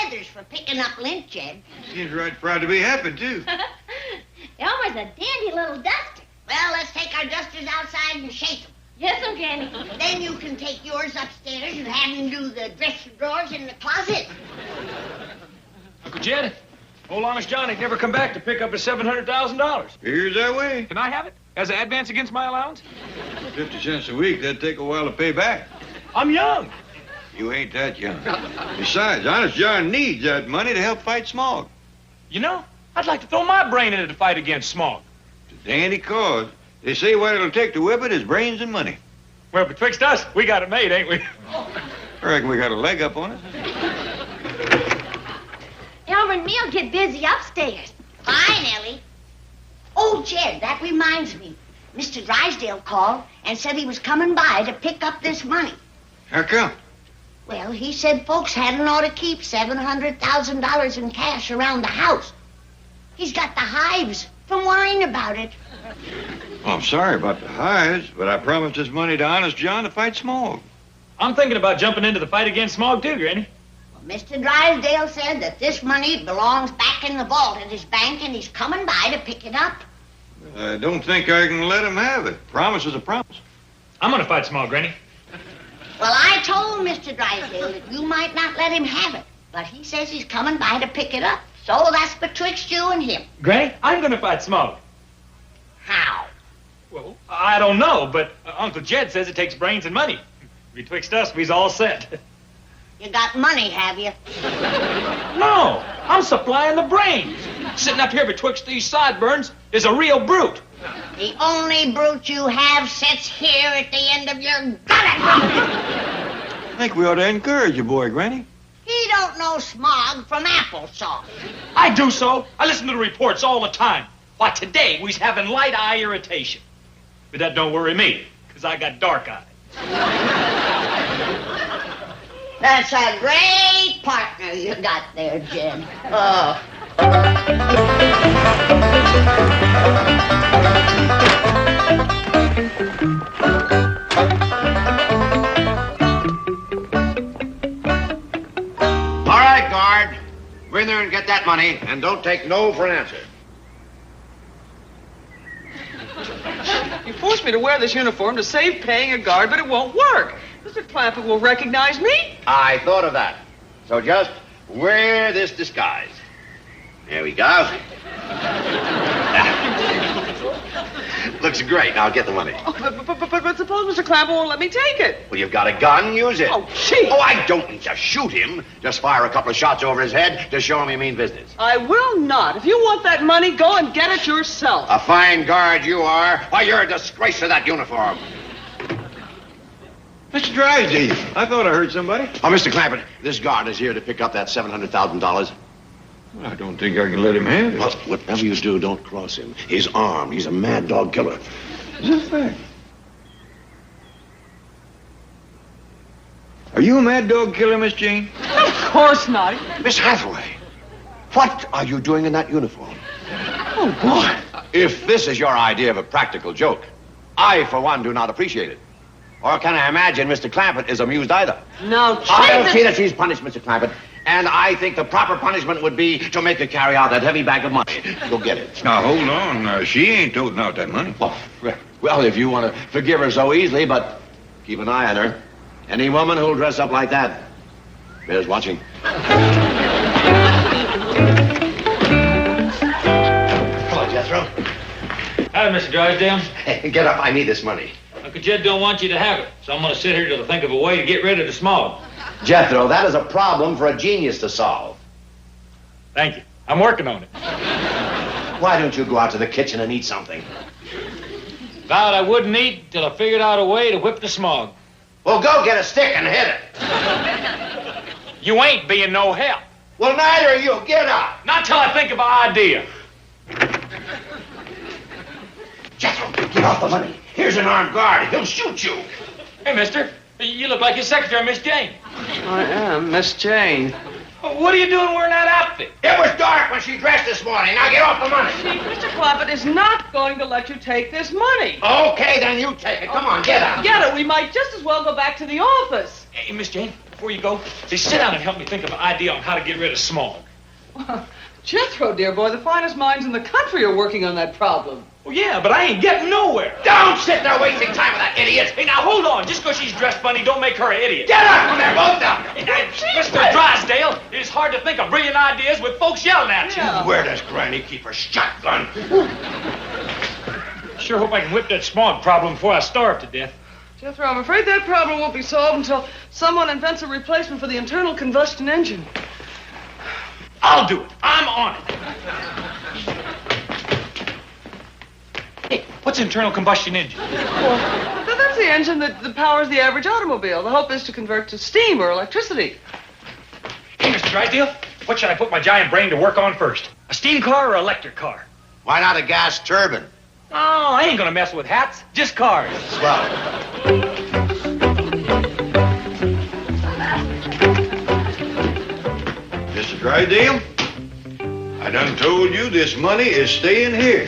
feathers for picking up lint, Jed. Seems right proud to be happy, too. Elmer's a dandy little duster. Well, let's take our dusters outside and shake them. Yes, Granny. Then you can take yours upstairs and have him do the dresser drawers in the closet. Uncle Jed, old Honest Johnny never come back to pick up his $700,000. Here's that way. Can I have it as an advance against my allowance? 50 cents a week, that'd take a while to pay back. I'm young. You ain't that young. Besides, Honest John needs that money to help fight smog. You know, I'd like to throw my brain into the fight against smog. It's a dandy cause. They say what it'll take to whip it is brains and money. Well, betwixt us, we got it made, ain't we? I reckon we got a leg up on it. Elmer and me'll get busy upstairs. Fine, Ellie. Oh, Jed, that reminds me. Mr. Drysdale called and said he was coming by to pick up this money. How come? Well, he said folks hadn't ought to keep $700,000 in cash around the house. He's got the hives from worrying about it. Well, I'm sorry about the hives, but I promised this money to Honest John to fight smog. I'm thinking about jumping into the fight against smog, too, Granny. Well, Mr. Drysdale said that this money belongs back in the vault at his bank, and he's coming by to pick it up. I don't think I can let him have it. Promise is a promise. I'm gonna fight smog, Granny. Well, I told Mr. Drysdale that you might not let him have it, but he says he's coming by to pick it up. So that's betwixt you and him. Granny, I'm gonna fight smog. How? Well, I don't know, but Uncle Jed says it takes brains and money. Betwixt us, we's all set. You got money, have you? No, I'm supplying the brains. Sitting up here betwixt these sideburns is a real brute. The only brute you have sits here at the end of your gullet. I think we ought to encourage your boy, Granny. He don't know smog from applesauce. I do so. I listen to the reports all the time. Why, today we's having light eye irritation. But that don't worry me, because I got dark eye. That's a great partner you got there, Jed. Oh. All right, guard. Go in there and get that money, and don't take no for an answer. You forced me to wear this uniform to save paying a guard, but it won't work. Mr. Clampett will recognize me. I thought of that. So just wear this disguise. There we go. Looks great. Now get the money. Oh, but suppose Mr. Clampett won't let me take it. Well, you've got a gun. Use it. Oh, gee. Oh, I don't need to shoot him. Just fire a couple of shots over his head to show him you mean business. I will not. If you want that money, go and get it yourself. A fine guard you are. Why, you're a disgrace to that uniform. Mr. Drysdale, I thought I heard somebody. Oh, Mr. Clampett, this guard is here to pick up that $700,000. Well, I don't think I can let him have it. Well, whatever you do, don't cross him. He's armed. He's a mad dog killer. Is that fact? Are you a mad dog killer, Miss Jane? Of course not. Miss Hathaway, what are you doing in that uniform? Oh, boy. If this is your idea of a practical joke, I, for one, do not appreciate it. Or can I imagine Mr. Clampett is amused either? Now, I'll see that she's punished, Mr. Clampett. And I think the proper punishment would be to make her carry out that heavy bag of money. Go get it. Now, hold on. She ain't toting out that money. Well, if you want to forgive her so easily, but keep an eye on her. Any woman who'll dress up like that bears watching. Hello, Jethro. Hi, Mr. Drysdale. Get up. I need this money. Uncle Jed don't want you to have it, so I'm going to sit here till I think of a way to get rid of the smog. Jethro, that is a problem for a genius to solve. Thank you. I'm working on it. Why don't you go out to the kitchen and eat something? Vowed I wouldn't eat till I figured out a way to whip the smog. Well, go get a stick and hit it. You ain't being no help. Well, neither are you. Get up. Not till I think of an idea. Jethro, get off the money. Here's an armed guard. He'll shoot you. Hey, mister. You look like your secretary, Miss Jane. I am Miss Jane. What are you doing wearing that outfit? It was dark when she dressed this morning. Now get off the money. Mr. Clampett is not going to let you take this money. Okay, then you take it. Come on, get up. Get it. We might just as well go back to the office. Hey, Miss Jane, before you go, say, sit down and help me think of an idea on how to get rid of smog. Jethro, dear boy, the finest minds in the country are working on that problem. Well, yeah, but I ain't getting nowhere. Don't sit there wasting time with that idiot. Hey, now, hold on. Just because she's dressed funny, don't make her an idiot. Get up from there, both of Hey, you. Mr. Drysdale, it's hard to think of brilliant ideas with folks yelling at you. Yeah. Where does Granny keep her shotgun? Sure hope I can whip that smog problem before I starve to death. Jethro, I'm afraid that problem won't be solved until someone invents a replacement for the internal combustion engine. I'll do it. I'm on it. Hey, what's internal combustion engine? Well, that's the engine that powers the average automobile. The hope is to convert to steam or electricity. Hey, Mr. Drysdale, what should I put my giant brain to work on first? A steam car or electric car? Why not a gas turbine? Oh, I ain't gonna mess with hats, just cars. Swell. Mr. Drysdale, I done told you this money is staying here.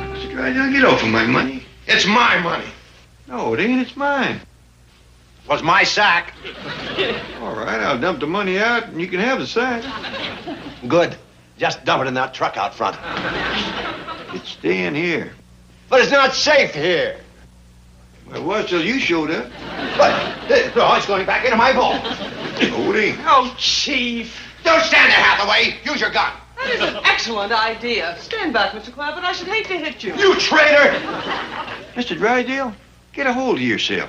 Mr. Drysdale, get off of my money. It's my money. No, it ain't. It's mine. Was my sack. All right, I'll dump the money out, and you can have the sack. Good. Just dump it in that truck out front. It's staying here. But it's not safe here. Well, it was till you showed up. But no, it's going back into my vault. No, it ain't. Oh, Chief. Don't stand there, Hathaway. Use your gun. That is an excellent idea. Stand back, Mr. Clampett. I should hate to hit you. You traitor! Mr. Drysdale, get a hold of yourself.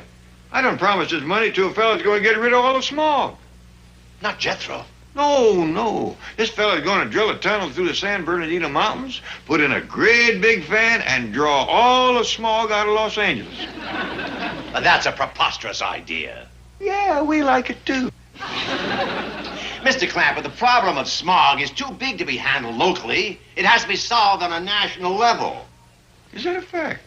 I done promised this money to a fella's going to get rid of all the smog. Not Jethro. No. This fella's going to drill a tunnel through the San Bernardino Mountains, put in a great big fan, and draw all the smog out of Los Angeles. That's a preposterous idea. Yeah, we like it too. Mr. Clampett, the problem of smog is too big to be handled locally. It has to be solved on a national level. Is that a fact?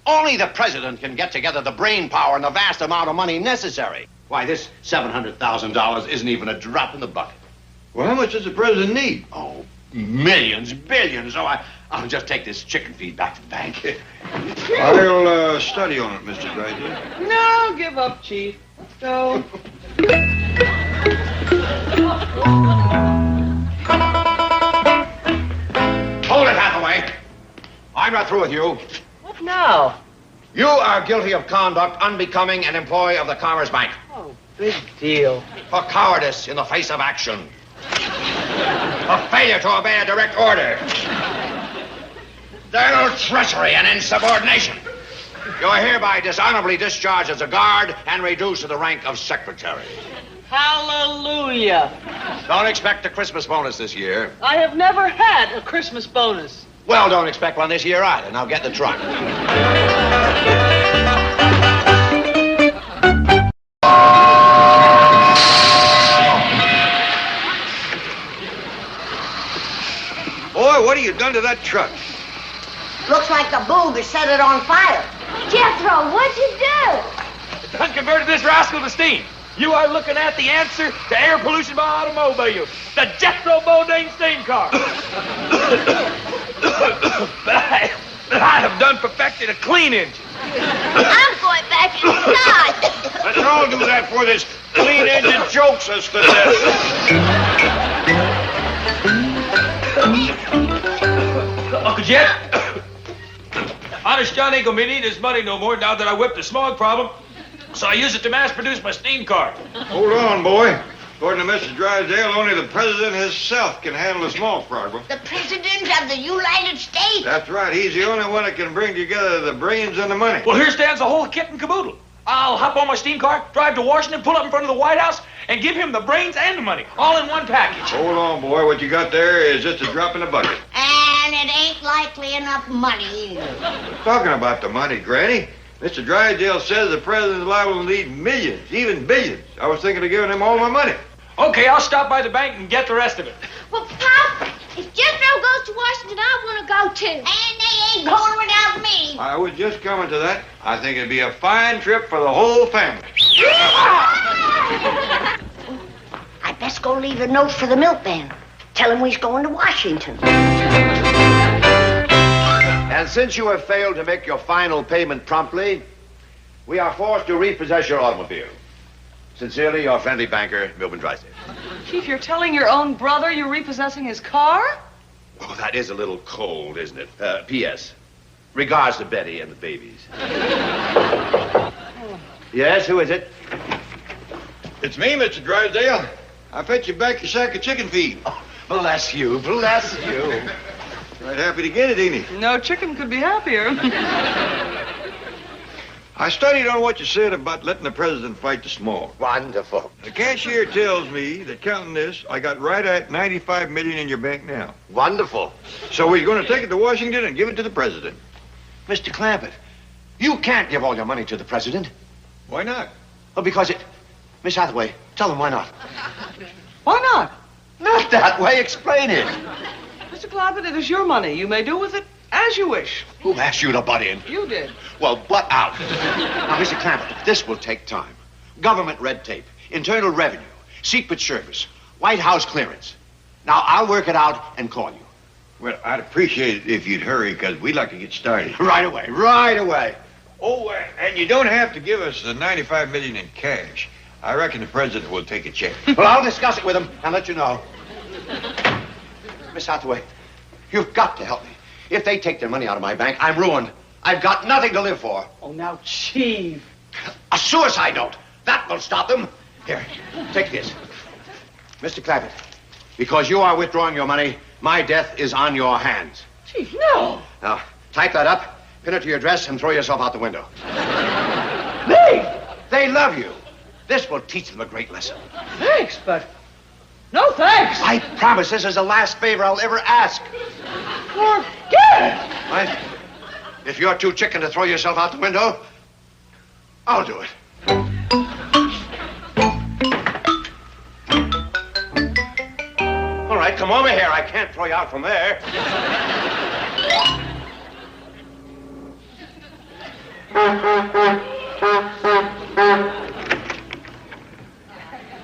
Only the president can get together the brain power and the vast amount of money necessary. Why, this $700,000 isn't even a drop in the bucket. Well, how much does the president need? Oh, millions, billions. So I'll just take this chicken feed back to the bank. I'll study on it, Mr. Drysdale. No, give up, Chief. Let's go. Hold it, Hathaway. I'm not through with you. What now? You are guilty of conduct unbecoming an employee of the Commerce Bank. Oh, big deal. For cowardice in the face of action. For failure to obey a direct order. Thorough treachery and insubordination. You are hereby dishonorably discharged as a guard and reduced to the rank of secretary. Hallelujah. Don't expect a Christmas bonus this year. I have never had a Christmas bonus. Well, don't expect one this year either. Now get the truck. Boy, what have you done to that truck? Looks like the booger set it on fire. Jethro, what'd you do? Done converted this rascal to steam. You are looking at the answer to air pollution by automobile. The Jethro Bodine steam car. But I have done perfected a clean engine. I'm going back inside. Let's all do that for this clean engine jokes us to death. Uncle Jet, Honest John ain't gonna be needing his money no more now that I whipped the smog problem. So I use it to mass produce my steam car. Hold on, boy. According to Mr. Drysdale, only the president himself can handle a small problem. The President of the United States. That's right. He's the only one that can bring together the brains and the money. Well, here stands the whole kit and caboodle. I'll hop on my steam car, drive to Washington, pull up in front of the White House, and give him the brains and the money, all in one package. Hold on, boy. What you got there is just a drop in the bucket. And it ain't likely enough money either. Talking about the money, Granny. Mr. Drysdale says the president's liable to need millions, even billions. I was thinking of giving him all my money. Okay, I'll stop by the bank and get the rest of it. Well, Pop, if Jethro goes to Washington, I want to go too. And they ain't going without me. I was just coming to that. I think it'd be a fine trip for the whole family. I best go leave a note for the milkman. Tell him we's going to Washington. And since you have failed to make your final payment promptly, we are forced to repossess your automobile. Sincerely, your friendly banker, Milburn Drysdale. Chief, you're telling your own brother you're repossessing his car? Oh, that is a little cold, isn't it? P.S. Regards to Betty and the babies. Yes, who is it? It's me, Mr. Drysdale. I fetched you back your sack of chicken feed. Oh, bless you, bless you. Right happy to get it, ain't he? No chicken could be happier. I studied on what you said about letting the president fight the small. Wonderful. The cashier tells me that counting this, I got right at $95 million in your bank now. Wonderful. So we're going to take it to Washington and give it to the president. Mr. Clampett, you can't give all your money to the president. Why not? Well, because it... Miss Hathaway, tell them why not. Why not? Not that way. Explain it. Mr. Clampett, it is your money. You may do with it as you wish. Who asked you to butt in? You did. Well, butt out. Now, Mr. Clampett, this will take time. Government red tape, internal revenue, Secret Service, White House clearance. Now, I'll work it out and call you. Well, I'd appreciate it if you'd hurry, because we'd like to get started. Right away, right away. Oh, and you don't have to give us the $95 million in cash. I reckon the president will take a check. Well, I'll discuss it with him and let you know. Miss Hathaway, you've got to help me. If they take their money out of my bank, I'm ruined. I've got nothing to live for. Oh, now, Chief. A suicide note. That will stop them. Here, take this. Mr. Clampett, because you are withdrawing your money, my death is on your hands. Chief, no. Now, type that up, pin it to your dress, and throw yourself out the window. They love you. This will teach them a great lesson. Thanks, but... No thanks. I promise this is the last favor I'll ever ask. Forget it. Right? If you're too chicken to throw yourself out the window, I'll do it. All right, come over here. I can't throw you out from there.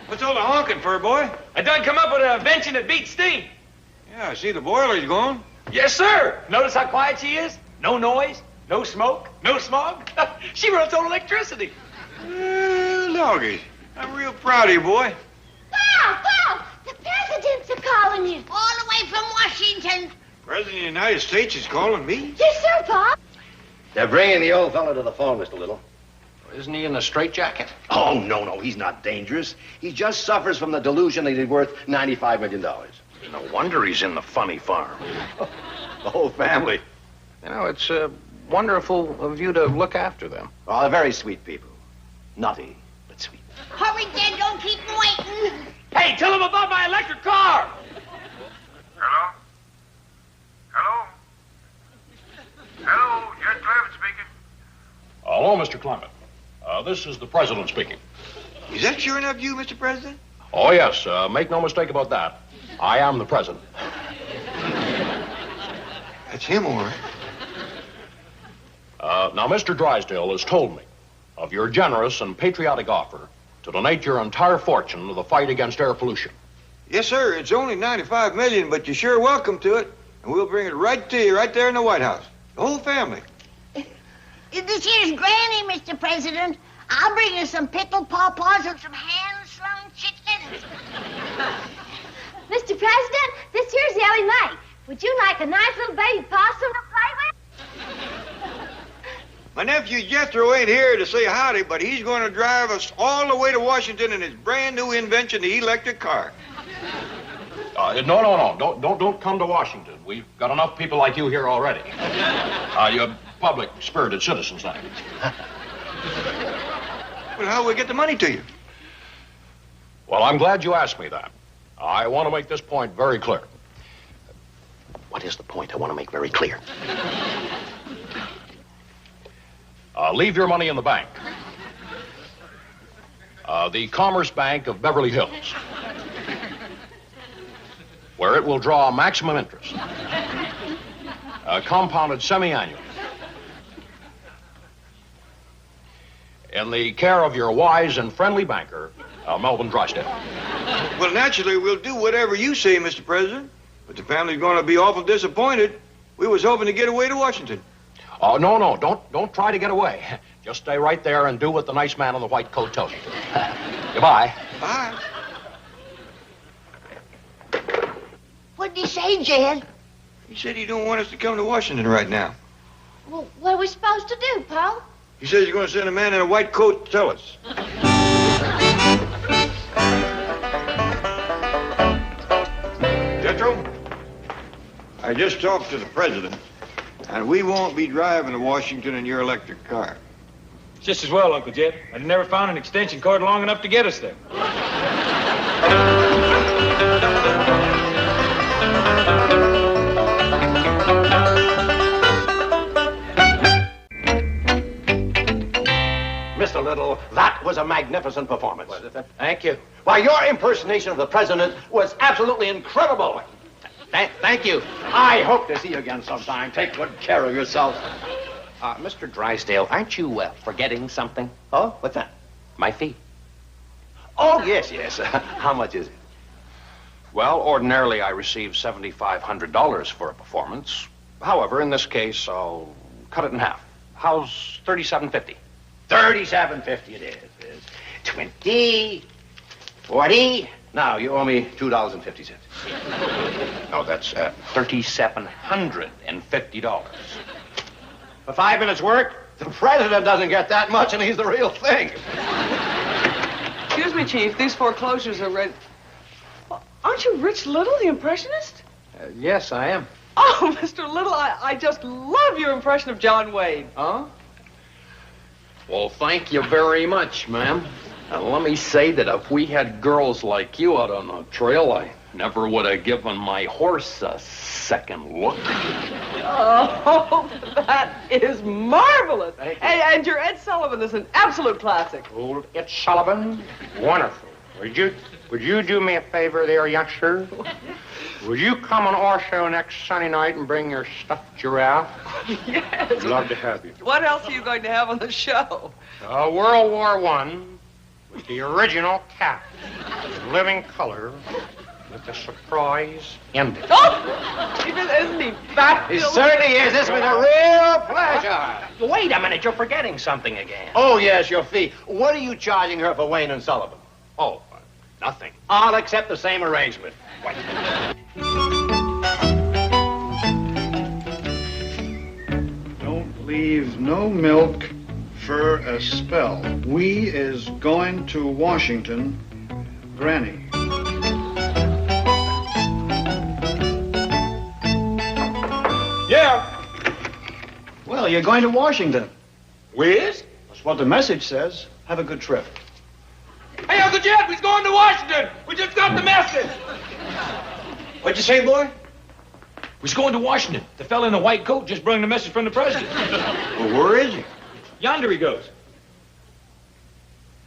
What's all the honking for, boy? I done come up with an invention that beats steam. Yeah, I see the boiler's going. Yes, sir. Notice how quiet she is? No noise, no smoke, no smog. She runs on electricity. Doggies. I'm real proud of you, boy. Wow, wow! The presidents are calling you. All the way from Washington. President of the United States is calling me. Yes, sir, Pop. They're bringing the old fellow to the phone, Mr. Little. Isn't he in a straitjacket? Oh, no, he's not dangerous. He just suffers from the delusion that he's worth $95 million. No wonder he's in the funny farm. The whole family. You know, it's wonderful of you to look after them. Oh, they're very sweet people. Nutty, but sweet. Hurry, Dad, don't keep them waiting. Hey, tell them about my electric car. Hello? Hello? Hello, Jed Clampett speaking. Hello, Mr. Clampett. This is the president speaking. Is that sure enough you, Mr. President? Oh, yes. Make no mistake about that. I am the president. That's him, all right. Now, Mr. Drysdale has told me of your generous and patriotic offer to donate your entire fortune to the fight against air pollution. Yes, sir. It's only $95 million, but you're sure welcome to it. And we'll bring it right to you, right there in the White House. The whole family. This here's Granny, Mr. President. I'll bring you some pickled pawpaws and some hand-slung chickens. Mr. President, this here's Ellie Mae. Would you like a nice little baby possum to play with? My nephew Jethro ain't here to say howdy, but he's going to drive us all the way to Washington in his brand new invention, the electric car. No. Don't come to Washington. We've got enough people like you here already. You're public, spirited citizens now. Well, how will we get the money to you? Well, I'm glad you asked me that. I want to make this point very clear. What is the point I want to make very clear? Leave your money in the bank. The Commerce Bank of Beverly Hills, where it will draw maximum interest, compounded semi-annually, in the care of your wise and friendly banker, Melvin Drysdale. Well, naturally, we'll do whatever you say, Mr. President. But the family's going to be awful disappointed. We was hoping to get away to Washington. Oh, no. Don't try to get away. Just stay right there and do what the nice man in the white coat tells you. Goodbye. Bye. What'd he say, Jed? He said he don't want us to come to Washington right now. Well, what are we supposed to do, Pa? He says he's going to send a man in a white coat to tell us. Jethro, I just talked to the president, and we won't be driving to Washington in your electric car. Just as well, Uncle Jed. I'd never found an extension cord long enough to get us there. Mr. Little, that was a magnificent performance. Thank you. Why, your impersonation of the president was absolutely incredible. Thank you. I hope to see you again sometime. Take good care of yourself. Mr. Drysdale, aren't you forgetting something? Oh, what's that? My fee. Oh, yes. How much is it? Well, ordinarily I receive $7,500 for a performance. However, in this case, I'll cut it in half. How's $37.50? $37.50 it is. 20, 40. Now, you owe me $2.50. No, that's $3,750. For 5 minutes' work, the president doesn't get that much, and he's the real thing. Excuse me, Chief. These foreclosures are ready. Well, aren't you Rich Little, the impressionist? Yes, I am. Oh, Mr. Little, I just love your impression of John Wayne. Huh? Well, thank you very much, ma'am. And let me say that if we had girls like you out on the trail, I never would have given my horse a second look. Oh, that is marvelous. And your Ed Sullivan is an absolute classic. Old Ed Sullivan? Wonderful. Would you do me a favor there, youngster? Would you come on our show next Sunday night and bring your stuffed giraffe? Yes. I'd love to have you. What else are you going to have on the show? World War I with the original cat, in living color, with the surprise ending. Oh! Isn't he fabulous? He certainly is. This was a real pleasure. Wait a minute, you're forgetting something again. Oh, yes, your fee. What are you charging her for Wayne and Sullivan? Oh, nothing. I'll accept the same arrangement. Don't leave no milk for a spell. We is going to Washington, Granny. Yeah. Well, you're going to Washington. Whiz? That's what the message says. Have a good trip. Hey, Uncle Jed, we's going to Washington. We just got the message. What'd you say, boy? We's going to Washington. The fella in the white coat just brought the message from the president. Well, where is he? Yonder he goes.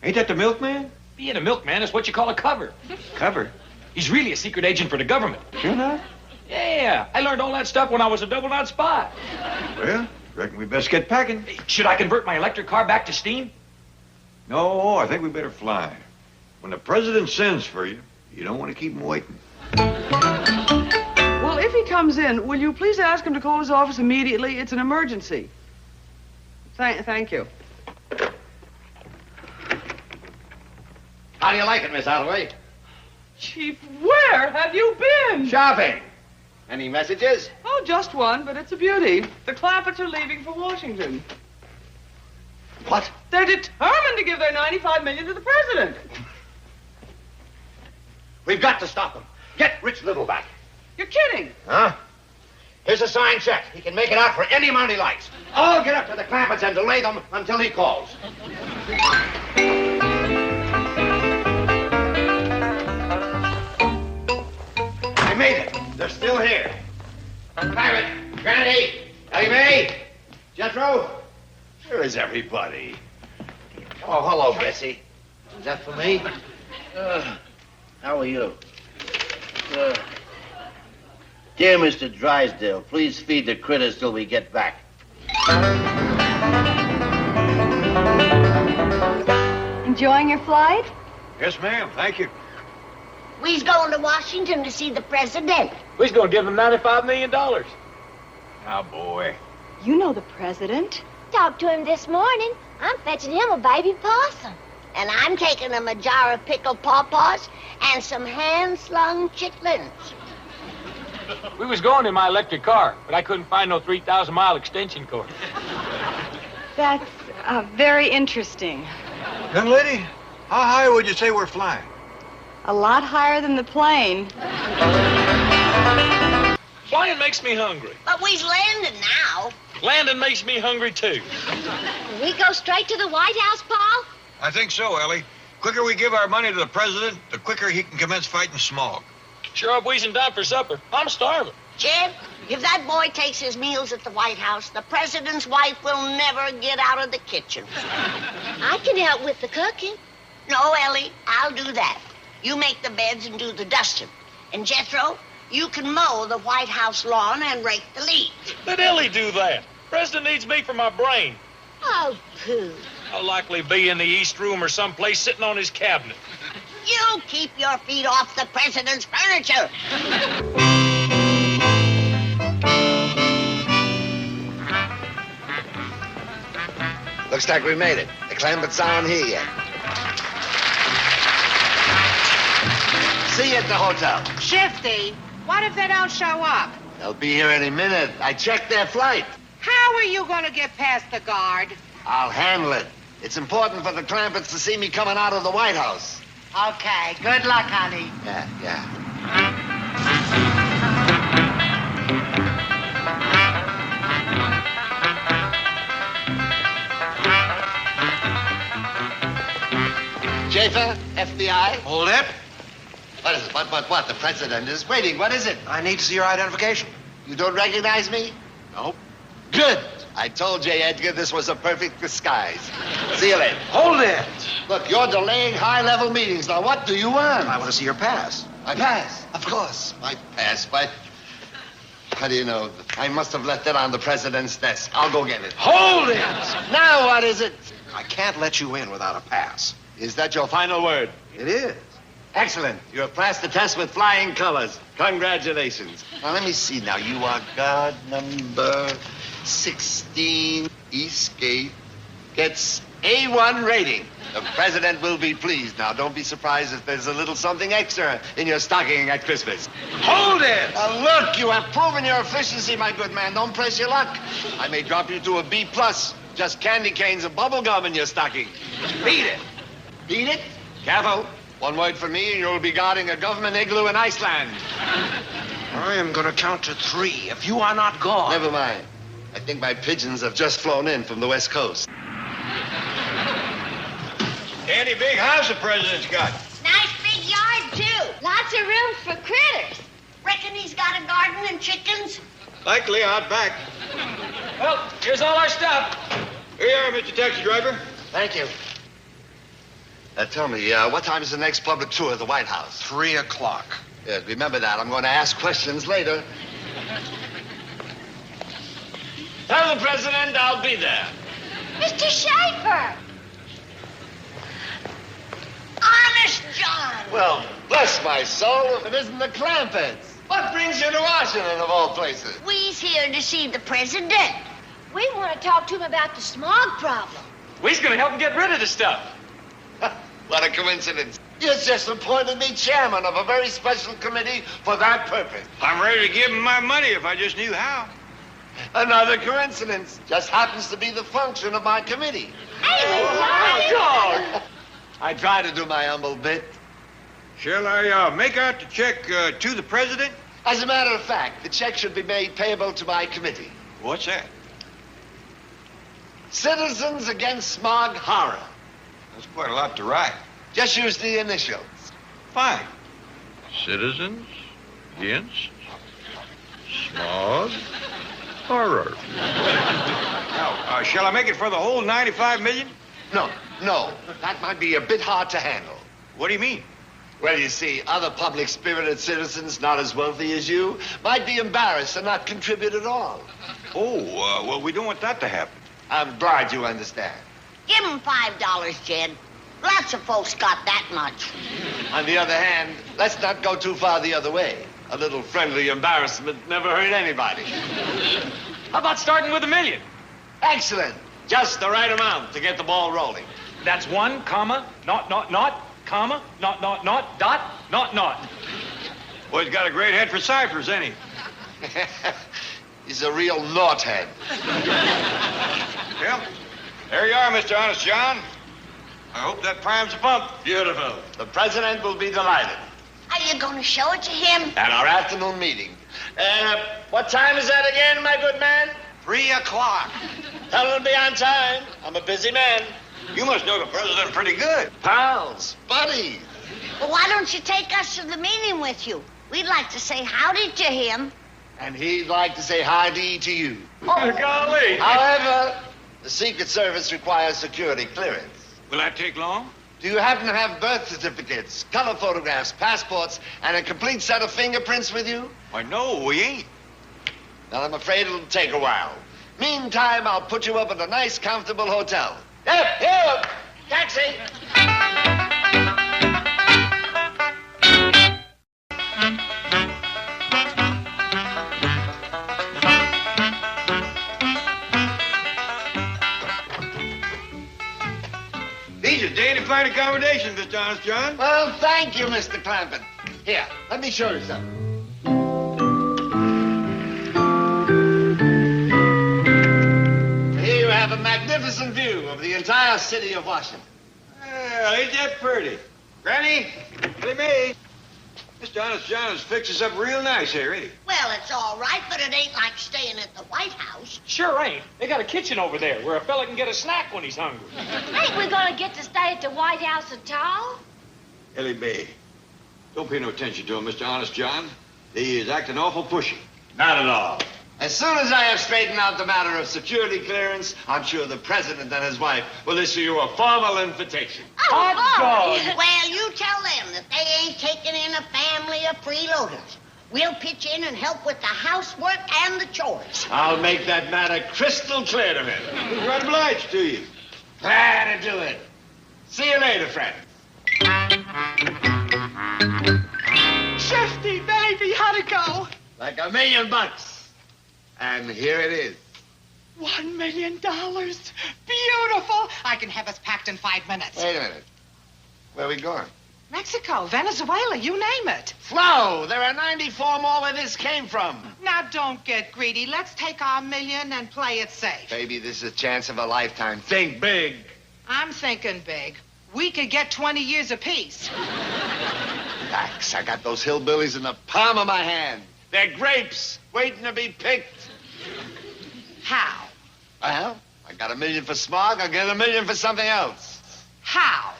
Ain't that the milkman? Being a milkman is what you call a cover. Cover. He's really a secret agent for the government. Sure not? Yeah, I learned all that stuff when I was a double-knot spy. Well, reckon we best get packing. Hey, should I convert my electric car back to steam? No, I think we better fly. When the president sends for you, you don't want to keep him waiting. Well, if he comes in, will you please ask him to call his office immediately? It's an emergency. Thank you. How do you like it, Miss Hathaway? Chief, where have you been? Shopping. Any messages? Oh, just one, but it's a beauty. The Clampetts are leaving for Washington. What? They're determined to give their $95 million to the president. We've got to stop them. Get Rich Little back. You're kidding. Huh? Here's a signed check. He can make it out for any amount he likes. I'll get up to the Clampetts and delay them until he calls. I made it. They're still here. Clampett, Granny, Ellie Mae, Jethro. Where is everybody? Oh, hello, Bessie. Is that for me? How are you? Dear Mr. Drysdale, please feed the critters till we get back. Enjoying your flight? Yes, ma'am. Thank you. We's going to Washington to see the president. We's going to give him $95 million. Oh, boy. You know the president. Talked to him this morning. I'm fetching him a baby possum. And I'm taking him a jar of pickled pawpaws and some hand-slung chitlins. We was going in my electric car, but I couldn't find no 3,000-mile extension cord. That's very interesting. Young lady, how high would you say we're flying? A lot higher than the plane. Flying makes me hungry. But we've landed now. Landing makes me hungry, too. Can we go straight to the White House, Paul? I think so, Ellie. Quicker we give our money to the president, the quicker he can commence fighting smog. Sure up wheezing down for supper. I'm starving. Jed, if that boy takes his meals at the White House, the president's wife will never get out of the kitchen. I can help with the cooking. No, Ellie, I'll do that. You make the beds and do the dusting. And Jethro, you can mow the White House lawn and rake the leaves. Let Ellie do that. President needs me for my brain. Oh, pooh. I'll likely be in the East Room or someplace sitting on his cabinet. You keep your feet off the president's furniture. Looks like we made it. The Clampetts aren't here yet. See you at the hotel. Shifty, what if they don't show up? They'll be here any minute. I checked their flight. How are you going to get past the guard? I'll handle it. It's important for the Clampetts to see me coming out of the White House. Okay, good luck, honey. Yeah. Schaefer, FBI. Hold it. What is it? What? The president is waiting. What is it? I need to see your identification. You don't recognize me? Nope. Good. I told J. Edgar this was a perfect disguise. See you later. Hold it. Look, you're delaying high-level meetings. Now, what do you want? I want to see your pass. My pass? Of course. My pass. How do you know? I must have left it on the president's desk. I'll go get it. Hold it. Now, what is it? I can't let you in without a pass. Is that your final word? It is. Excellent. You have passed the test with flying colors. Congratulations. Now, let me see. Now, you are guard number 16. Eastgate gets A1 rating. The president will be pleased. Now, don't be surprised if there's a little something extra in your stocking at Christmas. Hold it! Now, look, you have proven your efficiency, my good man. Don't press your luck. I may drop you to a B+. Just candy canes and bubble gum in your stocking. Beat it. Beat it? Careful. One word from me, and you'll be guarding a government igloo in Iceland. I am going to count to 3 if you are not gone. Never mind. I think my pigeons have just flown in from the West Coast. Dandy big house the president's got. Nice big yard, too. Lots of room for critters. Reckon he's got a garden and chickens? Likely out back. Well, here's all our stuff. Here you are, Mr. Taxi Driver. Thank you. Tell me, what time is the next public tour of the White House? 3 o'clock. Yes, remember that. I'm going to ask questions later. Tell the president I'll be there. Mr. Schaefer! Honest John! Well, bless my soul if it isn't the Clampetts. What brings you to Washington, of all places? We's here to see the president. We want to talk to him about the smog problem. We's going to help him get rid of the stuff. What a coincidence. You just appointed me chairman of a very special committee for that purpose. I'm ready to give him my money if I just knew how. Another coincidence. Just happens to be the function of my committee. Hey, Dog! I try to do my humble bit. Shall I make out the check to the president? As a matter of fact, the check should be made payable to my committee. What's that? Citizens Against Smog Horror. That's quite a lot to write. Just use the initials. Fine. Citizens Against Smog Horror. Now, shall I make it for the whole 95 million? No. That might be a bit hard to handle. What do you mean? Well, you see, other public-spirited citizens not as wealthy as you might be embarrassed and not contribute at all. Oh, well, we don't want that to happen. I'm glad you understand. Give him $5, Jed. Lots of folks got that much. On the other hand, let's not go too far the other way. A little friendly embarrassment never hurt anybody. How about starting with $1 million? Excellent. Just the right amount to get the ball rolling. That's 1, comma, not, comma, not, dot, not. Well, he's got a great head for ciphers, ain't he? He's a real naught head. Well, there you are, Mr. Honest John. I hope that primes the pump. Beautiful. The president will be delighted. Are you going to show it to him? At our afternoon meeting. What time is that again, my good man? 3 o'clock. Tell him to be on time. I'm a busy man. You must know the president pretty good. Pals, buddies. Well, why don't you take us to the meeting with you? We'd like to say howdy to him. And he'd like to say howdy to you. Oh, golly. However, the Secret Service requires security clearance. Will that take long? Do you happen to have birth certificates, color photographs, passports, and a complete set of fingerprints with you? Why, no, we ain't. Well, I'm afraid it'll take a while. Meantime, I'll put you up at a nice, comfortable hotel. Here! Taxi! These are daily flight accommodations, Mr. Honest John. Well, thank you, Mr. Clampett. Here, let me show you something. Here you have a magnificent view of the entire city of Washington. Well, ain't that pretty? Granny, Billy Mae. Mr. Honest John has fixed us up real nice here, ain't he? Well, it's all right, but it ain't like staying at the White House. Sure ain't. They got a kitchen over there where a fella can get a snack when he's hungry. Ain't we gonna get to stay at the White House at all? Billy Mae, don't pay no attention to him, Mr. Honest John. He is acting awful pushy. Not at all. As soon as I have straightened out the matter of security clearance, I'm sure the president and his wife will issue you a formal invitation. Oh, Hot boy. Well, you tell them that they ain't taking in a family of freeloaders. We'll pitch in and help with the housework and the chores. I'll make that matter crystal clear to him. We're right obliged to you. Glad to do it. See you later, friends. Shifty, baby, how'd it go? Like $1 million. And here it is. $1 million. Beautiful. I can have us packed in 5 minutes. Wait a minute. Where are we going? Mexico, Venezuela, you name it. Flo, there are 94 more where this came from. Now, don't get greedy. Let's take our $1 million and play it safe. Baby, this is a chance of a lifetime. Think big. I'm thinking big. We could get 20 years apiece. Relax. I got those hillbillies in the palm of my hand. They're grapes waiting to be picked. How? Well, I got $1 million for smog. I'll get $1 million for something else. How?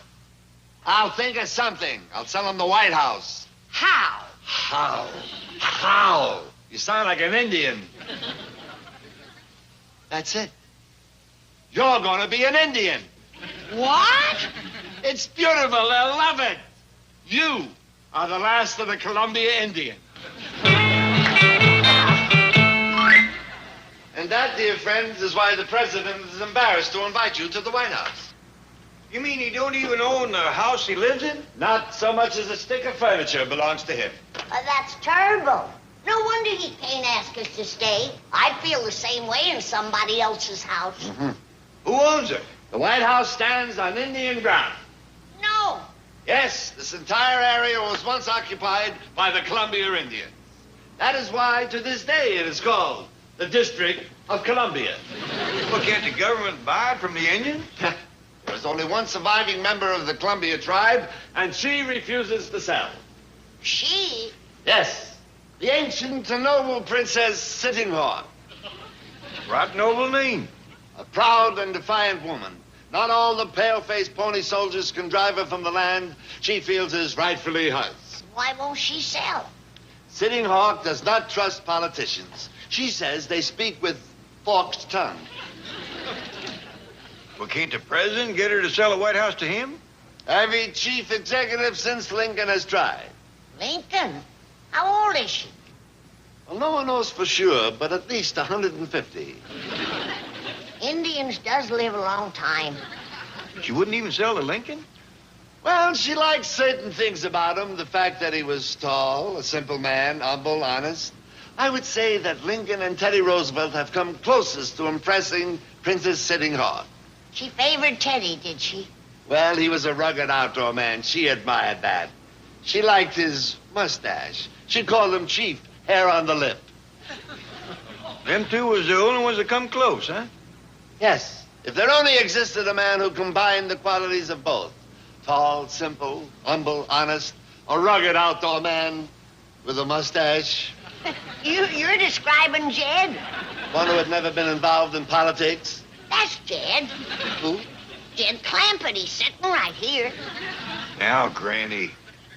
I'll think of something. I'll sell them the White House. How? How? You sound like an Indian. That's it. You're going to be an Indian. What? It's beautiful. They'll love it. You are the last of the Columbia Indian. And that, dear friends, is why the president is embarrassed to invite you to the White House. You mean he don't even own the house he lives in? Not so much as a stick of furniture belongs to him. That's terrible. No wonder he can't ask us to stay. I'd feel the same way in somebody else's house. Mm-hmm. Who owns it? The White House stands on Indian ground. No. Yes, this entire area was once occupied by the Columbia Indians. That is why, to this day, it is called the District of Columbia. Well, can't the government buy it from the Indians? There is only one surviving member of the Columbia tribe, and she refuses to sell. She? Yes, the ancient and noble Princess Sitting Hawk. Right noble name. A proud and defiant woman. Not all the pale-faced pony soldiers can drive her from the land she feels is rightfully hers. Why won't she sell? Sitting Hawk does not trust politicians. She says they speak with forked tongue. Well, can't the president get her to sell the White House to him? Every chief executive since Lincoln has tried. Lincoln? How old is she? Well, no one knows for sure, but at least 150. Indians does live a long time. She wouldn't even sell to Lincoln? Well, she likes certain things about him. The fact that he was tall, a simple man, humble, honest. I would say that Lincoln and Teddy Roosevelt have come closest to impressing Princess Sitting Hawk. She favored Teddy, did she? Well, he was a rugged outdoor man. She admired that. She liked his mustache. She called him Chief, hair on the lip. Them two was the only ones that come close, huh? Yes. If there only existed a man who combined the qualities of both. Tall, simple, humble, honest, a rugged outdoor man with a mustache. You're describing Jed. One who had never been involved in politics. That's Jed. Who? Jed Clampett. He's sitting right here. Now, Granny.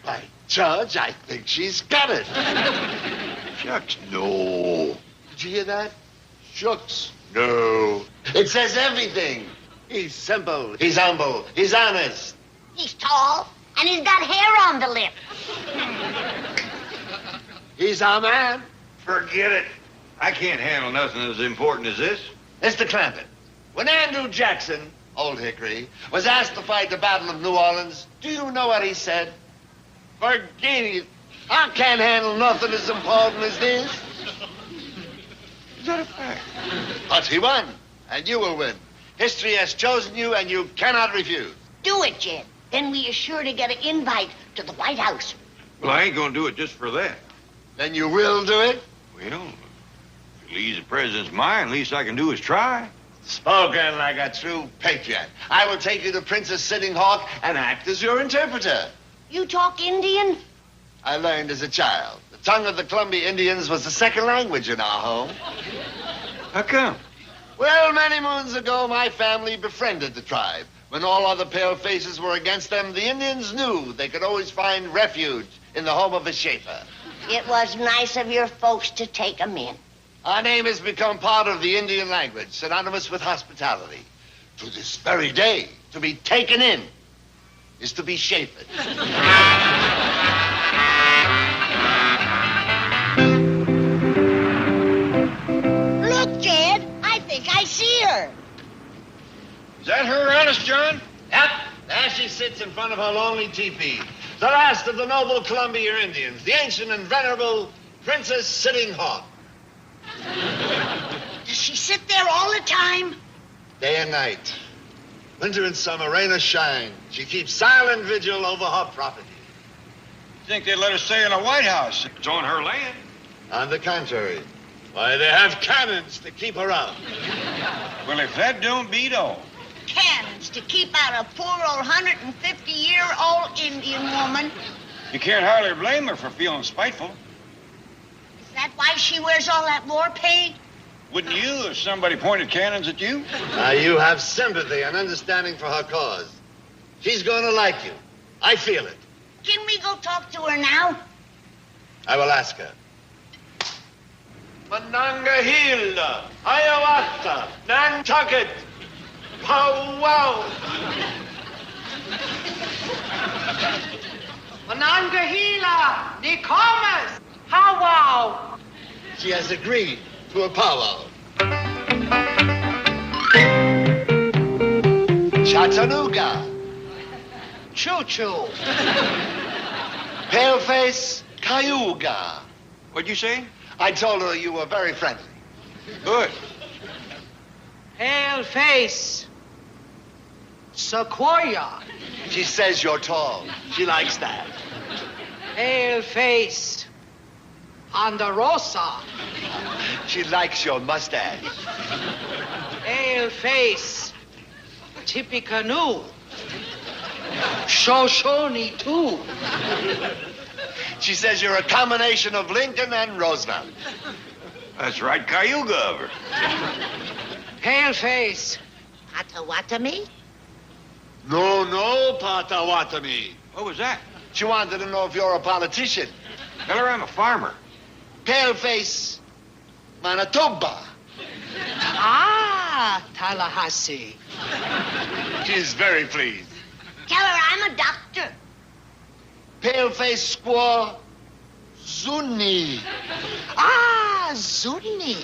By Judge, I think she's got it. Shucks, no. Did you hear that? Shucks. No. It says everything. He's simple. He's humble. He's honest. He's tall, and he's got hair on the lip. He's our man. Forget it. I can't handle nothing as important as this. Mr. Clampett, when Andrew Jackson, Old Hickory, was asked to fight the Battle of New Orleans, do you know what he said? Forget it. I can't handle nothing as important as this. Is that a fact? But he won, and you will win. History has chosen you, and you cannot refuse. Do it, Jed. Then we are sure to get an invite to the White House. Well, I ain't gonna do it just for that. Then you will do it? Well, if it leaves the president's mind, least I can do is try. Spoken like a true patriot. I will take you to Princess Sitting Hawk and act as your interpreter. You talk Indian? I learned as a child. The tongue of the Columbia Indians was the second language in our home. How come? Well, many moons ago, my family befriended the tribe. When all other pale faces were against them, the Indians knew they could always find refuge in the home of a Schaefer. It was nice of your folks to take 'em in. Our name has become part of the Indian language, synonymous with hospitality. To this very day, to be taken in is to be Schaefered. Look, Jed, I think I see her. Is that her, honest, John? Yep. There she sits in front of her lonely teepee. The last of the noble Columbia Indians, the ancient and venerable Princess Sitting Hawk. Does she sit there all the time? Day and night. Winter and summer, rain or shine. She keeps silent vigil over her property. You think they'd let her stay in the White House? It's on her land. On the contrary. Why, they have cannons to keep her out. Well, if that don't beat all. Cannons to keep out a poor old 150-year-old Indian woman. You can't hardly blame her for feeling spiteful. Is that why she wears all that war paint? Wouldn't you if somebody pointed cannons at you? Now, you have sympathy and understanding for her cause. She's going to like you. I feel it. Can we go talk to her now? I will ask her. Monongahela, Hiawatha, Nantucket, Powwow. Monongahela, Nicomas, Powwow. She has agreed to a powwow. Chattanooga. Choo-choo. Paleface, Cayuga. What'd you say? I told her you were very friendly. Good. Pale face. Sequoia. She says you're tall. She likes that. Pale face. Ponderosa. She likes your mustache. Pale face. Tippecanoe. Shoshone too. She says you're a combination of Lincoln and Roosevelt. That's right, Cayuga of her. Pale face. Potawatomi? No, Potawatomi. What was that? She wanted to know if you're a politician. Tell her I'm a farmer. Paleface, Manitoba. Ah, Tallahassee. She's very pleased. Tell her I'm a doctor. Paleface squaw, Zuni. Ah, Zuni.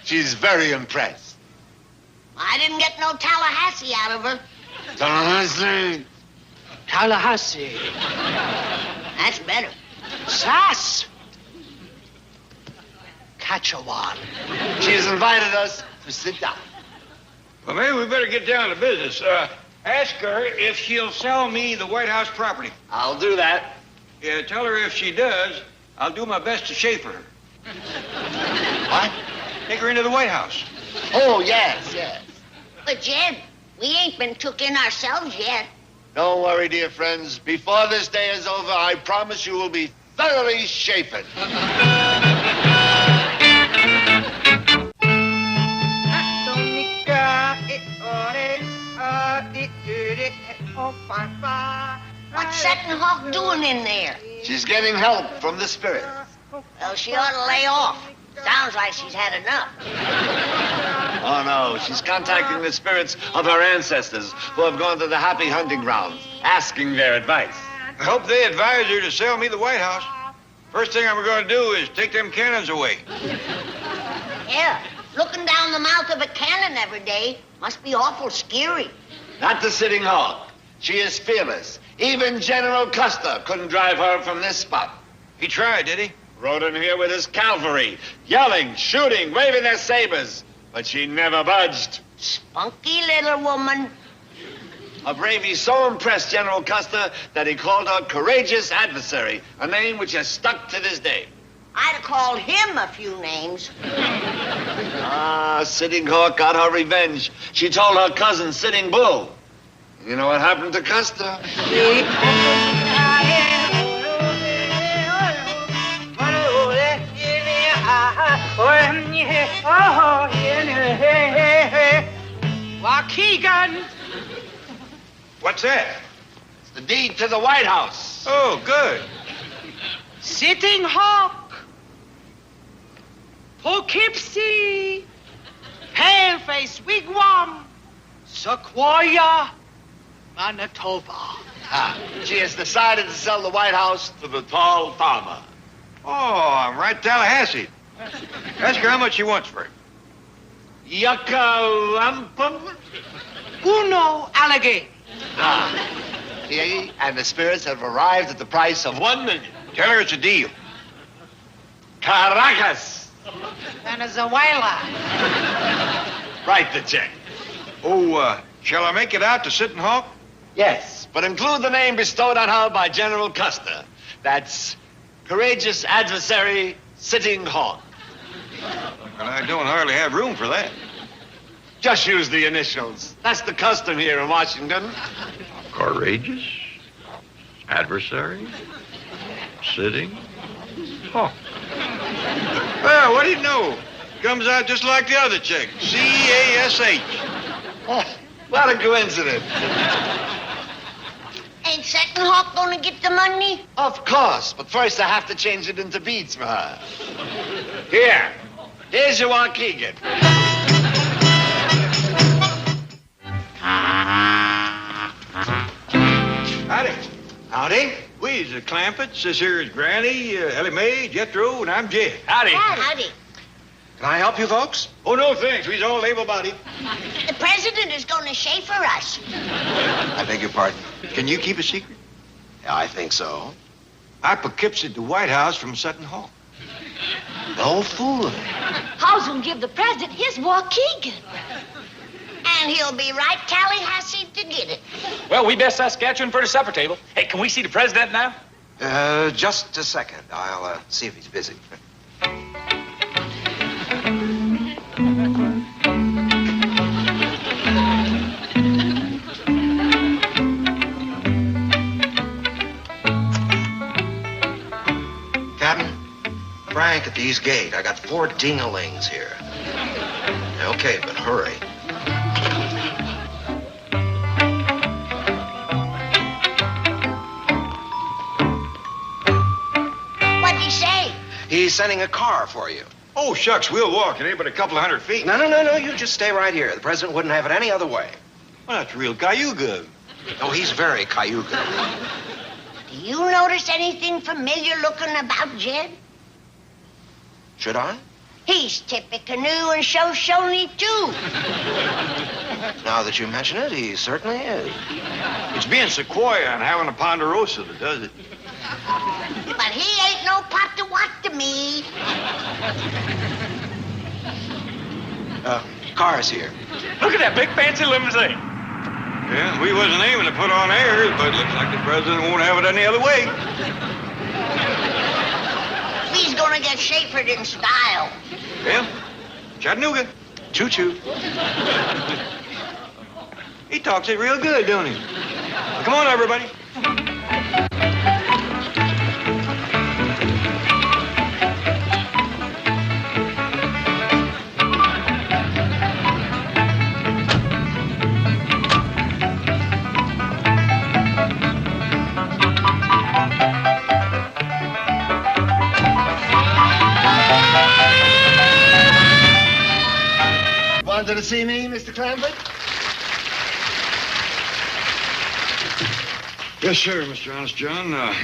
She's very impressed. I didn't get no Tallahassee out of her. Tallahassee. Tallahassee. That's better. Sass. Saskatchewan. She's invited us to sit down. Well, maybe we better get down to business. Ask her if she'll sell me the White House property. I'll do that. Yeah, tell her if she does, I'll do my best to chafer her. What? Take her into the White House. Oh, yes, yes. But, Jed, we ain't been took in ourselves yet. Don't worry, dear friends. Before this day is over, I promise you will be thoroughly shapen. What's Seton Hawk doing in there? She's getting help from the spirit. Well, she ought to lay off. Sounds like she's had enough. Oh, no. She's contacting the spirits of her ancestors who have gone to the happy hunting grounds, asking their advice. I hope they advise her to sell me the White House. First thing I'm going to do is take them cannons away. Yeah, looking down the mouth of a cannon every day must be awful scary. Not the Sitting Hawk. She is fearless. Even General Custer couldn't drive her from this spot. He tried, did he? Rode in here with his cavalry, yelling, shooting, waving their sabers. But she never budged. Spunky little woman. Her bravery so impressed General Custer that he called her Courageous Adversary, a name which has stuck to this day. I'd have called him a few names. Sitting Hawk got her revenge. She told her cousin Sitting Bull. You know what happened to Custer? Waukegan. What's that? It's the deed to the White House. Oh, good. Sitting Hawk. Poughkeepsie. Paleface Wigwam. Sequoia. Manitoba. She has decided to sell the White House to the tall farmer. Oh, I'm right Tallahassee. Ask her how much she wants for it. Yucca-lumpum? Uno alligator. He and the spirits have arrived at the price of $1 million. Tell her it's a deal. Caracas. Venezuela. Write the check. Oh, shall I make it out to Sitting Hawk? Yes, but include the name bestowed on her by General Custer. That's Courageous Adversary Sitting Hawk. Well, I don't hardly have room for that. Just use the initials. That's the custom here in Washington. Courageous Adversary Sitting Hawk. Well, what do you know? Comes out just like the other check. C-A-S-H. What a coincidence. Ain't Seton Hawk gonna get the money? Of course, but first I have to change it into beads for her. Here's your Waukegan. Howdy. Howdy. We's the Clampetts. This here is Granny, Ellie Mae, Jethro, and I'm Jed. Howdy. Howdy. Can I help you folks? Oh, no, thanks. We's all able-bodied. The president is gonna chafer us. I beg your pardon. Can you keep a secret? Yeah, I think so. I poughkeepsied the White House from Sutton Hall. No fooling. How's gonna give the president his Waukegan? And he'll be right Tallahassee to get it. Well, we best Saskatchewan for the supper table. Hey, can we see the president now? Just a second. I'll see if he's busy. Captain, Frank at the East Gate. I got 4 ding-a-lings here. Okay, but hurry. What'd he say? He's sending a car for you. Oh, shucks, we'll walk. It ain't but a couple of 100 feet. No. You just stay right here. The president wouldn't have it any other way. Well, that's real Cayuga. Oh, he's very Cayuga. Do you notice anything familiar looking about Jed? Should I? He's Tippecanoe and Shoshone, too. Now that you mention it, he certainly is. It's being Sequoia and having a Ponderosa that does it. But he ain't no pot to what to me. Car's here. Look at that big fancy limousine. Yeah, we wasn't aiming to put on airs, but looks like the president won't have it any other way. He's gonna get chapered in style. Yeah, Chattanooga. Choo-choo. He talks it real good, don't he? Well, come on, everybody. Wanted to see me, Mr. Clampett? Yes, sir, Mr. Honest John.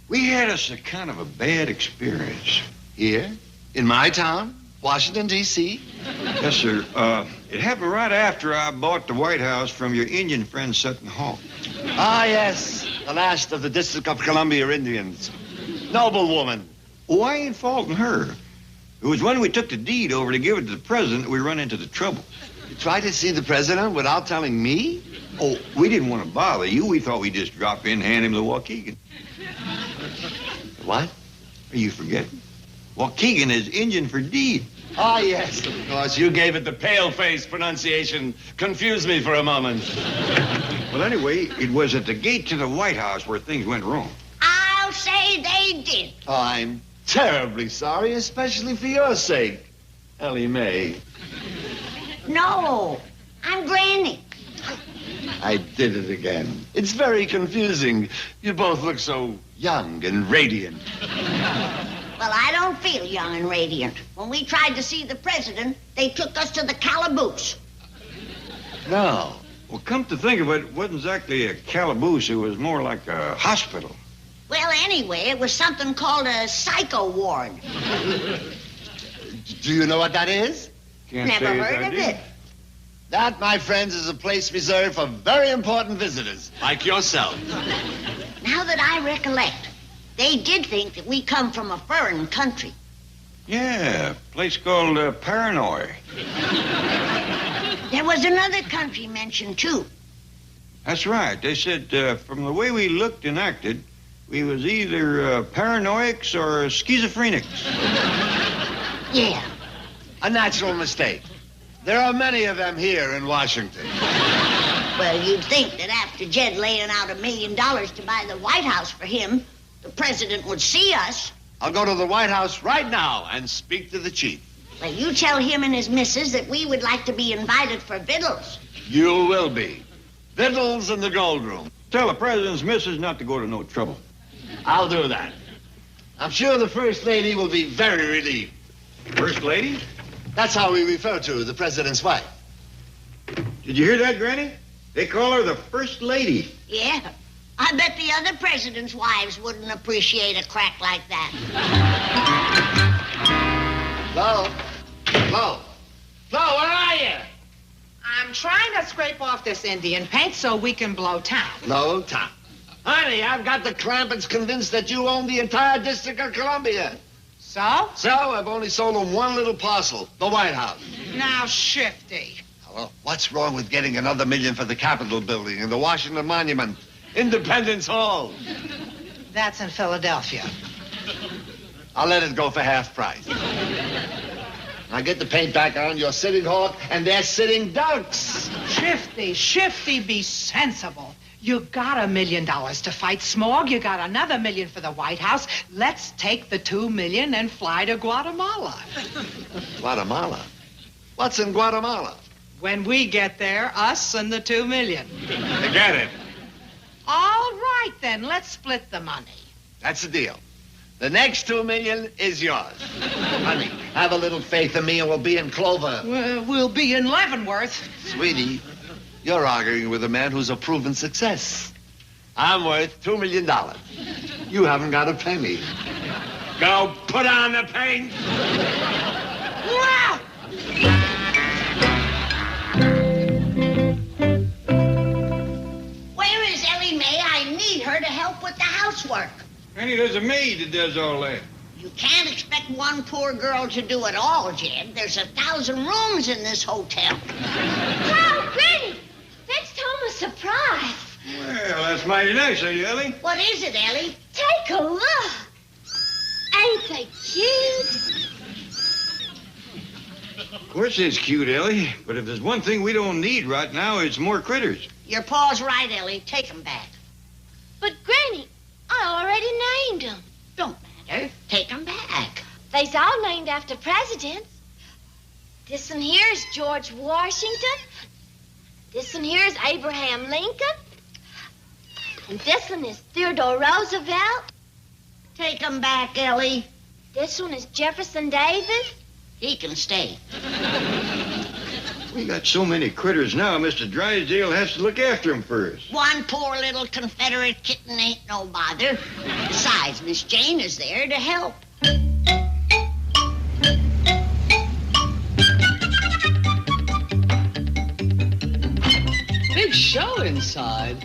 We had us a kind of a bad experience. Here? In my town? Washington, D.C.? Yes, sir. It happened right after I bought the White House from your Indian friend, Sutton Hawk. Ah, yes. The last of the District of Columbia Indians. Noble woman. Oh, I ain't faulting her. It was when we took the deed over to give it to the president that we run into the trouble. You tried to see the president without telling me? Oh, we didn't want to bother you. We thought we'd just drop in and hand him the Waukegan. What? Are you forgetting? Waukegan is Indian for deed. Ah, yes, of course. You gave it the pale-face pronunciation. Confused me for a moment. Well, anyway, it was at the gate to the White House where things went wrong. I'll say they did. Oh, I'm terribly sorry, especially for your sake, Ellie Mae. No, I'm Granny. I did it again. It's very confusing. You both look so young and radiant. Well, I don't feel young and radiant. When we tried to see the president, they took us to the calaboose. No. Well, come to think of it, it wasn't exactly a calaboose. It was more like a hospital. Well, anyway, it was something called a psycho ward. Do you know what that is? Can't Never say as heard I of did. it. That, my friends, is a place reserved for very important visitors, like yourself. Now that I recollect, they did think that we come from a foreign country. Yeah, a place called Paranoid. There was another country mentioned, too. That's right. They said from the way we looked and acted, we was either paranoics or schizophrenics. Yeah. A natural mistake. There are many of them here in Washington. Well, you'd think that after Jed laying out $1 million to buy the White House for him, the president would see us. I'll go to the White House right now and speak to the chief. Well, you tell him and his missus that we would like to be invited for victuals. You will be. Victuals in the gold room. Tell the president's missus not to go to no trouble. I'll do that. I'm sure the First Lady will be very relieved. First Lady? That's how we refer to the president's wife. Did you hear that, Granny? They call her the First Lady. Yeah. I bet the other presidents' wives wouldn't appreciate a crack like that. Flo? Flo? Flo, where are you? I'm trying to scrape off this Indian paint so we can blow town. No, Tom. Honey, I've got the Clampetts convinced that you own the entire District of Columbia. So? So, I've only sold them one little parcel, the White House. Now, Shifty. Well, what's wrong with getting another $1 million for the Capitol building and the Washington Monument? Independence Hall. That's in Philadelphia. I'll let it go for half price. Now get the paint back on your sitting hawk and they're sitting ducks. Shifty, be sensible. You got $1 million to fight smog. You got another $1 million for the White House. Let's take the $2 million and fly to Guatemala. Guatemala? What's in Guatemala? When we get there, us and the $2 million. Forget it. All right, then. Let's split the money. That's the deal. The next $2 million is yours. Honey, have a little faith in me and we'll be in Clover. We'll be in Leavenworth. Sweetie, you're arguing with a man who's a proven success. I'm worth $2 million. You haven't got a penny. Go put on the paint. Wow! Where is Ellie Mae? I need her to help with the housework. Granny, there's a maid that does all that. You can't expect one poor girl to do it all, Jed. There's 1,000 rooms in this hotel. Oh, Granny! That's Tom a surprise. Well, that's mighty nice of you, Ellie. What is it, Ellie? Take a look. Ain't they cute? Of course it's cute, Ellie. But if there's one thing we don't need right now, it's more critters. Your pa's right, Ellie. Take 'em back. But, Granny, I already named them. Don't matter. Take 'em back. They's all named after presidents. This one here is George Washington. This one here is Abraham Lincoln. And this one is Theodore Roosevelt. Take 'em back, Ellie. This one is Jefferson Davis. He can stay. We got so many critters now, Mr. Drysdale has to look after them first. One poor little Confederate kitten ain't no bother. Besides, Miss Jane is there to help. Big show inside.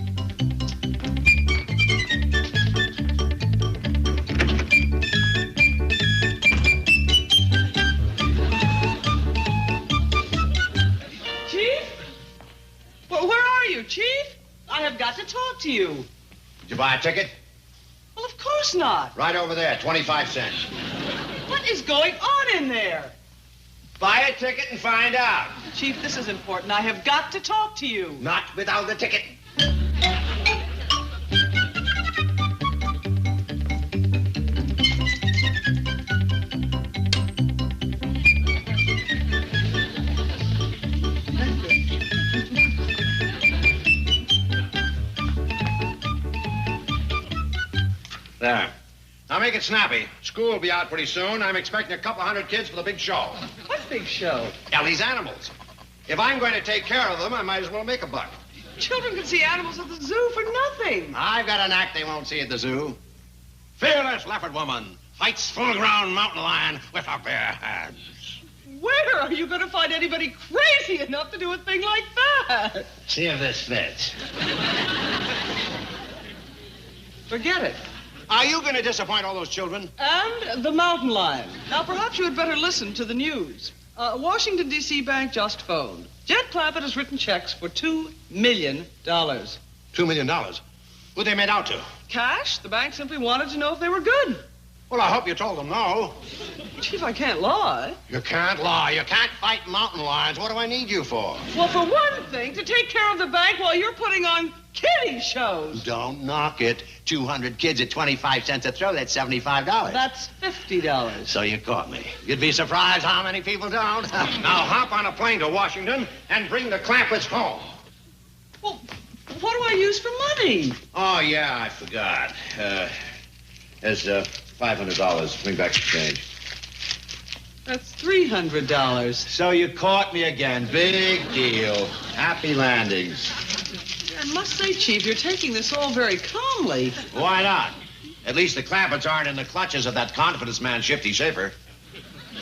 Chief, I have got to talk to you. Did you buy a ticket? Well, of course not. Right over there, 25 cents. What is going on in there? Buy a ticket and find out. Chief, this is important. I have got to talk to you. Not without the ticket. There. Now make it snappy. School will be out pretty soon. I'm expecting a couple 100 kids for the big show. What big show? Ellie's animals. If I'm going to take care of them, I might as well make a buck. Children can see animals at the zoo for nothing. I've got an act they won't see at the zoo. Fearless leopard woman fights full-grown mountain lion with her bare hands. Where are you going to find anybody crazy enough to do a thing like that? See if this fits. Forget it. Are you going to disappoint all those children? And the mountain lion. Now, perhaps you had better listen to the news. Washington, D.C. Bank just phoned. Jed Clampett has written checks for $2 million. $2 million? Who'd they made out to? Cash. The bank simply wanted to know if they were good. Well, I hope you told them no. Chief, I can't lie. You can't lie. You can't fight mountain lions. What do I need you for? Well, for one thing, to take care of the bank while you're putting on kiddie shows. Don't knock it. 200 kids at 25 cents a throw, that's $75. That's $50. So you caught me. You'd be surprised how many people don't. Now hop on a plane to Washington and bring the Clampetts home. Well, what do I use for money? Oh, yeah, I forgot. There's $500. Bring back some change. That's $300. So you caught me again. Big deal. Happy landings. I must say, Chief, you're taking this all very calmly. Why not? At least the Clampetts aren't in the clutches of that confidence man, Shifty Schaefer.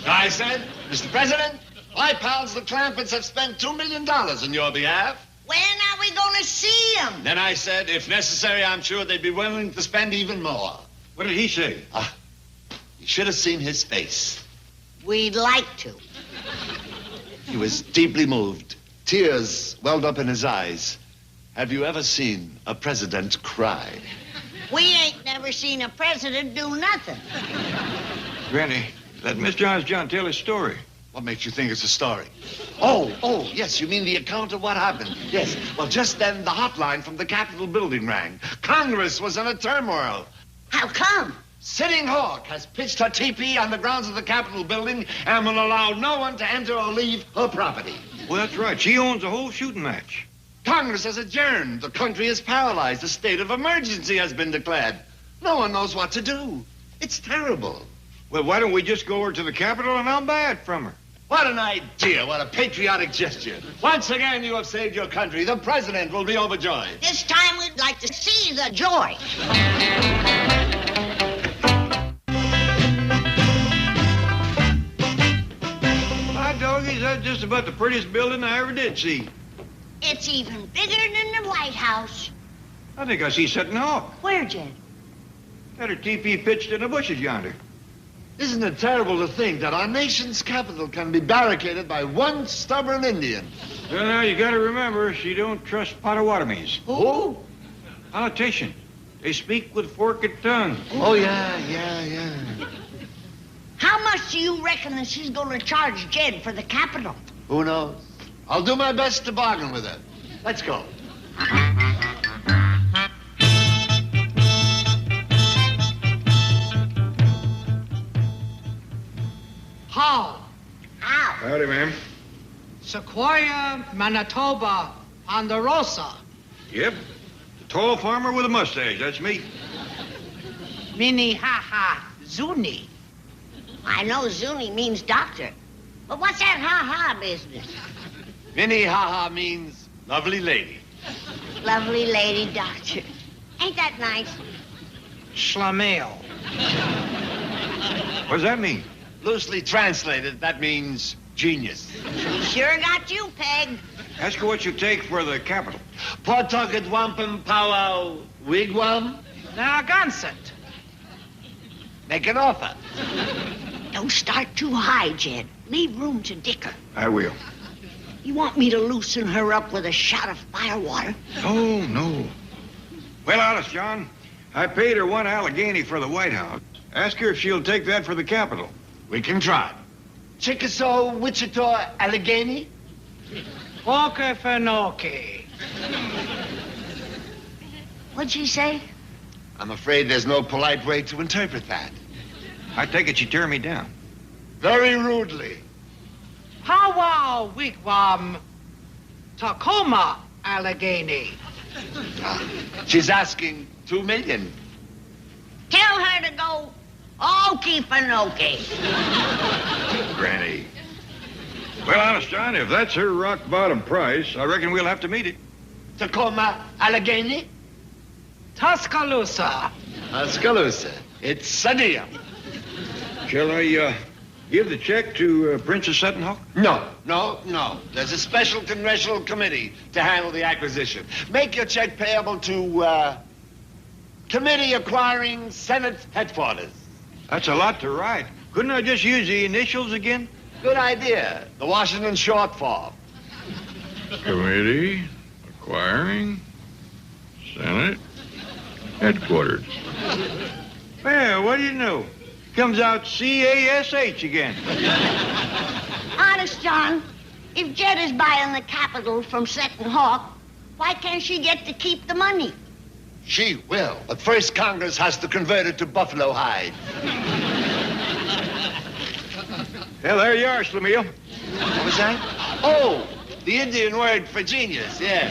I said, Mr. President, my pals, the Clampetts, have spent $2 million on your behalf. When are we going to see him? Then I said, if necessary, I'm sure they'd be willing to spend even more. What did he say? You should have seen his face. We'd like to. He was deeply moved. Tears welled up in his eyes. Have you ever seen a president cry? We ain't never seen a president do nothing. Granny, let Mr. Honest John tell his story. What makes you think it's a story? Oh, yes, you mean the account of what happened. Yes. Well, just then the hotline from the Capitol building rang. Congress was in a turmoil. How come? Sitting Hawk has pitched her teepee on the grounds of the Capitol building and will allow no one to enter or leave her property. Well, that's right. She owns the whole shooting match. Congress has adjourned. The country is paralyzed. A state of emergency has been declared. No one knows what to do. It's terrible. Well, why don't we just go over to the Capitol and I'll buy it from her? What an idea. What a patriotic gesture. Once again, you have saved your country. The president will be overjoyed. This time we'd like to see the joy. My doggies, that's just about the prettiest building I ever did see. It's even bigger than the White House. I think I see Sitting Hawk. Where, Jed? Got her teepee pitched in the bushes yonder. Isn't it terrible to think that our nation's capital can be barricaded by one stubborn Indian? Well, now, you gotta remember, she don't trust Potawatomis. Who? Politician. They speak with forked tongue. Oh, yeah. How much do you reckon that she's going to charge Jed for the capital? Who knows? I'll do my best to bargain with her. Let's go. How? Howdy, ma'am. Sequoia, Manitoba, Ponderosa. Yep. The tall farmer with a mustache. That's me. Minnehaha, Zuni. I know Zuni means doctor. But what's that ha-ha business? Minnehaha means lovely lady. Lovely lady doctor. Ain't that nice? Schlemiel. What does that mean? Loosely translated, that means genius. Sure got you pegged. Ask her what you take for the capital. Pawtucket wampum powwow wigwam. Narragansett. Make an offer. Don't start too high, Jed. Leave room to dicker. I will. You want me to loosen her up with a shot of firewater? Oh, no. Well, honest, John, I paid her 1 Allegheny for the White House. Ask her if she'll take that for the capital. We can try. Chickasaw, Wichita, Allegheny? Okefenokee. What'd she say? I'm afraid there's no polite way to interpret that. I take it she turned me down. Very rudely. Powwow, wigwam, Tacoma, Allegheny. She's asking $2 million. Tell her to go Okefenokee. Granny. Well, honest, John, if that's her rock-bottom price, I reckon we'll have to meet it. Tacoma, Allegheny? Tuscaloosa. Tuscaloosa. It's a deal. Shall I, give the check to Princess Sutton Hawk? No. There's a special congressional committee to handle the acquisition. Make your check payable to, Committee Acquiring Senate Headquarters. That's a lot to write. Couldn't I just use the initials again? Good idea. The Washington short form. Committee Acquiring Senate Headquarters. Well, what do you know? Comes out CASH again. Honest, John, if Jed is buying the capital from Sutton Hawk, why can't she get to keep the money? She will. But first, Congress has to convert it to buffalo hide. Well, there you are, Schlemiel. What was that? Oh, the Indian word for genius, yeah.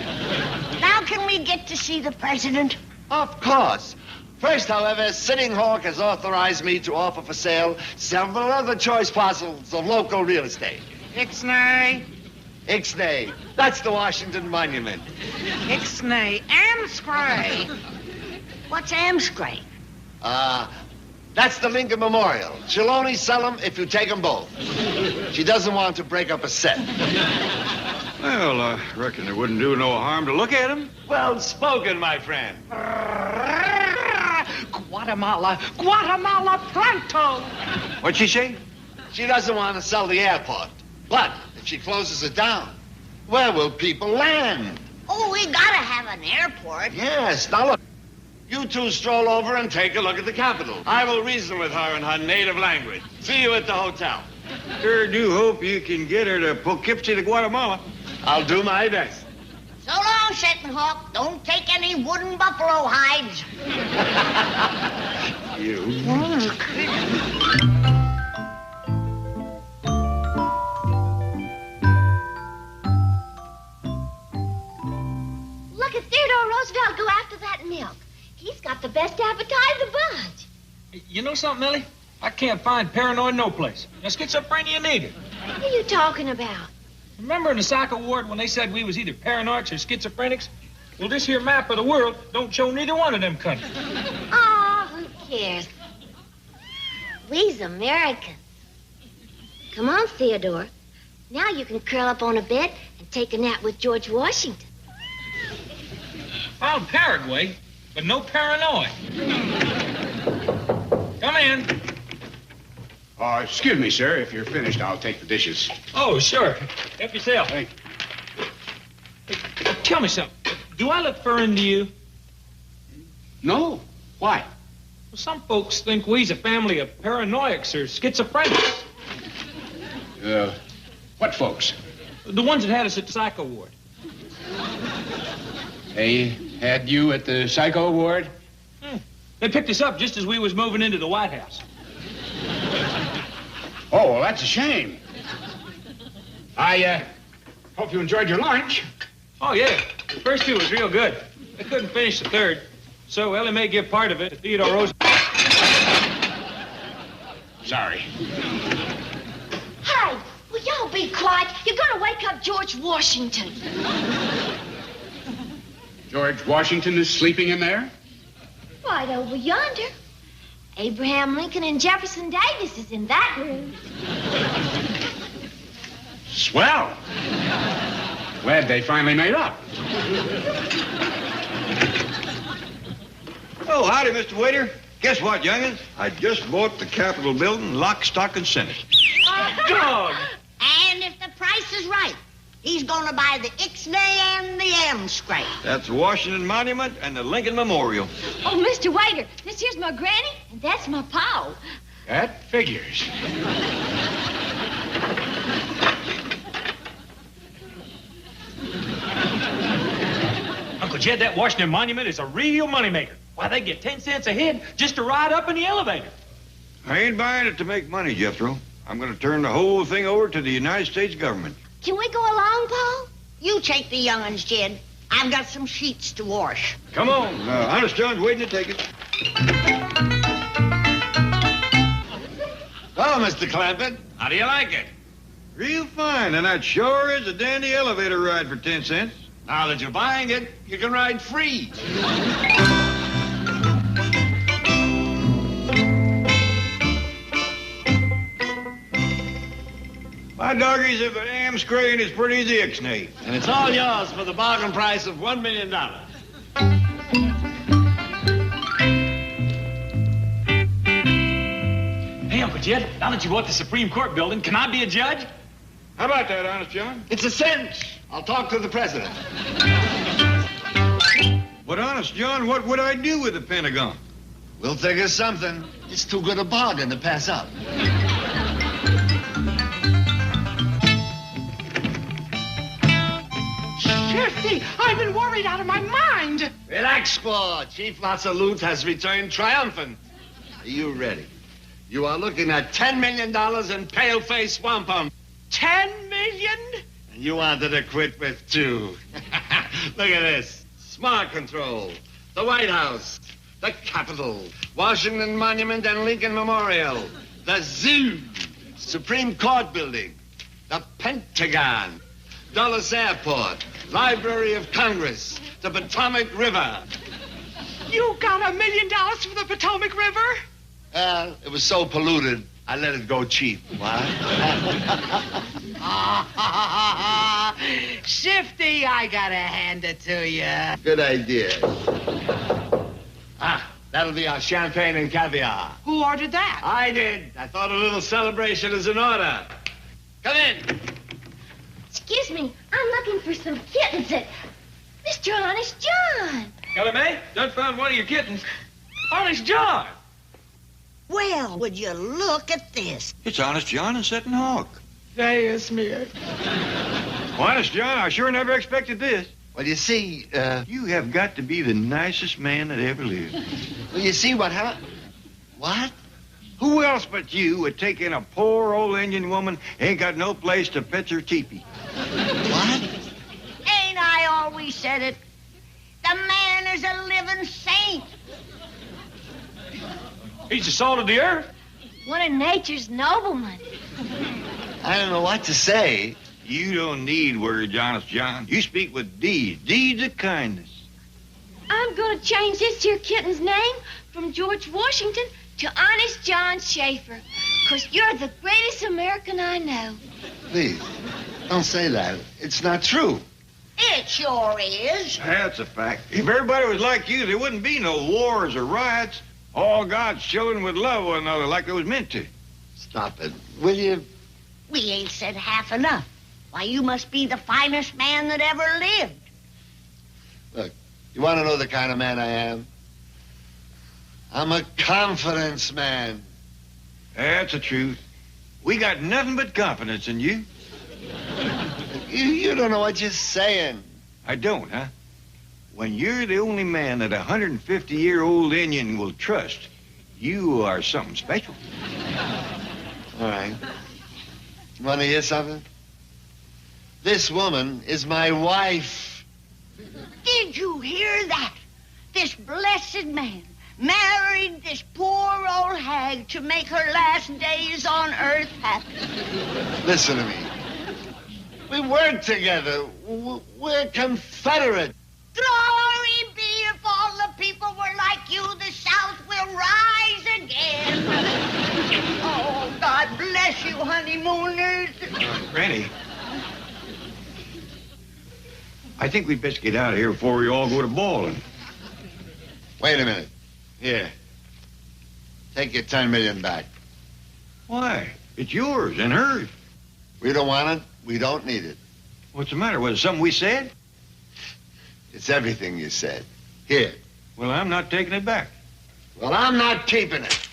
Now can we get to see the president? Of course. First, however, Sitting Hawk has authorized me to offer for sale several other choice parcels of local real estate. Ixnay. Ixnay. That's the Washington Monument. Ixnay. Amscray. What's Amscray? That's the Lincoln Memorial. She'll only sell them if you take them both. She doesn't want to break up a set. Well, I reckon it wouldn't do no harm to look at them. Well spoken, my friend. Guatemala pronto. What'd she say? She doesn't want to sell the airport. But if she closes it down, where will people land? Oh, we gotta have an airport. Yes. Now look, you two stroll over and take a look at the Capitol. I will reason with her in her native language. See you at the hotel. Sure do hope you can get her to Poughkeepsie to Guatemala. I'll do my best. So long, Sitting Hawk. Don't take any wooden buffalo hides. You. Look at Theodore Roosevelt go after that milk. He's got the best appetite of the bunch. You know something, Millie? I can't find paranoid no place. Now, schizophrenia neither. What are you talking about? Remember in the psych ward when they said we was either paranoids or schizophrenics? Well, this here map of the world don't show neither one of them countries. Oh, who cares? We's Americans. Come on, Theodore. Now you can curl up on a bed and take a nap with George Washington. Found Paraguay, but no paranoid. Ryan. Excuse me, sir. If you're finished, I'll take the dishes. Oh, sure. Help yourself. Hey. Hey, tell me something. Do I look foreign to you? No. Why? Well, some folks think we's a family of paranoiacs or schizophrenics. What folks? The ones that had us at the psycho ward. They had you at the psycho ward? They picked us up just as we was moving into the White House. Oh, well, that's a shame. I hope you enjoyed your lunch. Oh, yeah. The first two was real good. I couldn't finish the third, so Ellie may give part of it to Theodore Roosevelt. Sorry. Hey, will y'all be quiet? You're gonna wake up George Washington. George Washington is sleeping in there? Right over yonder. Abraham Lincoln and Jefferson Davis is in that room. Swell. Glad they finally made up. Oh, howdy, Mr. Waiter. Guess what, youngins? I just bought the Capitol building, lock, stock, and sentence. Dog! And if the price is right, he's gonna buy the Ixnay and the M scrape. That's the Washington Monument and the Lincoln Memorial. Oh, Mr. Waiter, this here's my granny, and that's my pa. That figures. Uncle Jed, that Washington Monument is a real moneymaker. Why, they get 10 cents a head just to ride up in the elevator. I ain't buying it to make money, Jethro. I'm going to turn the whole thing over to the United States government. Can we go along, Paul? You take the young'uns, Jed. I've got some sheets to wash. Come on. Honest John's waiting to take it. Oh, Mr. Clampett, how do you like it? Real fine, and that sure is a dandy elevator ride for 10 cents. Now that you're buying it, you can ride free. My doggies, if an am scraying is pretty as the Ixnay. And it's all yours for the bargain price of $1 million. Hey, Uncle Jed, now that you bought the Supreme Court building, can I be a judge? How about that, Honest John? It's a cinch. I'll talk to the president. But Honest John, what would I do with the Pentagon? We'll figure something. It's too good a bargain to pass up. Shifty, I've been worried out of my mind. Relax, Squaw. Chief Latsalute has returned triumphant. Are you ready? You are looking at $10 million in pale-faced wampum. 10 million? And you wanted to quit with 2. Look at this. Smart control. The White House. The Capitol. Washington Monument and Lincoln Memorial. The Zoo. Supreme Court building. The Pentagon. Dulles Airport. Library of Congress. The Potomac River. You got $1 million for the Potomac River? It was so polluted, I let it go cheap. What? Shifty, I gotta hand it to you. Good idea. That'll be our champagne and caviar. Who ordered that? I did. I thought a little celebration is in order. Come in. Excuse me, I'm looking for some kittens at Mr. Honest John. Ellie Mae, done found one of your kittens. Honest John. Well, would you look at this? It's Honest John and Setting Hawk. There's me. Honest John, I sure never expected this. Well, you see, You have got to be the nicest man that ever lived. well, you see what happened? What? Who else but you would take in a poor old Indian woman ain't got no place to pitch her teepee? What? Ain't I always said it? The man is a living saint. He's the salt of the earth. One of nature's noblemen. I don't know what to say. You don't need words, Honest John. You speak with deeds of kindness. I'm going to change this here kitten's name from George Washington to Honest John Schaefer. Because you're the greatest American I know. Please, don't say that. It's not true. It sure is. That's a fact. If everybody was like you, there wouldn't be no wars or riots. All God's children would love one another like they was meant to. Stop it, will you? We ain't said half enough. Why, you must be the finest man that ever lived. Look, you want to know the kind of man I am? I'm a confidence man. That's the truth. We got nothing but confidence in you. You don't know what you're saying. I don't, huh? When you're the only man that a 150-year-old Indian will trust, you are something special. All right. You want to hear something? This woman is my wife. Did you hear that? This blessed man married this poor old hag to make her last days on earth happy. Listen to me. We work together. We're confederate. Glory be if all the people were like you, the South will rise again. Oh, God bless you, honeymooners. Granny, I think we'd best get out of here before we all go to bowling. Wait a minute. Here. Take your 10 million back. Why? It's yours and hers. We don't want it. We don't need it. What's the matter? Was it something we said? It's everything you said. Here. Well, I'm not taking it back. Well, I'm not keeping it.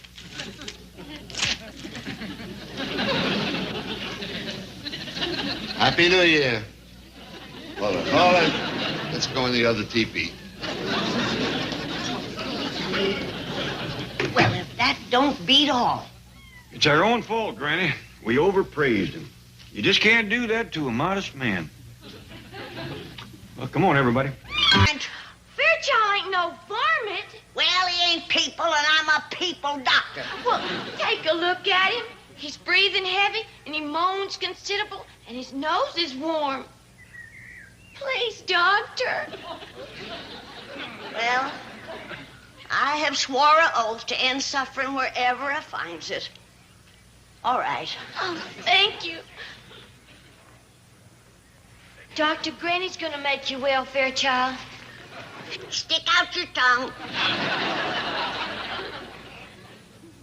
Happy New Year. Well, let's go in the other teepee. Well, if that don't beat all. It's our own fault, Granny. We overpraised him. You just can't do that to a modest man. Well, come on, everybody. Fairchild ain't no varmint. Well, he ain't people, and I'm a people doctor. Well, take a look at him. He's breathing heavy, and he moans considerable, and his nose is warm. Please, doctor. Well, I have swore an oath to end suffering wherever I finds it. All right. Oh, thank you. Dr. Granny's gonna make you well, Fairchild. Stick out your tongue.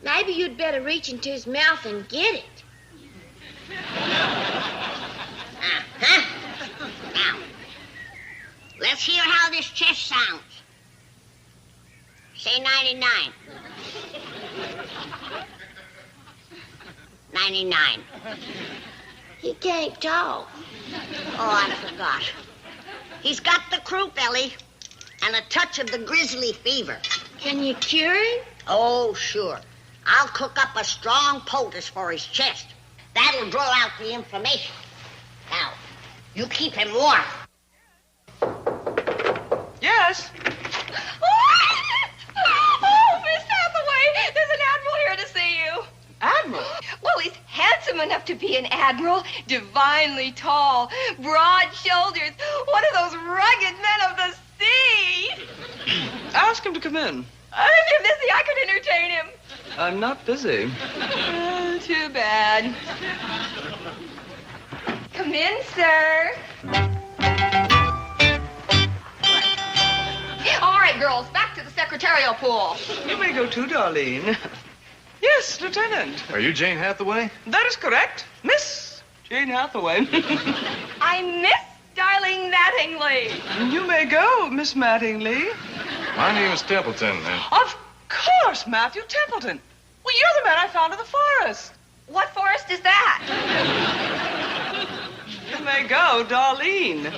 Maybe you'd better reach into his mouth and get it. Uh-huh. Now, let's hear how this chest sounds. Say 99. 99. He can't talk. Oh, I forgot. He's got the croup, Ellie, and a touch of the grizzly fever. Can you cure him? Oh, sure. I'll cook up a strong poultice for his chest. That'll draw out the inflammation. Now, you keep him warm. Yes? Oh, Miss Hathaway, there's an admiral here to see you. Admiral? Well, he's handsome enough to be an admiral, divinely tall, broad shoulders, one of those rugged men of the sea. Ask him to come in. If you're busy, I could entertain him. I'm not busy. Too bad. Come in, sir. All right, girls, back to the secretarial pool. You may go too, Darlene. Yes, Lieutenant. Are you Jane Hathaway? That is correct. Miss Jane Hathaway. I miss Darling Mattingly. You may go, Miss Mattingly. My name is Templeton, and... Of course, Matthew Templeton. Well, you're the man I found in the forest. What forest is that? You may go, Darlene.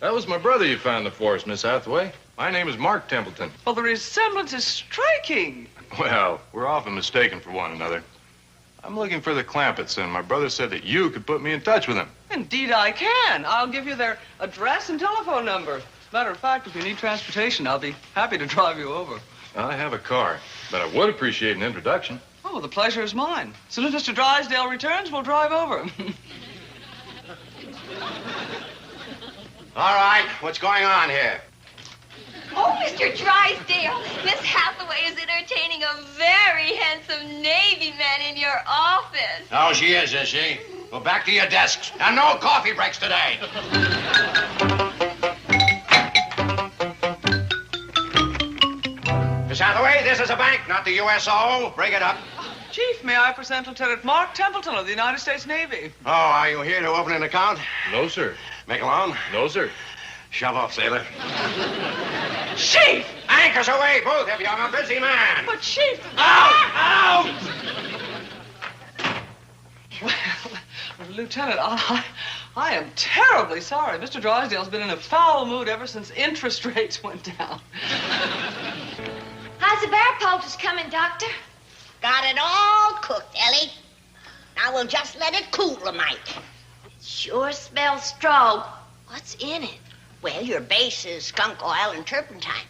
That was my brother you found in the forest, Miss Hathaway. My name is Mark Templeton. Well, the resemblance is striking. Well, we're often mistaken for one another. I'm looking for the Clampetts, and my brother said that you could put me in touch with them. Indeed, I can. I'll give you their address and telephone number. As a matter of fact, if you need transportation, I'll be happy to drive you over. I have a car, but I would appreciate an introduction. Oh, the pleasure is mine. As soon as Mr. Drysdale returns, we'll drive over. All right, what's going on here? Oh, Mr. Drysdale, Miss Hathaway is entertaining a very handsome Navy man in your office. Oh, she is she? Well, back to your desks. And no coffee breaks today. Okay, this is a bank, not the USO. Break it up. Chief, may I present Lieutenant Mark Templeton of the United States Navy? Oh, are you here to open an account? No, sir. Make a loan? No, sir. Shove off, sailor. Chief! Anchors away, both of you. I'm a busy man. But, Chief... Out! Well, Lieutenant, I am terribly sorry. Mr. Drysdale's been in a foul mood ever since interest rates went down. How's the bear poultice coming, Doctor? Got it all cooked, Ellie. Now we'll just let it cool a mite. Sure smells strong. What's in it? Well, your base is skunk oil and turpentine.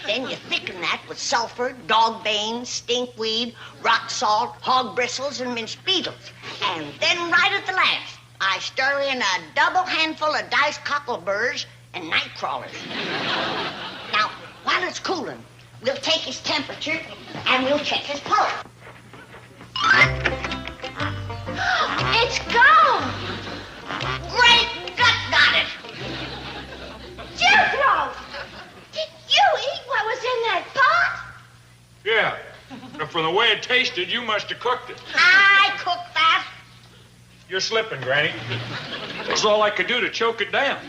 Then you thicken that with sulfur, dog bane, stinkweed, rock salt, hog bristles, and minced beetles. And then right at the last, I stir in a double handful of diced cockleburrs and night crawlers. Now, while it's cooling, we'll take his temperature and we'll check his pulse. It's gone! Great gut got it! Jethro! Did you eat what was in that pot? Yeah. And from the way it tasted, you must have cooked it. I cooked that. You're slipping, Granny. That's all I could do to choke it down.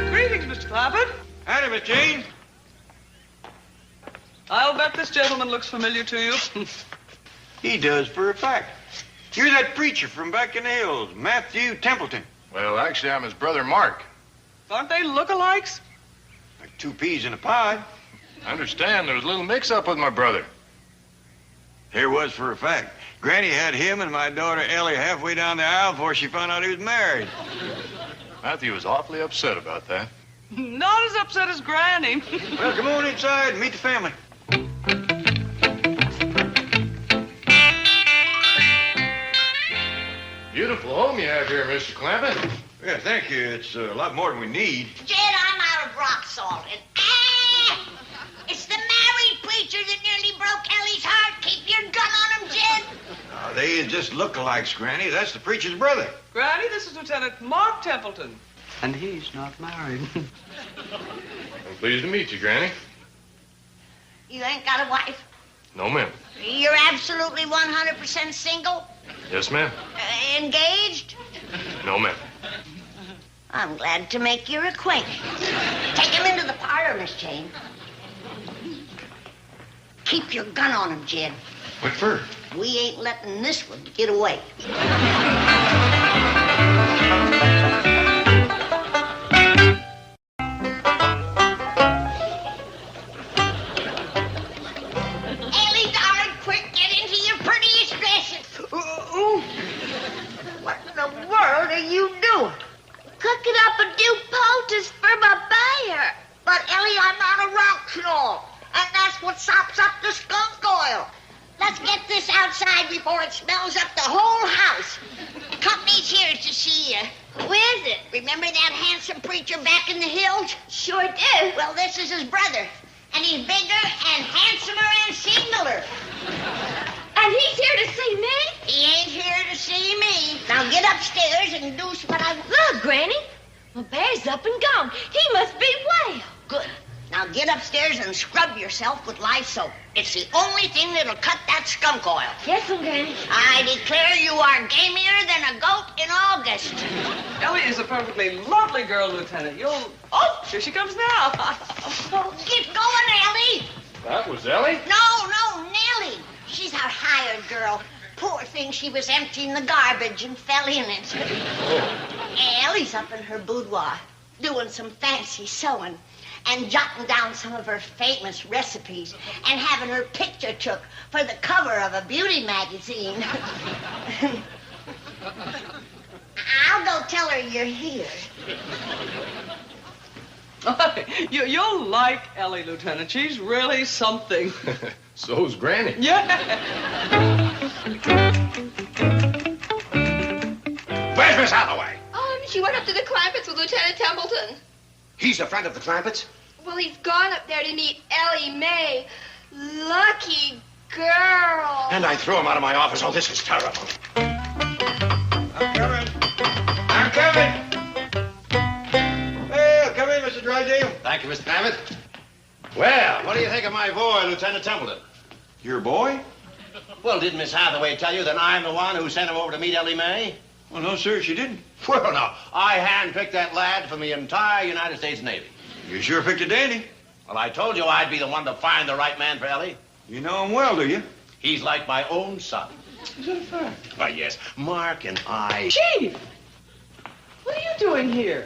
Greetings, Mr. Clampett. Howdy, Miss Jane. I'll bet this gentleman looks familiar to you. He does for a fact. You're that preacher from back in the hills, Matthew Templeton. Well, actually, I'm his brother, Mark. Aren't they look-alikes? Like two peas in a pod. I understand there was a little mix-up with my brother. There was for a fact. Granny had him and my daughter Ellie halfway down the aisle before she found out he was married. Matthew was awfully upset about that. Not as upset as Granny. Well, come on inside and meet the family. Beautiful home you have here, Mr. Clampett. Yeah, thank you. It's a lot more than we need. Jed, I'm out of rock salt. And it's the married preacher that nearly broke Ellie's heart. Keep your gun on him, Jed. They is just look-alikes, Granny. That's the preacher's brother. Granny, this is Lieutenant Mark Templeton. And he's not married. I'm pleased to meet you, Granny. You ain't got a wife? No, ma'am. You're absolutely 100% single? Yes, ma'am. Engaged? No, ma'am. I'm glad to make your acquaintance. Take him into the parlor, Miss Jane. Keep your gun on him, Jed. What for? We ain't letting this one get away. Ellie, darling, quick, get into your prettiest dresses. What in the world are you doing? Cooking up a new poultice for my bear. But, Ellie, I'm out of rock salt. And that's what sops up the skunk oil. Let's get this outside before it smells up the whole house. Company's here to see you. Who is it? Remember that handsome preacher back in the hills? Sure do. Well, this is his brother. And he's bigger and handsomer and singler. And he's here to see me? He ain't here to see me. Now get upstairs and do what I... Look, Granny. My bear's up and gone. He must be well. Good. Now get upstairs and scrub yourself with lye soap. It's the only thing that'll cut that skunk oil. Yes, Granny. I declare you are gamier than a goat in August. Ellie is a perfectly lovely girl, Lieutenant. You'll... Oh, here she comes now. Get going, Ellie. That was Ellie? No, Nellie. She's our hired girl. Poor thing, she was emptying the garbage and fell in it. Ellie's up in her boudoir doing some fancy sewing and jotting down some of her famous recipes and having her picture took for the cover of a beauty magazine. I'll go tell her you're here. You'll like Ellie, Lieutenant. She's really something. So's Granny. Yeah. Where's Miss Hathaway? She went up to the Clampetts with Lieutenant Templeton. He's a friend of the Clampetts? Well, he's gone up there to meet Ellie Mae. Lucky girl. And I threw him out of my office. Oh, this is terrible. I'm coming. Well, come in, Mr. Drysdale. Thank you, Mr. Clampett. Well, what do you think of my boy, Lieutenant Templeton? Your boy? Well, didn't Miss Hathaway tell you that I'm the one who sent him over to meet Ellie Mae? Well, no, sir, she didn't. Well, now, I handpicked that lad from the entire United States Navy. You sure picked a dandy. Well, I told you I'd be the one to find the right man for Ellie. You know him well, do you? He's like my own son. Is that a fact? Why, yes. Mark and I... Chief! What are you doing here?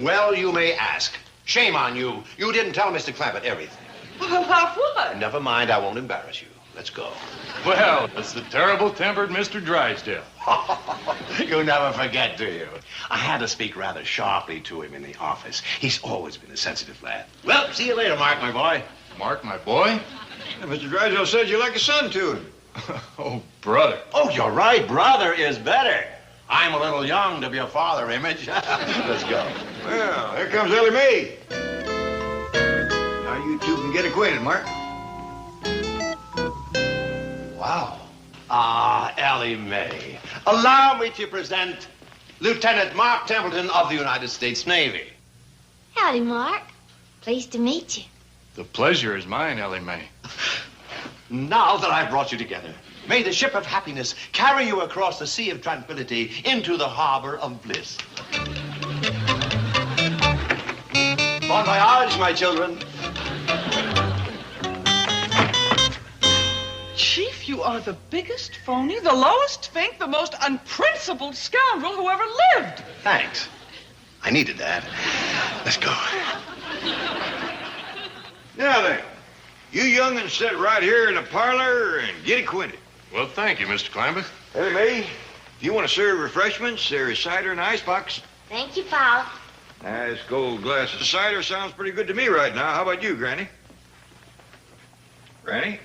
Well, you may ask. Shame on you. You didn't tell Mr. Clampett everything. About what? Never mind, I won't embarrass you. Let's go. Well, it's the terrible-tempered Mr. Drysdale. You never forget, do you? I had to speak rather sharply to him in the office. He's always been a sensitive lad. Well, see you later, Mark, my boy. Mark, my boy? Yeah, Mr. Drysdale said you like a son to him. Oh, brother. Oh, you're right. Brother is better. I'm a little young to be a father, Image. Let's go. Well, here comes Ellie Mae. Now you two can get acquainted, Mark. Wow. Ah, Ellie Mae. Allow me to present Lieutenant Mark Templeton of the United States Navy. Howdy, Mark. Pleased to meet you. The pleasure is mine, Ellie Mae. Now that I've brought you together, may the ship of happiness carry you across the sea of tranquility into the harbor of bliss. Bon voyage, my children. Chief, you are the biggest phony, the lowest fink, the most unprincipled scoundrel who ever lived. Thanks. I needed that. Let's go. Now then, you young'uns sit right here in the parlor and get acquainted. Well, thank you, Mr. Clampett. Ellie Mae, if you want to serve refreshments, there's cider and icebox. Thank you, Pa. Nice cold glass of cider sounds pretty good to me right now. How about you, Granny? Granny?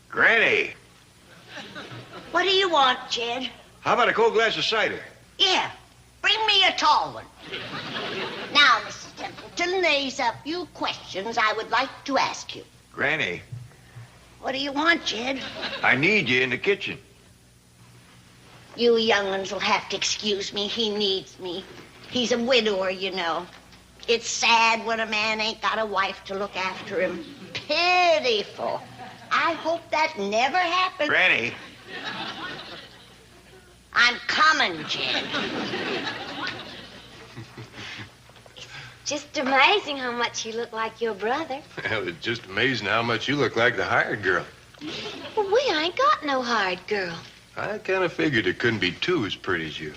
Granny, What do you want, Jed? how about a cold glass of cider? Yeah, bring me a tall one. Now, Mrs. Templeton, there's a few questions I would like to ask you. Granny, What do you want, Jed? I need you in the kitchen. You young'uns will have to excuse me. He needs me. He's a widower, you know. It's sad when a man ain't got a wife to look after him. Pitiful. I hope that never happens. Granny. I'm coming, Jed. Just amazing how much you look like your brother. Well, it's just amazing how much you look like the hired girl. Well, we ain't got no hired girl. I kind of figured it couldn't be two as pretty as you.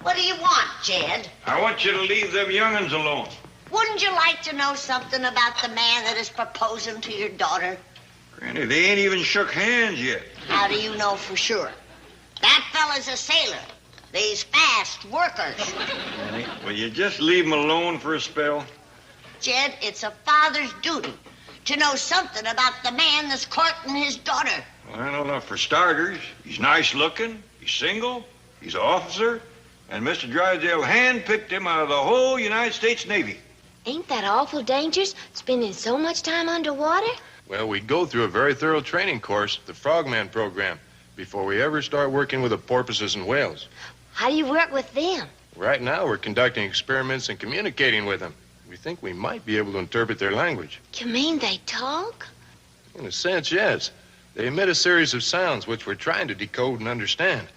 What do you want, Jed? I want you to leave them young'uns alone. Wouldn't you like to know something about the man that is proposing to your daughter? Granny, they ain't even shook hands yet. How do you know for sure? That fella's a sailor. These fast workers. Granny, will you just leave them alone for a spell? Jed, it's a father's duty to know something about the man that's courting his daughter. Well, I don't know. For starters, he's nice looking, he's single, he's an officer, and Mr. Drysdale handpicked him out of the whole United States Navy. Ain't that awful dangerous, spending so much time underwater? Well, we go through a very thorough training course, the Frogman program, before we ever start working with the porpoises and whales. How do you work with them? Right now, we're conducting experiments and communicating with them. We think we might be able to interpret their language. You mean they talk? In a sense, yes. They emit a series of sounds which we're trying to decode and understand.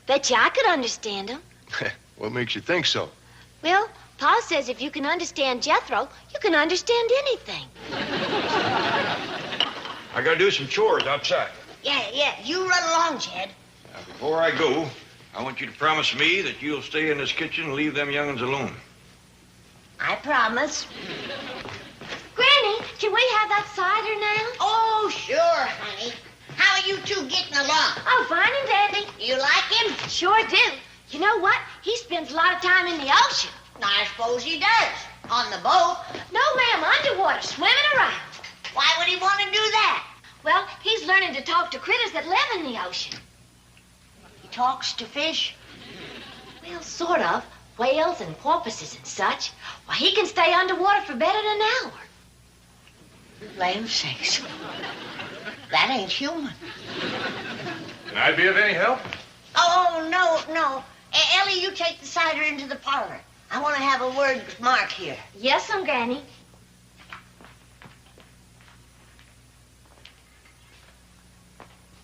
Bet you I could understand them. What makes you think so? Well, Pa says if you can understand Jethro, you can understand anything. I gotta do some chores outside. Yeah, you run along, Jed. Now, before I go, I want you to promise me that you'll stay in this kitchen and leave them young'uns alone. I promise. Granny, can we have that cider now? Oh, sure, honey. How are you two getting along? Oh, fine and dandy. You like him? Sure do. You know what? He spends a lot of time in the ocean. I suppose he does. On the boat. No, ma'am, underwater, swimming around. Why would he want to do that? Well, he's learning to talk to critters that live in the ocean. He talks to fish? Well, sort of. Whales and porpoises and such. Why, he can stay underwater for better than an hour. Land sakes. That ain't human. Can I be of any help? Oh, no. Ellie, you take the cider into the parlor. I want to have a word with Mark here. Yes, Granny.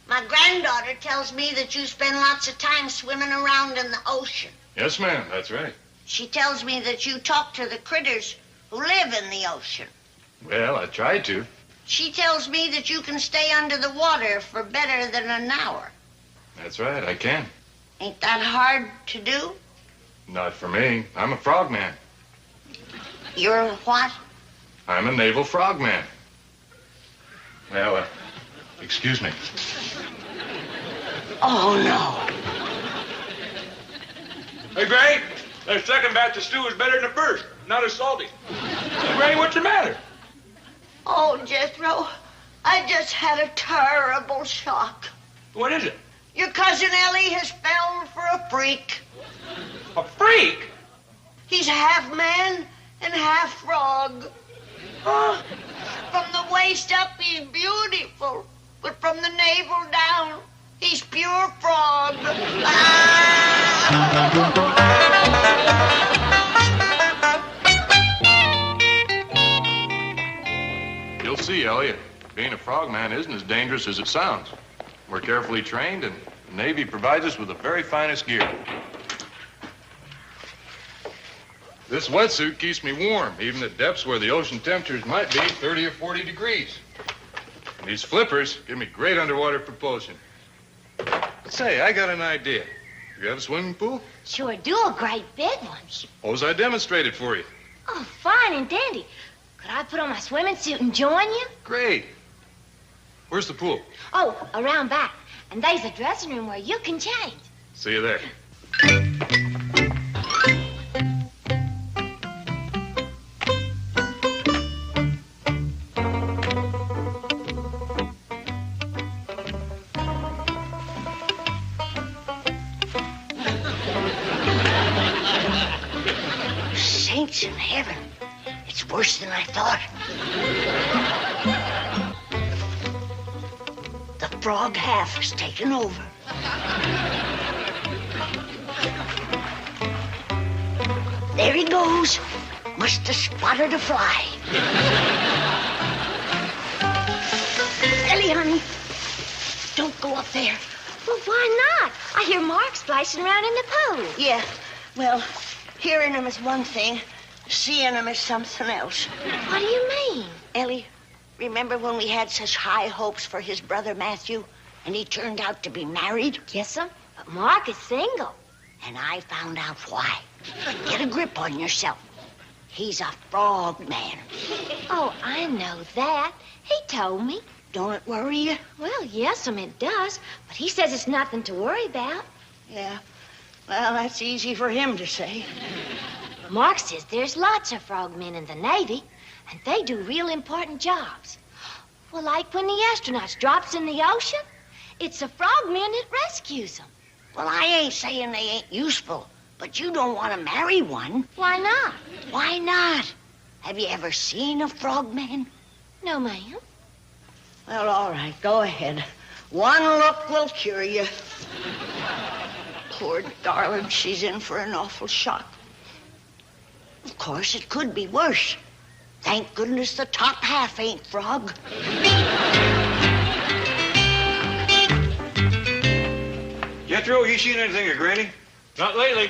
My granddaughter tells me that you spend lots of time swimming around in the ocean. Yes, ma'am, that's right. She tells me that you talk to the critters who live in the ocean. Well, I tried to. She tells me that you can stay under the water for better than an hour. That's right, I can. Ain't that hard to do? Not for me. I'm a frogman. You're a what? I'm a naval frogman. Well, excuse me. Oh, no. Hey, Granny, that second batch of stew is better than the first. Not as salty. Hey, Granny, what's the matter? Oh, Jethro, I just had a terrible shock. What is it? Your cousin Ellie has fallen for a freak. A freak? He's half man and half frog. Oh, from the waist up, he's beautiful. But from the navel down, he's pure frog. You'll see, Elliot. Being a frogman isn't as dangerous as it sounds. We're carefully trained, and the Navy provides us with the very finest gear. This wetsuit keeps me warm, even at depths where the ocean temperatures might be 30 or 40 degrees. And these flippers give me great underwater propulsion. But say, I got an idea. You have a swimming pool? Sure do, a great big one. Suppose I demonstrate it for you. Oh, fine and dandy. Could I put on my swimming suit and join you? Great. Where's the pool? Oh, around back. And there's a dressing room where you can change. See you there. Saints in heaven. It's worse than I thought. The frog half has taken over. There he goes. Must have spotted a fly. Ellie, honey, don't go up there. Well, why not? I hear Mark splashing around in the pool. Yeah, well, hearing him is one thing. Seeing him is something else. What do you mean? Ellie, remember when we had such high hopes for his brother Matthew, and he turned out to be married? Yes'm, but Mark is single. And I found out why. Get a grip on yourself. He's a frog man. Oh, I know that. He told me. Don't it worry you? Well, yes'm, it does. But he says it's nothing to worry about. Yeah. Well, that's easy for him to say. Mark says there's lots of frogmen in the Navy, and they do real important jobs. Well, like when the astronauts drops in the ocean, it's the frogmen that rescues them. Well, I ain't saying they ain't useful, but you don't want to marry one. Why not? Why not? Have you ever seen a frogman? No, ma'am. Well, all right, go ahead. One look will cure you. Poor darling, she's in for an awful shock. Of course, it could be worse. Thank goodness the top half ain't frog. Jethro, you seen anything of Granny? Not lately.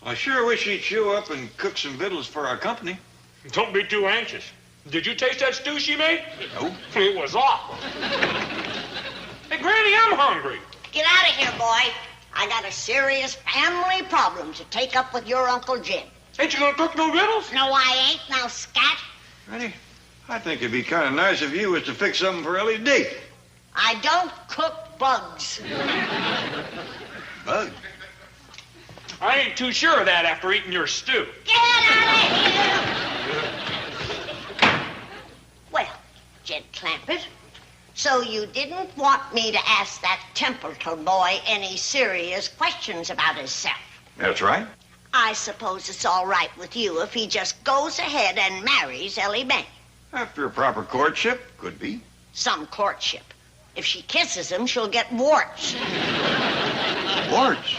I sure wish he'd show up and cook some victuals for our company. Don't be too anxious. Did you taste that stew she made? No. It was awful. Hey, Granny, I'm hungry. Get out of here, boy. I got a serious family problem to take up with your Uncle Jim. Ain't you gonna cook no victuals? No, I ain't. Now, scat. Granny, I think it'd be kind of nice if you was to fix something for Ellie's date. I don't cook bugs. Bug? I ain't too sure of that after eating your stew. Get out of here! Well, Jed Clampett, so you didn't want me to ask that Templeton boy any serious questions about himself. That's right. I suppose it's all right with you if he just goes ahead and marries Ellie Mae. After a proper courtship, could be. Some courtship. If she kisses him, she'll get warts. Warts?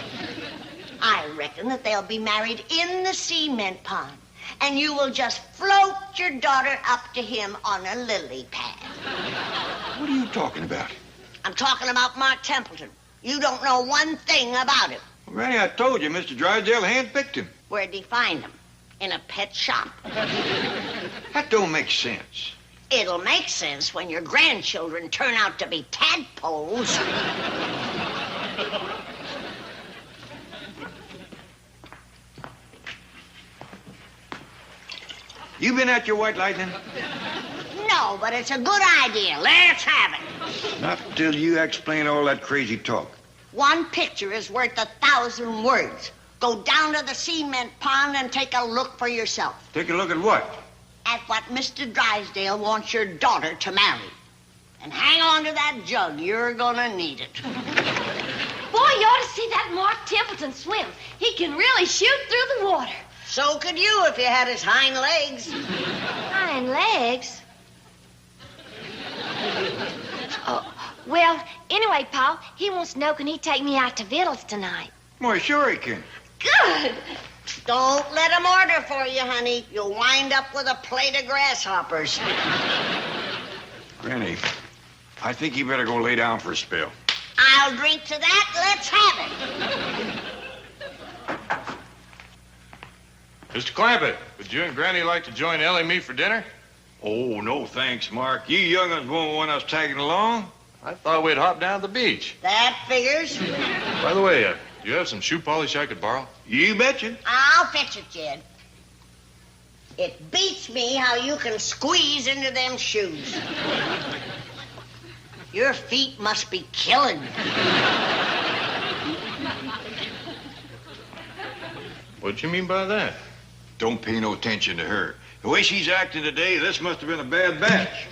I reckon that they'll be married in the cement pond. And you will just float your daughter up to him on a lily pad. What are you talking about? I'm talking about Mark Templeton. You don't know one thing about him. Well, Granny, I told you, Mr. Drysdale handpicked him. Where'd he find him? In a pet shop. That don't make sense. It'll make sense when your grandchildren turn out to be tadpoles. You been at your White Lightning? No, but it's a good idea. Let's have it. Not till you explain all that crazy talk. One picture is worth 1,000 words. Go down to the cement pond and take a look for yourself. Take a look at what? At what Mr. Drysdale wants your daughter to marry. And hang on to that jug. You're gonna need it. Boy, you ought to see that Mark Templeton swim. He can really shoot through the water. So could you if you had his hind legs. Hind legs? Oh, well, anyway, Pa, he wants to know, can he take me out to Vittles tonight? Why, sure he can. Good. Don't let him order for you, honey. You'll wind up with a plate of grasshoppers. Granny, I think you better go lay down for a spell. I'll drink to that. Let's have it. Mr. Clampett, would you and Granny like to join Ellie and me for dinner? Oh, no thanks, Mark. You young'uns won't want us tagging along. I thought we'd hop down to the beach. That figures. By the way, do you have some shoe polish I could borrow? You betcha. I'll fetch it, Jed. It beats me how you can squeeze into them shoes. Your feet must be killing you. What you mean by that? Don't pay no attention to her. The way she's acting today, this must have been a bad batch.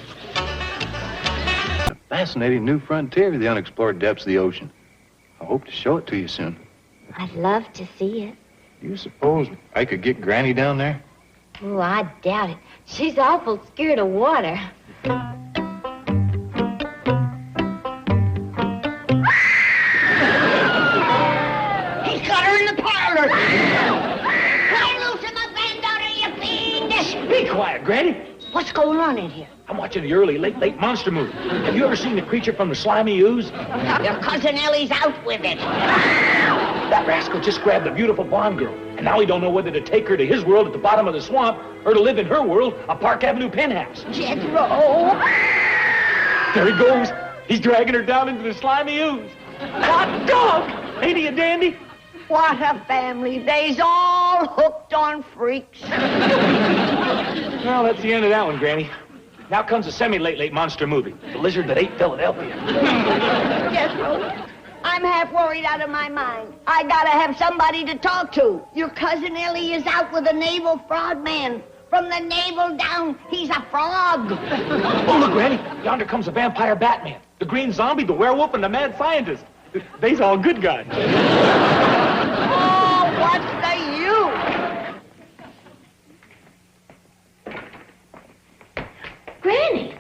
A fascinating new frontier, the unexplored depths of the ocean. I hope to show it to you soon. I'd love to see it. You suppose I could get Granny down there? Oh, I doubt it. She's awful scared of water. He got her in the parlor. Turn loose of my granddaughter, you fiend. Be quiet, Granny. What's going on in here? I'm watching the early, late monster movie. Have you ever seen the creature from the slimy ooze? Your cousin Ellie's out with it. That rascal just grabbed a beautiful blonde girl, and now he don't know whether to take her to his world at the bottom of the swamp or to live in her world, a Park Avenue penthouse. Jethro. There he goes. He's dragging her down into the slimy ooze. Hot dog! Ain't he a dandy? What a family. They's all hooked on freaks. Well, that's the end of that one, Granny. Now comes a semi-late monster movie, The Lizard That Ate Philadelphia. Jethro, I'm half worried out of my mind. I gotta have somebody to talk to. Your cousin Ellie is out with a naval fraud man. From the navel down, he's a frog. Oh, look, Granny. Yonder comes a vampire Batman, the green zombie, the werewolf, and the mad scientist. They's all good guys. Oh, what's the use? Granny.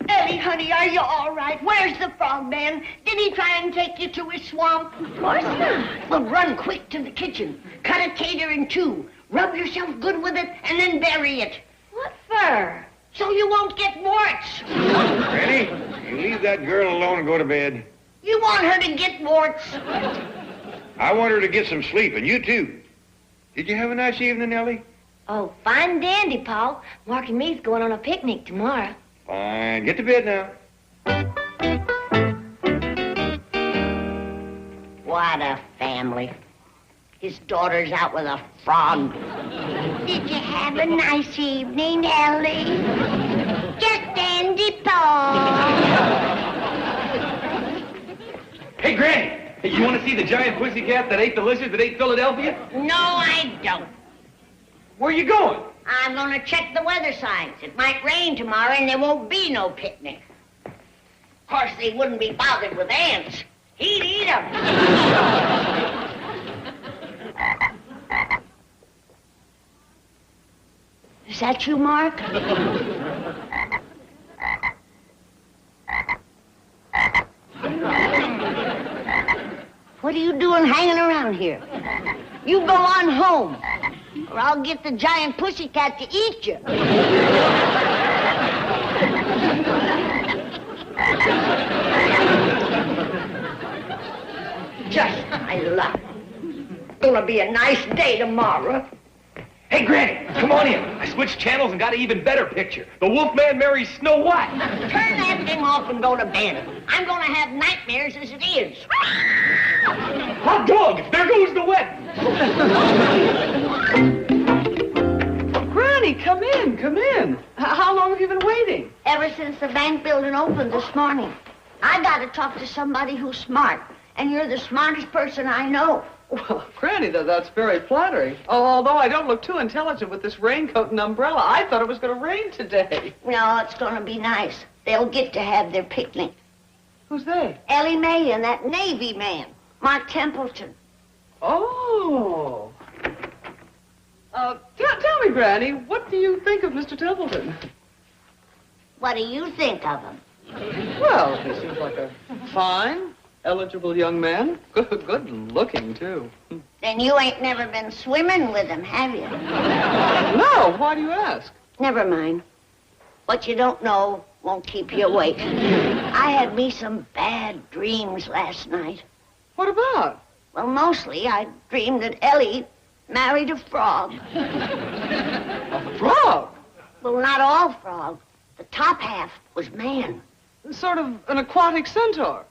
Ellie, honey, are you all right? Where's the frog man? Did he try and take you to his swamp? Of course not. Well, run quick to the kitchen. Cut a tater in two. Rub yourself good with it, and then bury it. What for? So you won't get warts. Granny, you leave that girl alone and go to bed. You want her to get warts? I want her to get some sleep, and you too. Did you have a nice evening, Ellie? Oh, fine dandy, Paul. Mark and me's going on a picnic tomorrow. Fine. Get to bed now. What a family. His daughter's out with a frog. Did you have a nice evening, Ellie? Just dandy, Paul. Hey, Granny. Hey, you want to see the giant pussycat that ate the lizard that ate Philadelphia? No, I don't. Where you going? I'm going to check the weather signs. It might rain tomorrow, and there won't be no picnic. Of course, they wouldn't be bothered with ants. He'd eat them. Is that you, Mark? What are you doing hanging around here? You go on home, or I'll get the giant pussycat to eat you. Just my luck. Gonna be a nice day tomorrow. Hey, Granny, come on in. I switched channels and got an even better picture. The Wolfman marries Snow White. Turn that thing off and go to bed. I'm gonna have nightmares as it is. Hot dog! There goes the wedding. Granny, come in, come in. How long have you been waiting? Ever since the bank building opened this morning. I gotta talk to somebody who's smart, and you're the smartest person I know. Well, Granny, that's very flattering. Although I don't look too intelligent with this raincoat and umbrella. I thought it was going to rain today. No, it's going to be nice. They'll get to have their picnic. Who's they? Ellie Mae and that Navy man, Mark Templeton. Oh. Tell me, Granny, what do you think of Mr. Templeton? What do you think of him? Well, he seems like a fine, eligible young man. Good looking, too. Then you ain't never been swimming with him, have you? No, why do you ask? Never mind. What you don't know won't keep you awake. I had me some bad dreams last night. What about? Well, mostly I dreamed that Ellie married a frog. A frog? Well, not all frog. The top half was man. Sort of an aquatic centaur.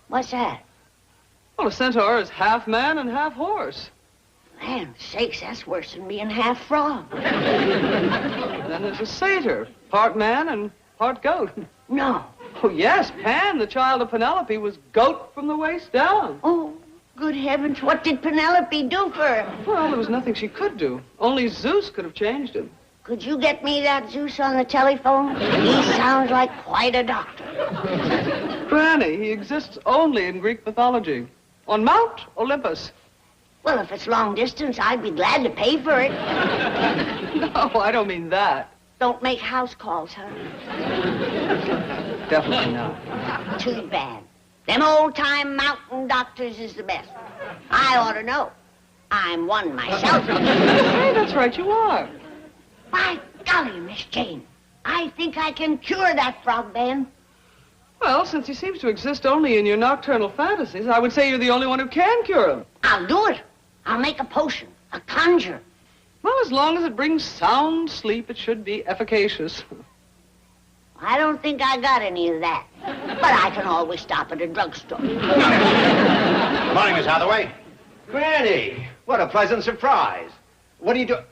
What's that? Well, a centaur is half man and half horse. Man, sakes, that's worse than being half frog. Then there's a satyr, part man and part goat. No. Oh, yes, Pan, the child of Penelope, was goat from the waist down. Oh, good heavens, what did Penelope do for him? Well, there was nothing she could do. Only Zeus could have changed him. Could you get me that Zeus on the telephone? He sounds like quite a doctor. Granny, he exists only in Greek mythology. On Mount Olympus. Well, if it's long distance, I'd be glad to pay for it. No, I don't mean that. Don't make house calls, huh? Definitely not. Too bad. Them old-time mountain doctors is the best. I ought to know. I'm one myself. Hey, that's right, you are. By golly, Miss Jane, I think I can cure that frog man. Well, since he seems to exist only in your nocturnal fantasies, I would say you're the only one who can cure him. I'll do it. I'll make a potion, a conjure. Well, as long as it brings sound sleep, it should be efficacious. I don't think I got any of that. But I can always stop at a drugstore. Good morning, Miss Hathaway. Granny, what a pleasant surprise. What are you doing?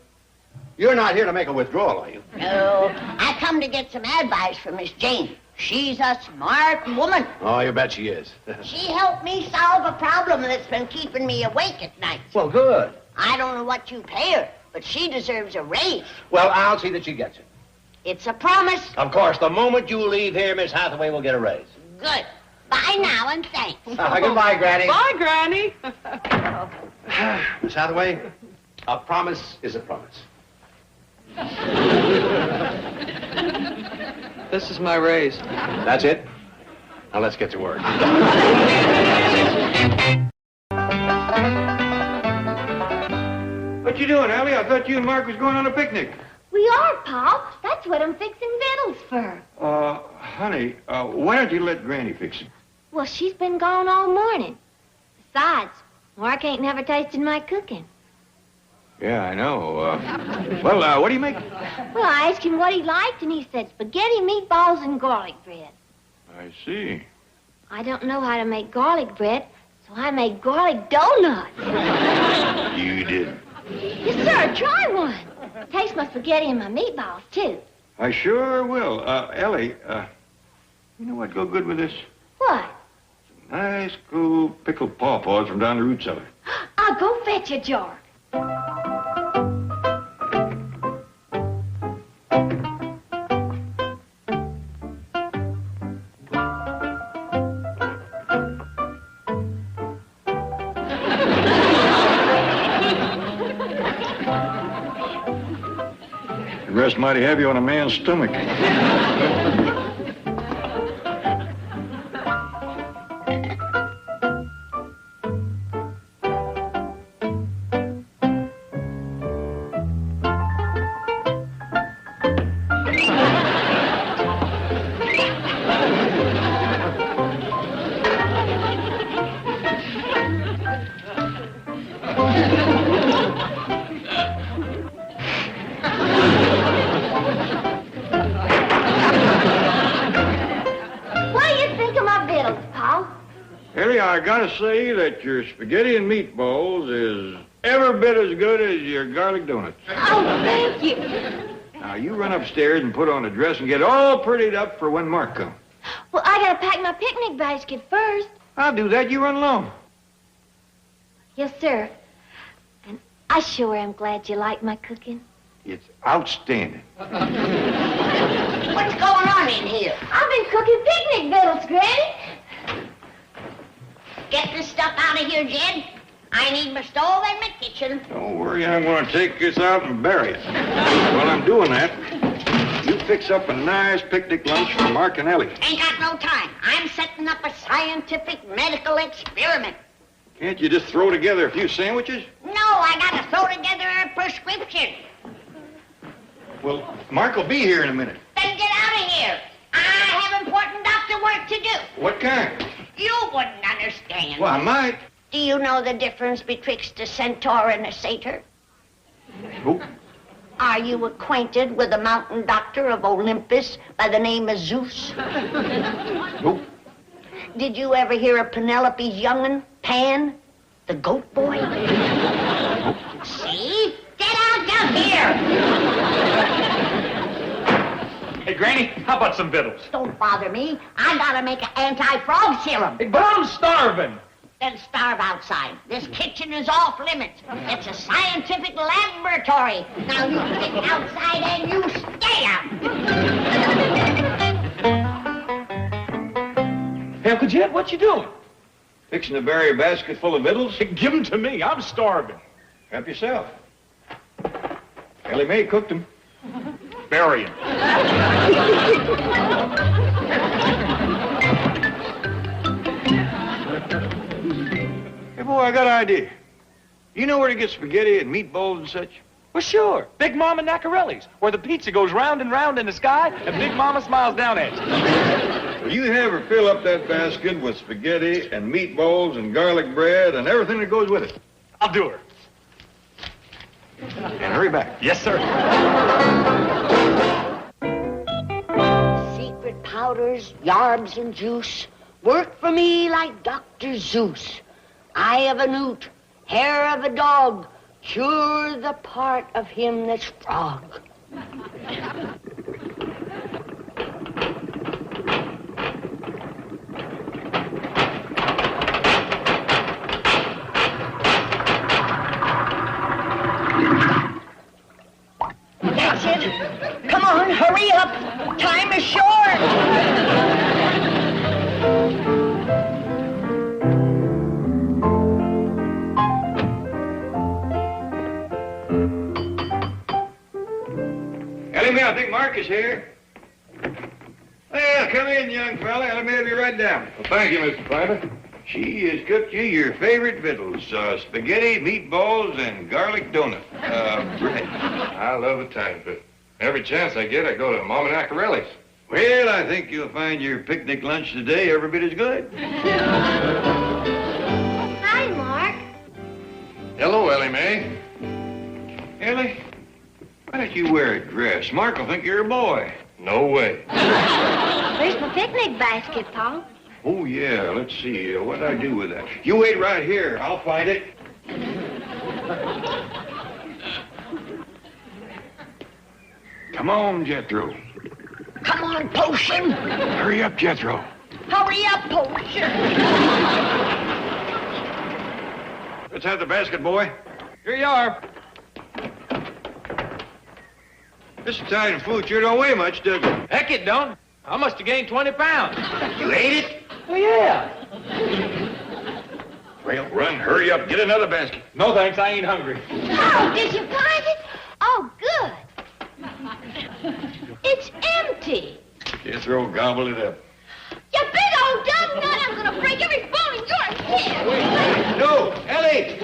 You're not here to make a withdrawal, are you? No, I come to get some advice from Miss Jane. She's a smart woman. Oh, you bet she is. She helped me solve a problem that's been keeping me awake at night. Well, good. I don't know what you pay her, but she deserves a raise. Well, I'll see that she gets it. It's a promise. Of course, the moment you leave here, Miss Hathaway will get a raise. Good. Bye now, and thanks. Goodbye, Granny. Bye, Granny. Miss Hathaway, a promise is a promise. This is my raise. That's it? Now let's get to work. What you doing, Ellie? I thought you and Mark was going on a picnic. We are, Pop. That's what I'm fixing victuals for. Honey, why don't you let Granny fix it? Well, she's been gone all morning. Besides, Mark ain't never tasted my cooking. Yeah, I know. Well, what do you make? Well, I asked him what he liked, and he said spaghetti, meatballs, and garlic bread. I see. I don't know how to make garlic bread, so I made garlic donuts. You did. Yes, sir. Try one. Taste my spaghetti and my meatballs, too. I sure will. Ellie, you know what'd go good with this? What? Nice, cool pickled pawpaws from down the root cellar. I'll go fetch a jar. Rest mighty heavy on a man's stomach. I gotta say that your spaghetti and meatballs is every bit as good as your garlic donuts. Oh, thank you. Now, you run upstairs and put on a dress and get all prettied up for when Mark comes. Well, I gotta pack my picnic basket first. I'll do that. You run along. Yes, sir. And I sure am glad you like my cooking. It's outstanding. What's going on in here? I've been cooking picnic victuals, Granny. Get this stuff out of here, Jed. I need my stove and my kitchen. Don't worry, I'm going to take this out and bury it. While I'm doing that, you fix up a nice picnic lunch for Mark and Ellie. Ain't got no time. I'm setting up a scientific medical experiment. Can't you just throw together a few sandwiches? No, I got to throw together a prescription. Well, Mark will be here in a minute. Then get out of here. I have important doctor work to do. What kind? You wouldn't understand. Well, I might. Do you know the difference betwixt a centaur and a satyr? Who? Are you acquainted with a mountain doctor of Olympus by the name of Zeus? Who? Did you ever hear of Penelope's young'un, Pan, the goat boy? See? Get out of here! Hey, Granny, how about some victuals? Don't bother me. I gotta make an anti-frog serum. Hey, but I'm starving. Then starve outside. This kitchen is off limits. It's a scientific laboratory. Now you sit outside and you stay out. Hey, Uncle Jed, what you doing? Fixing to bury a basket full of victuals? Give them to me. I'm starving. Help yourself. Ellie Mae cooked them. Bury them. Hey, boy, I got an idea. You know where to get spaghetti and meatballs and such? Well, sure. Big Mama Nacarelli's, where the pizza goes round and round in the sky, and Big Mama smiles down at you. Well, you have her fill up that basket with spaghetti and meatballs and garlic bread and everything that goes with it. I'll do her. And hurry back. Yes, sir. Secret powders, yarbs, and juice work for me like Dr. Zeus. Eye of a newt, hair of a dog, cure the part of him that's frog. That's it. Come on, hurry up. Time is short. Ellie Mae, I think Mark is here. Well, come in, young fella. Ellie Mae will be right down. Well, thank you, Mr. Clampett. She has cooked you your favorite victuals, spaghetti, meatballs, and garlic donut. Bread. I love Italian food. Every chance I get, I go to Mama Nacarelli's. Well, I think you'll find your picnic lunch today every bit as good. Hi, Mark. Hello, Ellie Mae. Ellie, why don't you wear a dress? Mark will think you're a boy. No way. Where's my picnic basket, Pa? Oh, yeah, let's see. What'd I do with that? You wait right here. I'll find it. Come on, Jethro. Come on, Potion. Hurry up, Jethro. Hurry up, Potion. Let's have the basket, boy. Here you are. This Italian food sure don't weigh much, does it? Heck, it don't. I must have gained 20 pounds. You ate it? Oh, yeah. Well, run, hurry up, get another basket. No, thanks. I ain't hungry. Oh, did you find it? Oh, good. It's empty. Jethro, gobble it up. You big old dumb nut! I'm gonna break every bone in your head. Wait, no, Ellie!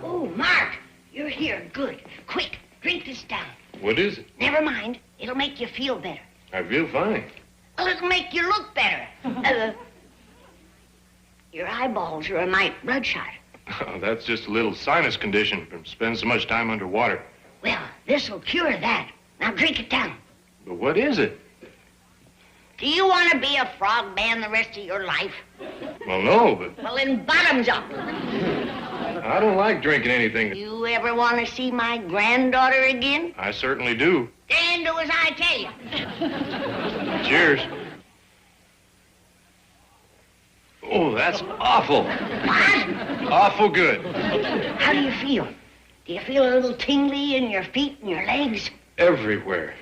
Oh, Mark, you're here. Good. Quick, drink this down. What is it? Never mind. It'll make you feel better. I feel fine. Well, it'll make you look better. Your eyeballs are a mite bloodshot. Oh, that's just a little sinus condition from spending so much time underwater. Well, this'll cure that. Now drink it down. But what is it? Do you want to be a frog man the rest of your life? Well, no, but Well, then bottoms up. I don't like drinking anything. You ever want to see my granddaughter again? I certainly do. Then do as I tell you. Cheers. Oh, that's awful. What? Awful good. How do you feel? Do you feel a little tingly in your feet and your legs? Everywhere.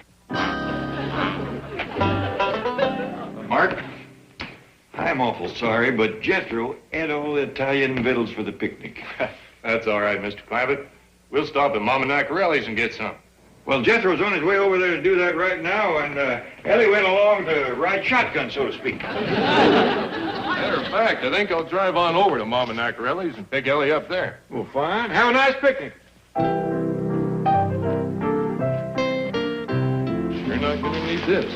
Mark, I'm awful sorry, but Jethro ate all the Italian victuals for the picnic. That's all right, Mr. Clampett. We'll stop at Mama Nacarelli's and get some. Well, Jethro's on his way over there to do that right now, and Ellie went along to ride shotgun, so to speak. Matter of fact, I think I'll drive on over to Mama Nacarelli's and pick Ellie up there. Well, fine. Have a nice picnic. You're not going to need this.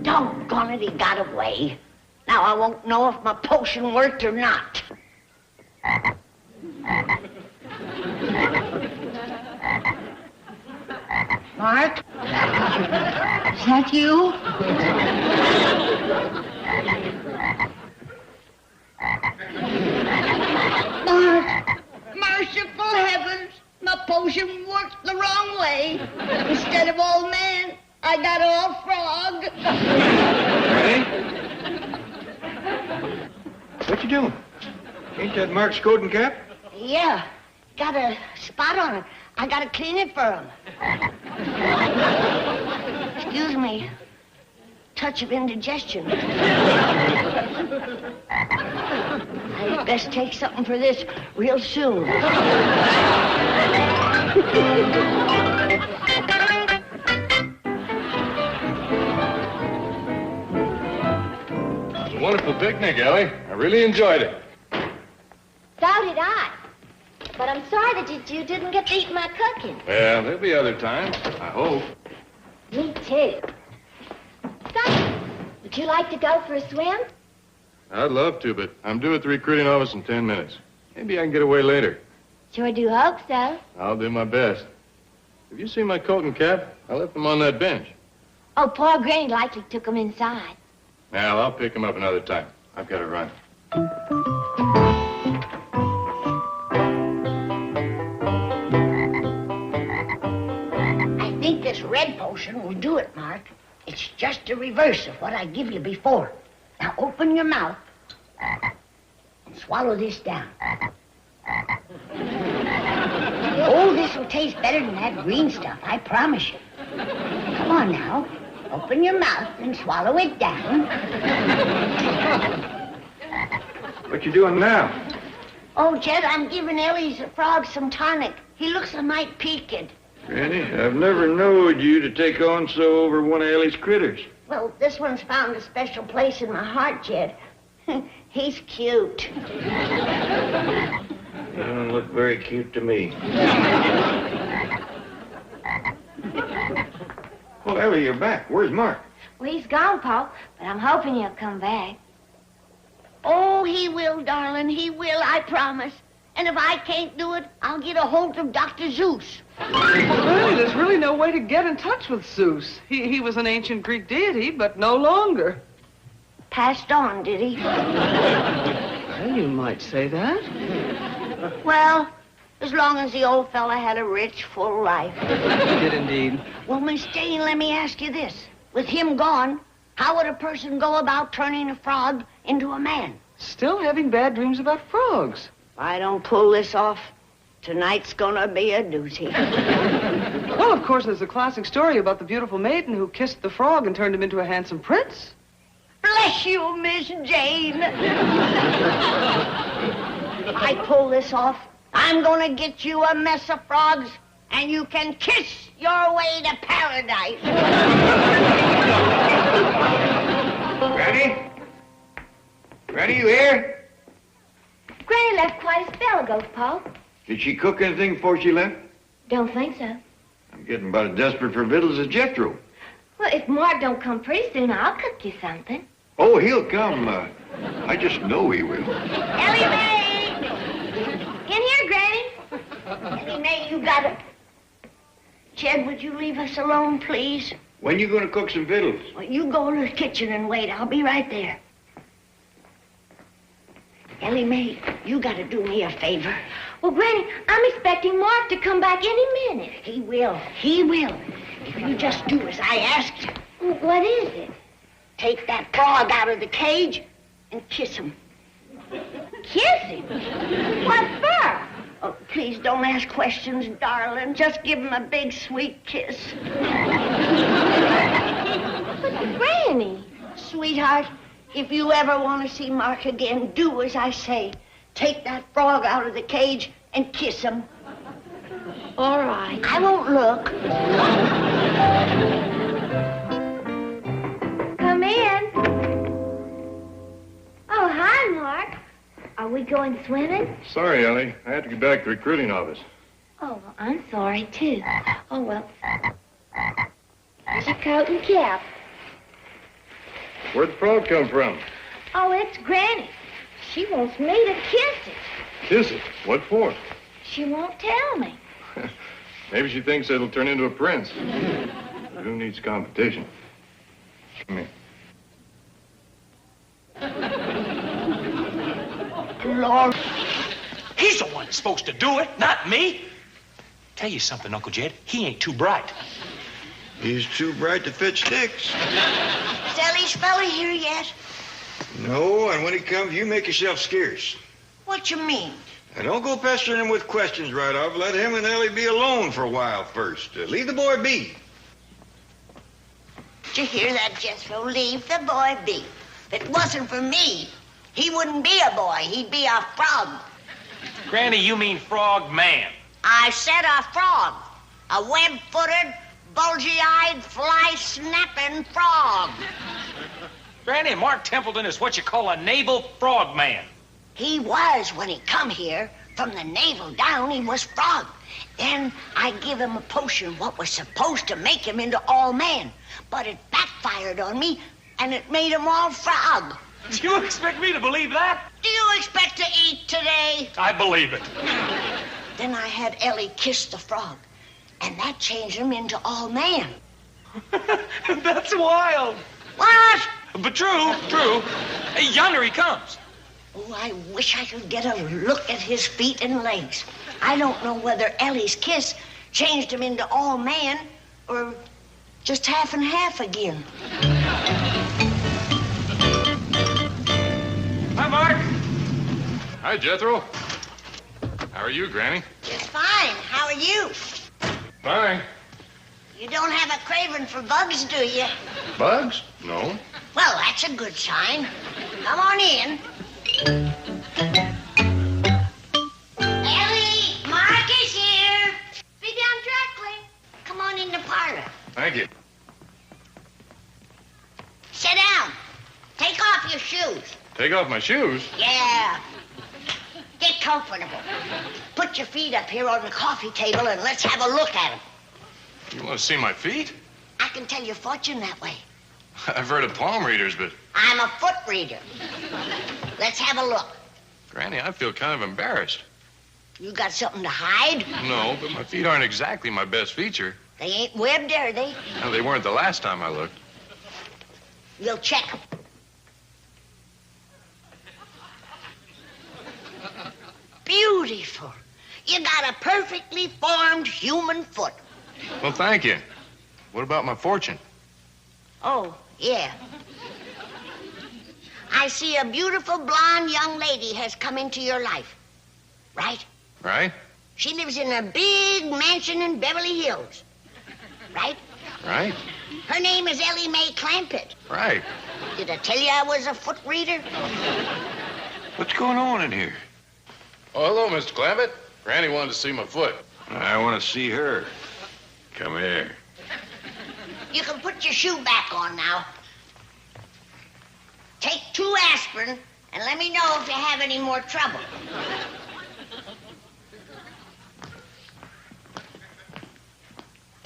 Doggone it, he got away. Now I won't know if my potion worked or not. Mark? Is that you? Mark, merciful heavens, my potion worked the wrong way. Instead of old man, I got all frog. Ready? What you doing? Ain't that Mark's coat and cap? Yeah, got a spot on it. I gotta clean it for him. Excuse me. Touch of indigestion. I'd best take something for this real soon. It was a wonderful picnic, Ellie. I really enjoyed it. So did I. But I'm sorry that you didn't get to eat my cooking. Well, there'll be other times, I hope. Me too. So, would you like to go for a swim? I'd love to, but I'm due at the recruiting office in 10 minutes. Maybe I can get away later. Sure do hope so. I'll do my best. Have you seen my coat and cap? I left them on that bench. Oh, poor Granny likely took them inside. Now, I'll pick them up another time. I've got to run. I think this red potion will do it, Mark. It's just a reverse of what I give you before. Now open your mouth and swallow this down. Oh, this will taste better than that green stuff, I promise you. Come on now. Open your mouth and swallow it down. What you doing now? Oh, Jed, I'm giving Ellie's frog some tonic. He looks a mite peaked. Granny, I've never knowed you to take on so over one of Ellie's critters. Well, this one's found a special place in my heart, Jed. He's cute. You don't look very cute to me. Well, Ellie, you're back. Where's Mark? Well, he's gone, Pa, but I'm hoping he'll come back. Oh, he will, darling. He will, I promise. And if I can't do it, I'll get a hold of Dr. Zeus. Well, there's really no way to get in touch with Zeus. He was an ancient Greek deity, but no longer. Passed on, did he? Well, you might say that. Well, as long as the old fella had a rich, full life. He did indeed. Well, Miss Jane, let me ask you this. With him gone, how would a person go about turning a frog into a man? Still having bad dreams about frogs. If I don't pull this off, tonight's gonna be a doozy. Well, of course, there's a classic story about the beautiful maiden who kissed the frog and turned him into a handsome prince. Bless you, Miss Jane. If I pull this off, I'm gonna get you a mess of frogs, and you can kiss your way to paradise. Granny? Granny, you here? Granny Granny left quite a spell ago, Pa. Did she cook anything before she left? Don't think so. I'm getting about as desperate for victuals as Jethro. Well, if Mark don't come pretty soon, I'll cook you something. Oh, he'll come. I just know he will. Ellie Mae! In here, Granny. Ellie Mae, you gotta... Jed, would you leave us alone, please? When you gonna cook some victuals? Well, you go to the kitchen and wait. I'll be right there. Ellie Mae, you gotta do me a favor. Well, Granny, I'm expecting Mark to come back any minute. He will. He will. If you just do as I asked you. What is it? Take that frog out of the cage and kiss him. Kiss him? What for? Oh, please don't ask questions, darling. Just give him a big, sweet kiss. But, Granny. Sweetheart, if you ever want to see Mark again, do as I say. Take that frog out of the cage and kiss him. All right. I won't look. Come in. Oh, hi, Mark. Are we going swimming? Sorry, Ellie. I had to get back to the recruiting office. Oh, well, I'm sorry, too. Oh, well. Here's your coat and cap. Where'd the frog come from? Oh, it's Granny. She wants me to kiss it. Kiss it? What for? She won't tell me. Maybe she thinks it'll turn into a prince. Who needs competition? Come here. Lord. He's the one that's supposed to do it, not me. Tell you something, Uncle Jed. He ain't too bright. He's too bright to fit sticks. Is Ellie's fella here yet? No, and when he comes, you make yourself scarce. What you mean? Now, don't go pestering him with questions right off. Let him and Ellie be alone for a while first. Leave the boy be. Did you hear that, Jethro? Leave the boy be. If it wasn't for me, he wouldn't be a boy. He'd be a frog. Granny, you mean frog man. I said a frog. A web-footed, bulgy-eyed, fly-snapping frog. Granny, Mark Templeton is what you call a naval frog man. He was when he come here. From the navel down, he was frog. Then I give him a potion what was supposed to make him into all man. But it backfired on me, and it made him all frog. Do you expect me to believe that? Do you expect to eat today? I believe it. Then I had Ellie kiss the frog, and that changed him into all man. That's wild. What? But true. Hey, yonder he comes. Oh, I wish I could get a look at his feet and legs. I don't know whether Ellie's kiss changed him into all man or just half and half again. Hi, Mark. Hi, Jethro. How are you, Granny? Just fine. How are you? Fine. You don't have a craving for bugs, do you? Bugs? No. Well, that's a good sign. Come on in. Ellie, Mark is here. Be down directly. Come on in the parlor. Thank you. Sit down. Take off your shoes. Take off my shoes? Yeah. Get comfortable. Put your feet up here on the coffee table and let's have a look at them. You want to see my feet? I can tell your fortune that way. I've heard of palm readers, but... I'm a foot reader. Let's have a look. Granny, I feel kind of embarrassed. You got something to hide? No, but my feet aren't exactly my best feature. They ain't webbed, are they? No, they weren't the last time I looked. We'll check them. Beautiful. You got a perfectly formed human foot. Well, thank you. What about my fortune? Oh, yeah. I see a beautiful blonde young lady has come into your life. Right? Right? She lives in a big mansion in Beverly Hills. Right? Right. Her name is Ellie Mae Clampett. Right. Did I tell you I was a foot reader? What's going on in here? Oh, hello, Mr. Clampett. Granny wanted to see my foot. I want to see her. Come here. You can put your shoe back on now. Take 2 aspirin and let me know if you have any more trouble.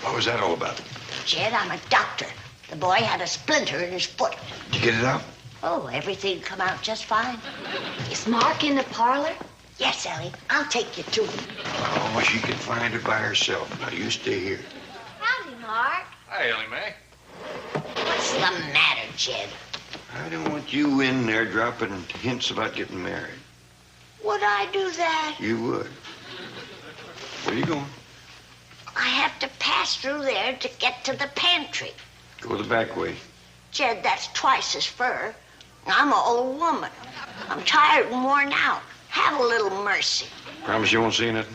What was that all about? Jed, I'm a doctor. The boy had a splinter in his foot. Did you get it out? Oh, everything come out just fine. Is Mark in the parlor? Yes, Ellie. I'll take you to him. Oh, she can find it by herself. Now, you stay here. Howdy, Mark. Hi, Ellie Mae. What's the matter, Jed? I don't want you in there dropping hints about getting married. Would I do that? You would. Where are you going? I have to pass through there to get to the pantry. Go the back way. Jed, that's twice as fur. I'm an old woman. I'm tired and worn out. Have a little mercy. Promise you won't say nothing?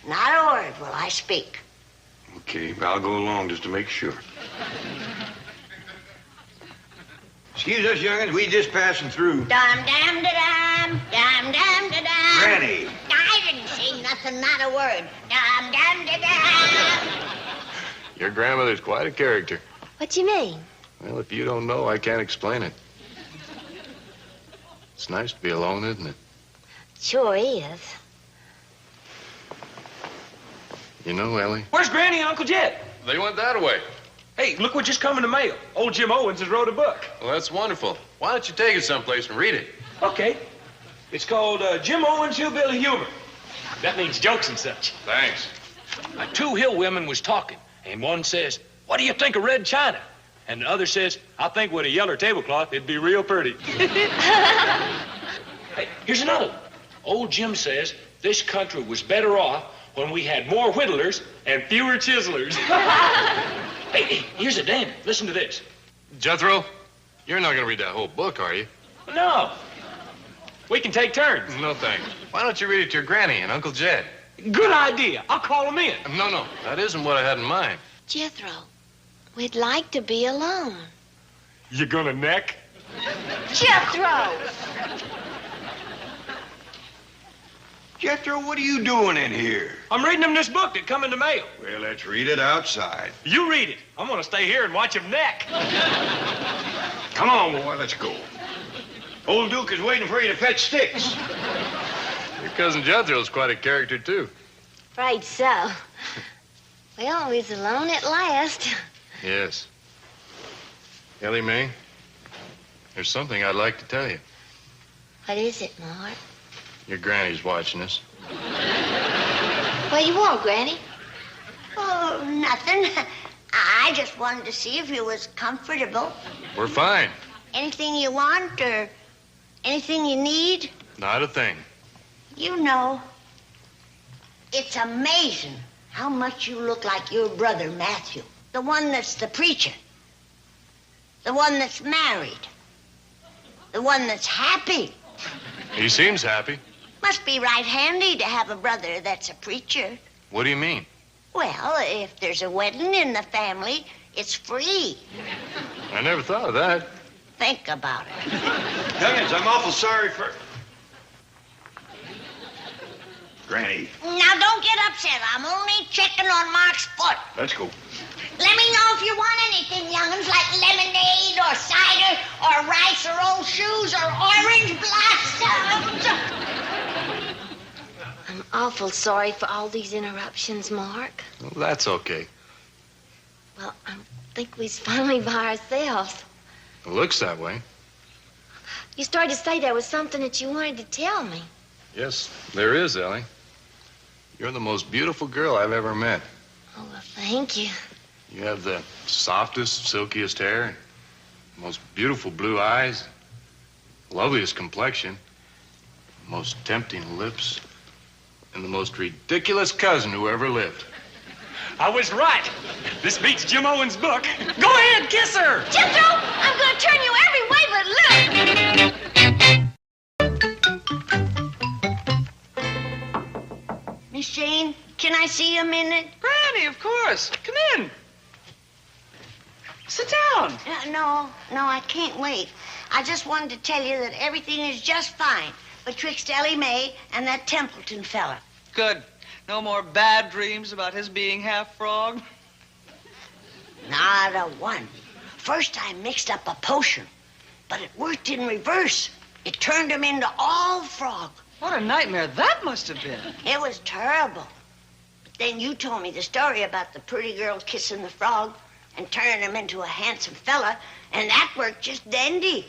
Not a word will I speak. Okay, but I'll go along just to make sure. Excuse us, young'uns. We just passing through. Dum-dum-da-dum, dum-dum-da-dum. Granny. I didn't say nothing, not a word. Dum-dum-da-dum. Your grandmother's quite a character. What you mean? Well, if you don't know, I can't explain it. It's nice to be alone, isn't it? Sure is. You know, Ellie? Where's Granny and Uncle Jed? They went that way. Hey, look what just come in the mail. Old Jim Owens has wrote a book. Well, that's wonderful. Why don't you take it someplace and read it? Okay. It's called Jim Owens' Hillbilly Humor. That means jokes and such. Thanks. Two hill women was talking, and one says, "What do you think of red china?" And the other says, "I think with a yeller tablecloth, it'd be real pretty." Hey, here's another one. Old Jim says this country was better off when we had more whittlers and fewer chiselers. Hey, here's a dandy. Listen to this. Jethro, you're not going to read that whole book, are you? No. We can take turns. No, thanks. Why don't you read it to your granny and Uncle Jed? Good idea. I'll call them in. No, that isn't what I had in mind. Jethro, we'd like to be alone. You gonna neck? Jethro! Jethro, what are you doing in here? I'm reading them this book that come in the mail. Well, let's read it outside. You read it. I'm gonna stay here and watch him neck. Come on, boy, let's go. Old Duke is waiting for you to fetch sticks. Your cousin Jethro's quite a character, too. Afraid so. Well, he's alone at last. Yes. Ellie Mae, there's something I'd like to tell you. What is it, Mark? Your granny's watching us. What you want, Granny? Oh, nothing. I just wanted to see if you was comfortable. We're fine. Anything you want or anything you need? Not a thing. You know, it's amazing how much you look like your brother, Matthew. The one that's the preacher. The one that's married. The one that's happy. He seems happy. Must be right handy to have a brother that's a preacher. What do you mean? Well, if there's a wedding in the family, it's free. I never thought of that. Think about it. Young'uns, I'm awful sorry for... Granny, Now, don't get upset. I'm only checking on Mark's foot. let's go. Let me know if you want anything, young'uns, like lemonade or cider or rice or old shoes or orange blossoms. I'm awful sorry for all these interruptions, Mark. Well, that's okay. Well, I think we's finally by ourselves. It looks that way. You started to say there was something that you wanted to tell me. Yes, there is, Ellie. You're the most beautiful girl I've ever met. Oh, well, thank you. You have the softest, silkiest hair, most beautiful blue eyes, loveliest complexion, most tempting lips, and the most ridiculous cousin who ever lived. I was right. This beats Jim Owens' book. Go ahead, kiss her. Jethro, I'm going to turn you every way but look. Miss Jane, can I see you a minute? Granny, of course. Come in. Sit down. No, I can't wait. I just wanted to tell you that everything is just fine betwixt Ellie Mae and that Templeton fella. Good. No more bad dreams about his being half frog? Not a one. First I mixed up a potion, but it worked in reverse. It turned him into all frog. What a nightmare that must have been. It was terrible. But then you told me the story about the pretty girl kissing the frog and turning him into a handsome fella, and that worked just dandy.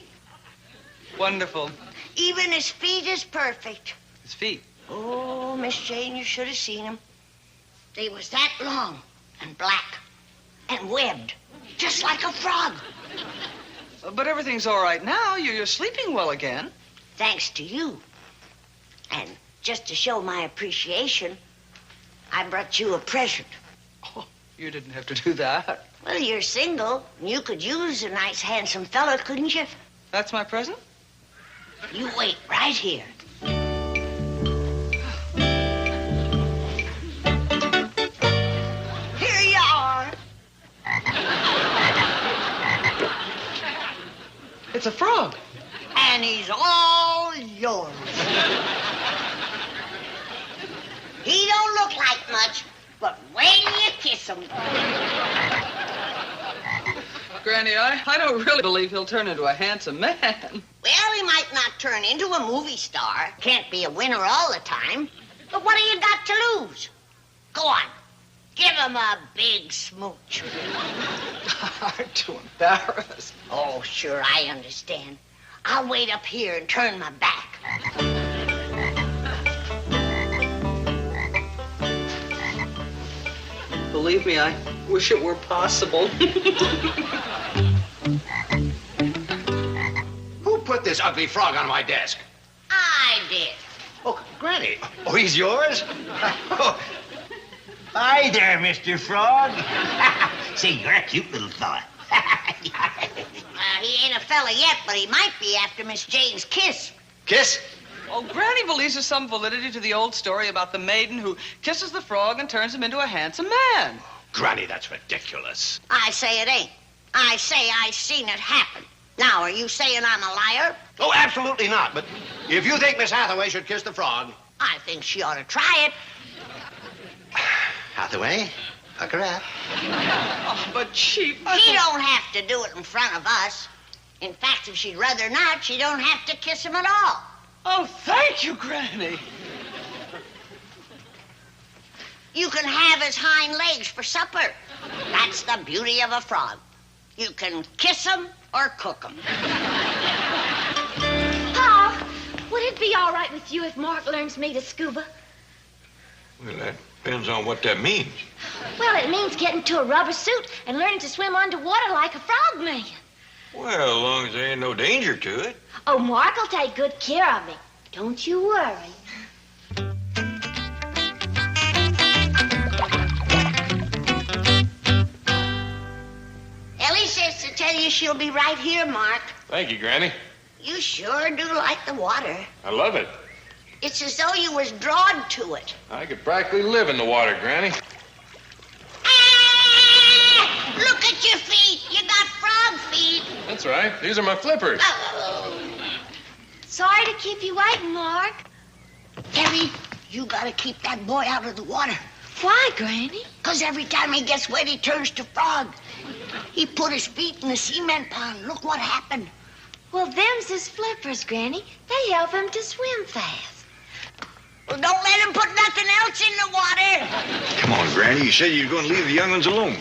Wonderful. Even his feet is perfect. His feet? Oh, Miss Jane, you should have seen him. They was that long and black and webbed, just like a frog. But everything's all right now. You're sleeping well again. Thanks to you. And just to show my appreciation, I brought you a present. Oh, you didn't have to do that. Well, you're single, and you could use a nice, handsome fella, couldn't you? That's my present? You wait right here. Here you are. It's a frog. And he's all yours. He don't look like much, but when you kiss him... Granny, I don't really believe he'll turn into a handsome man. Well, he might not turn into a movie star. Can't be a winner all the time. But what do you got to lose? Go on. Give him a big smooch. I'm too embarrassed. Oh, sure, I understand. I'll wait up here and turn my back. Believe me, I wish it were possible. Who put this ugly frog on my desk? I did. Oh, Granny. Oh, he's yours? Oh. Hi there, Mr. Frog. Say, you're a cute little fella. He ain't a fella yet, but he might be after Miss Jane's kiss. Kiss? Oh, Granny believes there's some validity to the old story about the maiden who kisses the frog and turns him into a handsome man. Granny, that's ridiculous. I say it ain't. I say I seen it happen. Now, are you saying I'm a liar? Oh, absolutely not. But if you think Miss Hathaway should kiss the frog... I think she ought to try it. Hathaway, hook her up. Oh, but Chief... She don't have to do it in front of us. In fact, if she'd rather not, she don't have to kiss him at all. Oh, thank you, Granny. You can have his hind legs for supper. That's the beauty of a frog. You can kiss him or cook him. Pa, would it be all right with you if Mark learns me to scuba? Well, that depends on what that means. Well, it means getting to a rubber suit and learning to swim underwater like a frogman. Well, as long as there ain't no danger to it. Oh, Mark will take good care of me. Don't you worry. Ellie says to tell you she'll be right here, Mark. Thank you, Granny. You sure do like the water. I love it. It's as though you was drawn to it. I could practically live in the water, Granny. Ah! Look at your feet. You got frog feet. That's right. These are my flippers. Oh. Sorry to keep you waiting, Mark. Ellie, you gotta keep that boy out of the water. Why, Granny? 'Cause every time he gets wet, he turns to frog. He put his feet in the cement pond. Look what happened. Well, them's his flippers, Granny. They help him to swim fast. Well, don't let him put nothing else in the water. Come on, Granny. You said you were going to leave the young ones alone.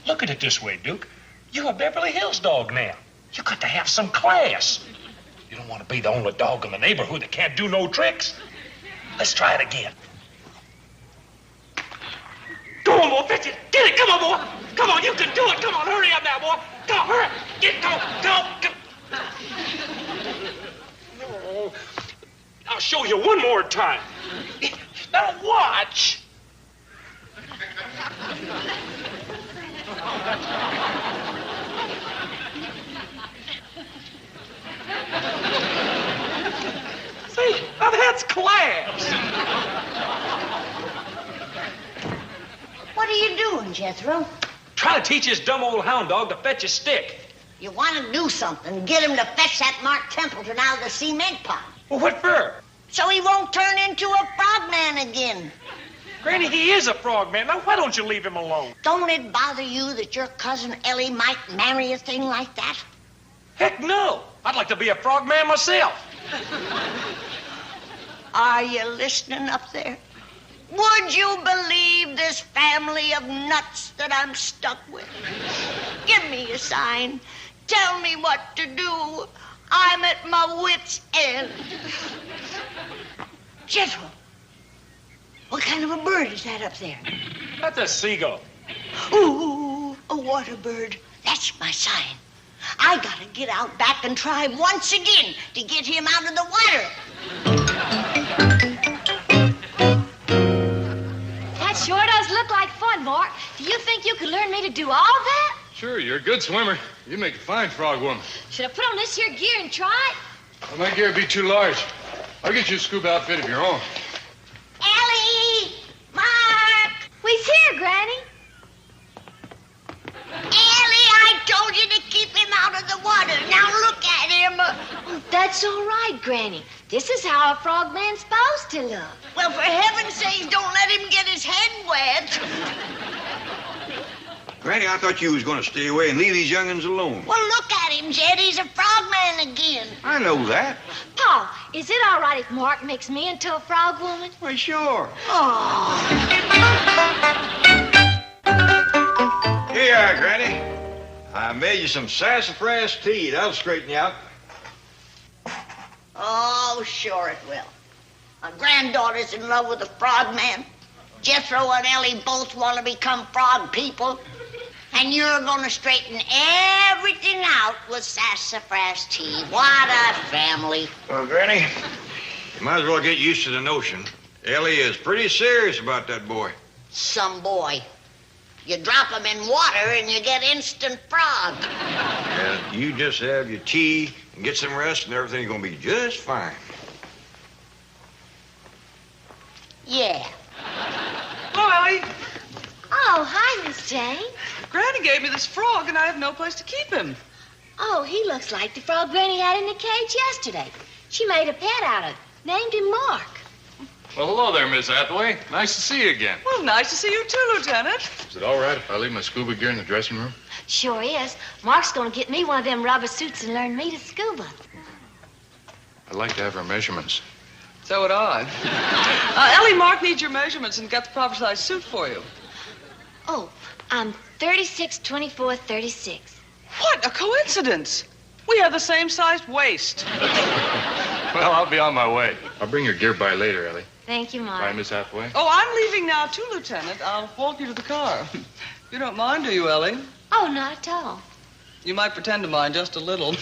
Look at it this way, Duke. You're a Beverly Hills dog now. You got to have some class. You don't want to be the only dog in the neighborhood that can't do no tricks. Let's try it again. Go on, boy, fetch it. Get it. Come on, boy. Come on, you can do it. Come on, hurry up now, boy. Come on, hurry. Get, go. Oh, I'll show you one more time. Now watch. See, now that's class. What are you doing, Jethro? Try to teach this dumb old hound dog to fetch a stick. You want to do something. Get him to fetch that Mark Templeton out of the cement pond. Well, what for? So he won't turn into a frogman again. Granny, he is a frogman. Now, why don't you leave him alone? Don't it bother you that your cousin Ellie might marry a thing like that? Heck no. I'd like to be a frogman myself. Are you listening up there? Would you believe this family of nuts that I'm stuck with? Give me a sign. Tell me what to do. I'm at my wit's end. Jethro, what kind of a bird is that up there? That's a seagull. Ooh, a water bird. That's my sign. I gotta get out back and try once again to get him out of the water. That sure does look like fun, Mark. Do you think you could learn me to do all that? Sure, you're a good swimmer. You make a fine frog woman. Should I put on this here gear and try it? Well, my gear would be too large. I'll get you a scuba outfit of your own. Ellie! Mark! We's here, Granny. Ellie, I told you to keep him out of the water. Now look at him. That's all right, Granny. This is how a frogman's supposed to look. Well, for heaven's sake, don't let him get his head wet. Granny, I thought you was going to stay away and leave these young'uns alone. Well, look at him, Jed. He's a frogman again. I know that. Pa, is it all right if Mark makes me into a frog woman? Why, sure. Oh. Here you are, Granny. I made you some sassafras tea. That'll straighten you out. Oh, sure it will. My granddaughter's in love with a frogman. Jethro and Ellie both want to become frog people. And you're going to straighten everything out with sassafras tea. What a family. Well, Granny, you might as well get used to the notion. Ellie is pretty serious about that boy. Some boy. You drop him in water and you get instant frog. Yeah, you just have your tea and get some rest and everything's going to be just fine. Yeah. Hello, Ellie. Oh, hi, Miss Jane. Granny gave me this frog, and I have no place to keep him. Oh, he looks like the frog Granny had in the cage yesterday. She made a pet out of it, named him Mark. Well, hello there, Miss Hathaway. Nice to see you again. Well, nice to see you too, Lieutenant. Is it all right if I leave my scuba gear in the dressing room? Sure is. Mark's gonna get me one of them rubber suits and learn me to scuba. I'd like to have her measurements. So would I. Ellie, Mark needs your measurements and got the proper size suit for you. Oh, I'm 36, 24, 36. What a coincidence. We have the same sized waist. Well, I'll be on my way. I'll bring your gear by later, Ellie. Thank you, Mark. Bye, Miss Hathaway. Oh, I'm leaving now, too, Lieutenant. I'll walk you to the car. You don't mind, do you, Ellie? Oh, not at all. You might pretend to mind just a little.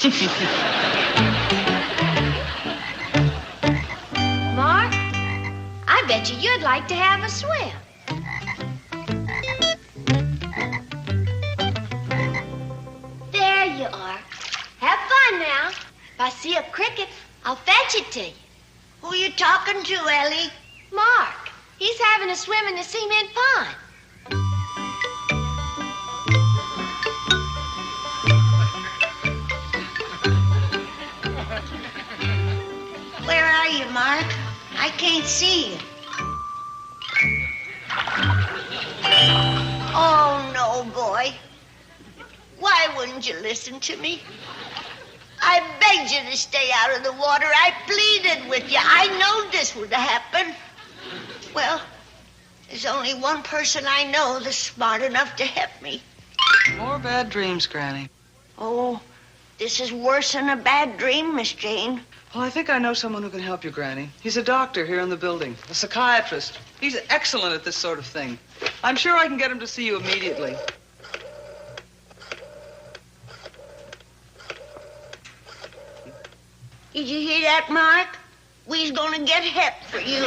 Mark, I bet you'd like to have a swim. There you are. Have fun now. If I see a cricket, I'll fetch it to you. Who are you talking to, Ellie? Mark. He's having a swim in the cement pond. Where are you, Mark? I can't see you. Oh, no, boy. Why wouldn't you listen to me? I begged you to stay out of the water. I pleaded with you. I know this would happen. Well, there's only one person I know that's smart enough to help me. More bad dreams, Granny. Oh, this is worse than a bad dream, Miss Jane. Well, I think I know someone who can help you, Granny. He's a doctor here in the building, a psychiatrist. He's excellent at this sort of thing. I'm sure I can get him to see you immediately. Did you hear that, Mark? We's gonna get help for you.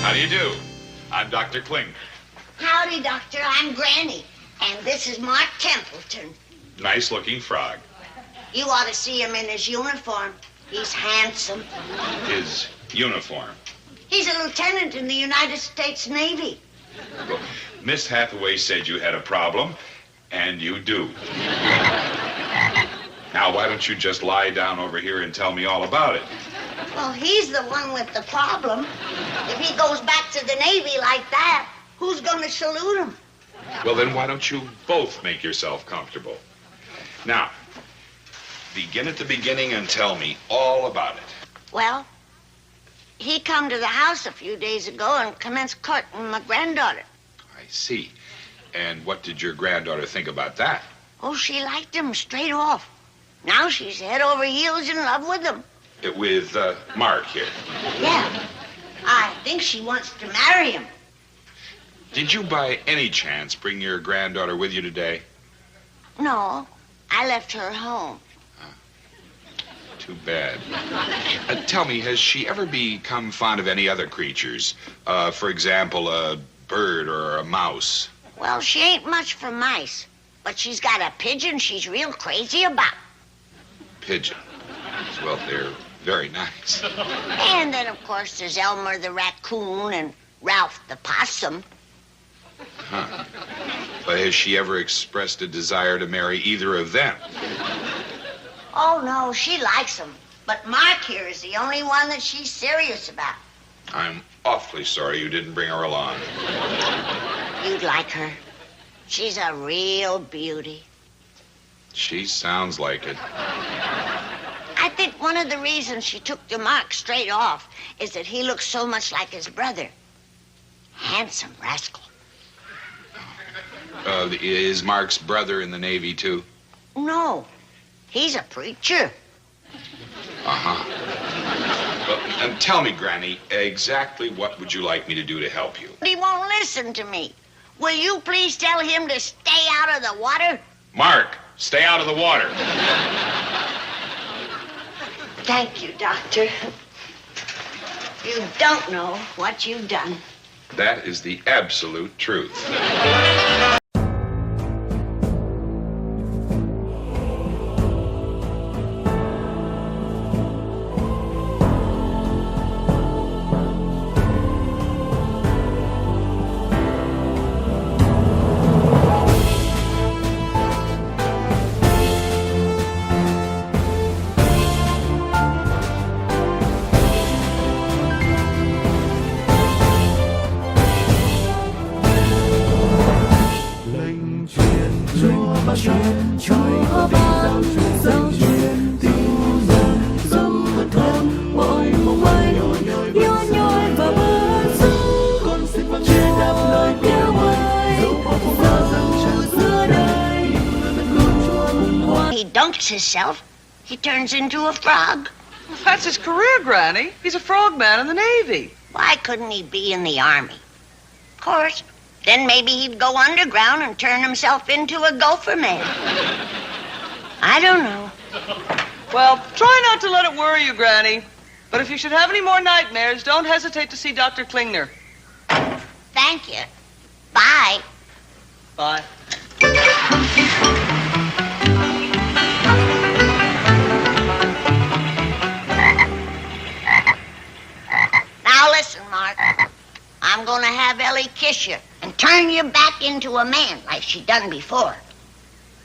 How do you do? I'm Dr. Kling. Howdy, Doctor. I'm Granny. And this is Mark Templeton. Nice-looking frog. You ought to see him in his uniform. He's handsome. His uniform. He's a lieutenant in the United States Navy. Well, Miss Hathaway said you had a problem, and you do. Now, why don't you just lie down over here and tell me all about it? Well, he's the one with the problem. If he goes back to the Navy like that, who's going to salute him? Well, then why don't you both make yourself comfortable? Now, begin at the beginning and tell me all about it. Well, he come to the house a few days ago and commenced courting my granddaughter. I see. And what did your granddaughter think about that? Oh, she liked him straight off. Now she's head over heels in love with him. With Mark here. Yeah. I think she wants to marry him. Did you by any chance bring your granddaughter with you today? No, I left her home. Too bad. Tell me, has she ever become fond of any other creatures? For example, a bird or a mouse? Well, she ain't much for mice, but she's got a pigeon she's real crazy about. Pigeon. Well, they're very nice. And then, of course, there's Elmer the raccoon and Ralph the possum. Huh. But has she ever expressed a desire to marry either of them? Oh, no, she likes him. But Mark here is the only one that she's serious about. I'm awfully sorry you didn't bring her along. You'd like her. She's a real beauty. She sounds like it. I think one of the reasons she took to Mark straight off is that he looks so much like his brother. Handsome rascal. Is Mark's brother in the Navy, too? No, he's a preacher. Uh-huh. Well, and tell me, Granny, exactly what would you like me to do to help you? He won't listen to me. Will you please tell him to stay out of the water? Mark, stay out of the water. Thank you, Doctor. You don't know what you've done. That is the absolute truth. Himself, he turns into a frog. Well, that's his career, Granny. He's a frogman in the Navy. Why couldn't he be in the Army? Of course, then maybe he'd go underground and turn himself into a gopher man. I don't know. Well, try not to let it worry you, Granny. But if you should have any more nightmares, don't hesitate to see Dr. Klingner. Thank you. Bye. Bye. Now listen, Mark. I'm gonna have Ellie kiss you and turn you back into a man like she done before.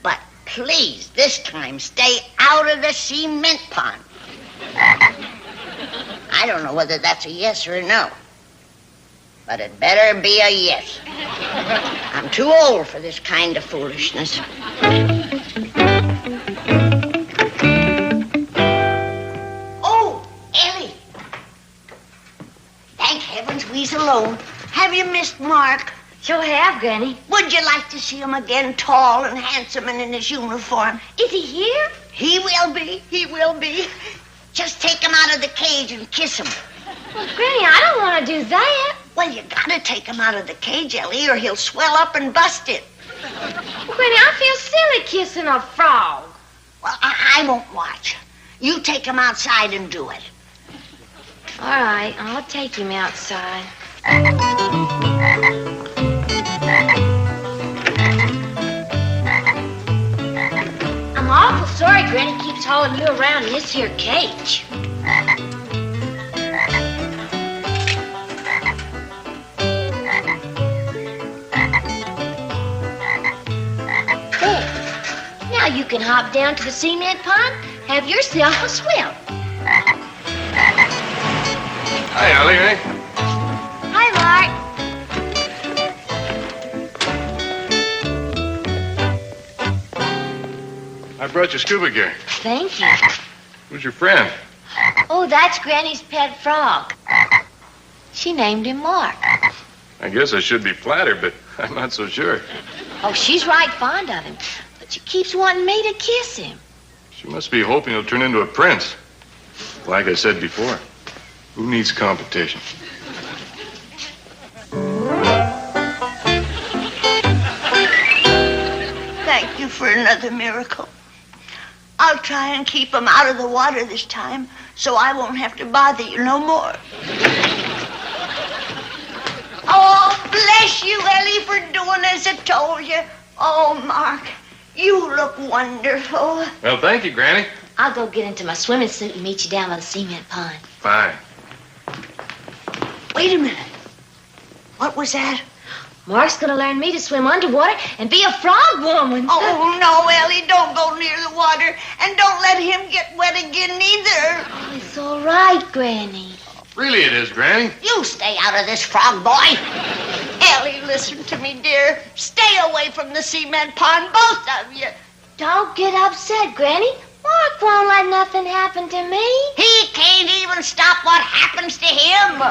But please, this time, stay out of the cement pond. I don't know whether that's a yes or a no. But it better be a yes. I'm too old for this kind of foolishness. Oh, Ellie. Thank heavens we's alone. Have you missed Mark? Sure have, Granny. Would you like to see him again, tall and handsome and in his uniform? Is he here? He will be. He will be. Just take him out of the cage and kiss him. Well, Granny, I don't want to do that. Well, you gotta take him out of the cage, Ellie, or he'll swell up and bust it. Well, Granny, I feel silly kissing a frog. Well, I won't watch. You take him outside and do it. All right, I'll take him outside. I'm awful sorry Granny keeps hauling you around in this here cage. There. Now you can hop down to the cement pond, have yourself a swim. Hi, Ellie, eh? Hi, Mark. I brought you scuba gear. Thank you. Who's your friend? Oh, that's Granny's pet frog. She named him Mark. I guess I should be flattered, but I'm not so sure. Oh, she's right fond of him, but she keeps wanting me to kiss him. She must be hoping he'll turn into a prince. Like I said before, who needs competition? Thank you for another miracle. I'll try and keep him out of the water this time, so I won't have to bother you no more. Oh, bless you, Ellie, for doing as I told you. Oh, Mark, you look wonderful. Well, thank you, Granny. I'll go get into my swimming suit and meet you down by the cement pond. Fine. Wait a minute. What was that? Mark's gonna learn me to swim underwater and be a frog woman. Oh, no, Ellie, don't go near the water, and don't let him get wet again, either. Oh, it's all right, Granny. Really it is, Granny. You stay out of this, frog boy. Ellie, listen to me, dear. Stay away from the cement pond, both of you. Don't get upset, Granny. Mark won't let nothing happen to me. He can't even stop what happens to him.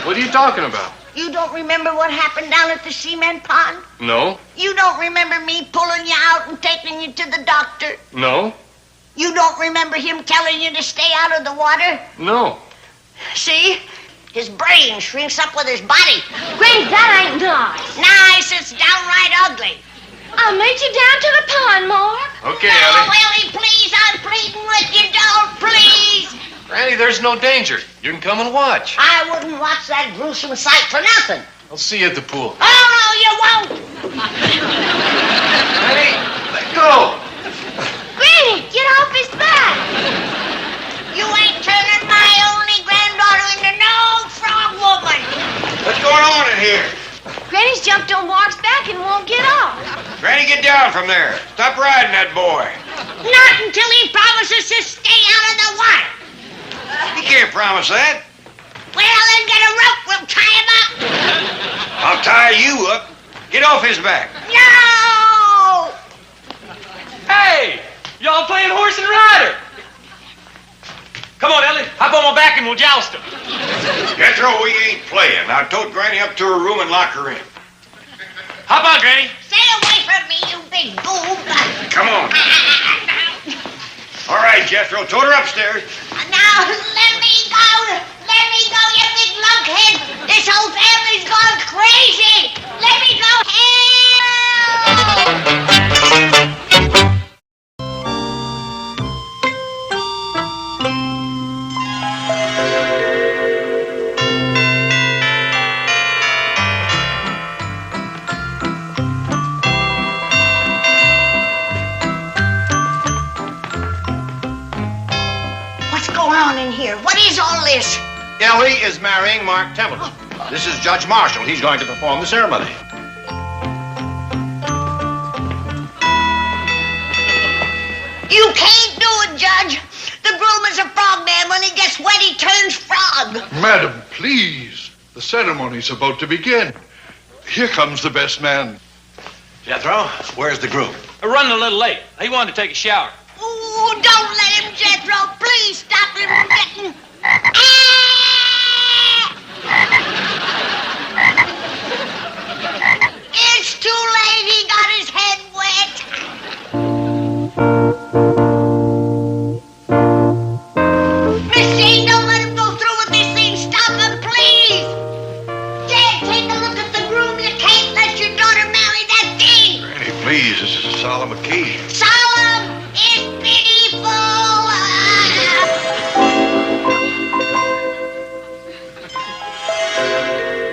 What are you talking about? You don't remember what happened down at the cement pond? No. You don't remember me pulling you out and taking you to the doctor? No. You don't remember him telling you to stay out of the water? No. See? His brain shrinks up with his body. Granny, that ain't nice. Nice, it's downright ugly. I'll meet you down to the pond, Mark. Okay, No, Ellie. Ellie, please, I'm pleading with you. Don't, please. Granny, there's no danger. You can come and watch. I wouldn't watch that gruesome sight for nothing. I'll see you at the pool. Oh, no, you won't. Granny, let go. Granny, get off his back. You ain't turning my only granddaughter into no frog woman. What's going on in here? Granny's jumped on Mark's back and won't get off. Granny, get down from there. Stop riding that boy. Not until he promises to stay out of the water. He can't promise that. Well, then get a rope. We'll tie him up. I'll tie you up. Get off his back. No! Hey! Y'all playing horse and rider? Come on, Ellie. Hop on my back and we'll joust him. Jethro, we ain't playing. Now tote Granny up to her room and lock her in. Hop on, Granny. Stay away from me, you big goob. Come on. All right, Jethro, tote her upstairs. Now, let me go. Let me go, you big lunkhead. This whole family's gone crazy. Let me go. Help! In here. What is all this? Ellie is marrying Mark Templeton. This is Judge Marshall. He's going to perform the ceremony. You can't do it, Judge. The groom is a frog man. When he gets wet, he turns frog. Madam, please. The ceremony's about to begin. Here comes the best man. Jethro, where's the groom? We're running a little late. He wanted to take a shower. Ooh, don't let him, Jethro. Please stop him from getting... It's too late. He got his head wet. Miss Jane, don't let him go through with this thing. Stop him, please. Dad, take a look at the groom. You can't let your daughter marry that thing. Granny, please, this is a solemn occasion. Solemn is pitiful.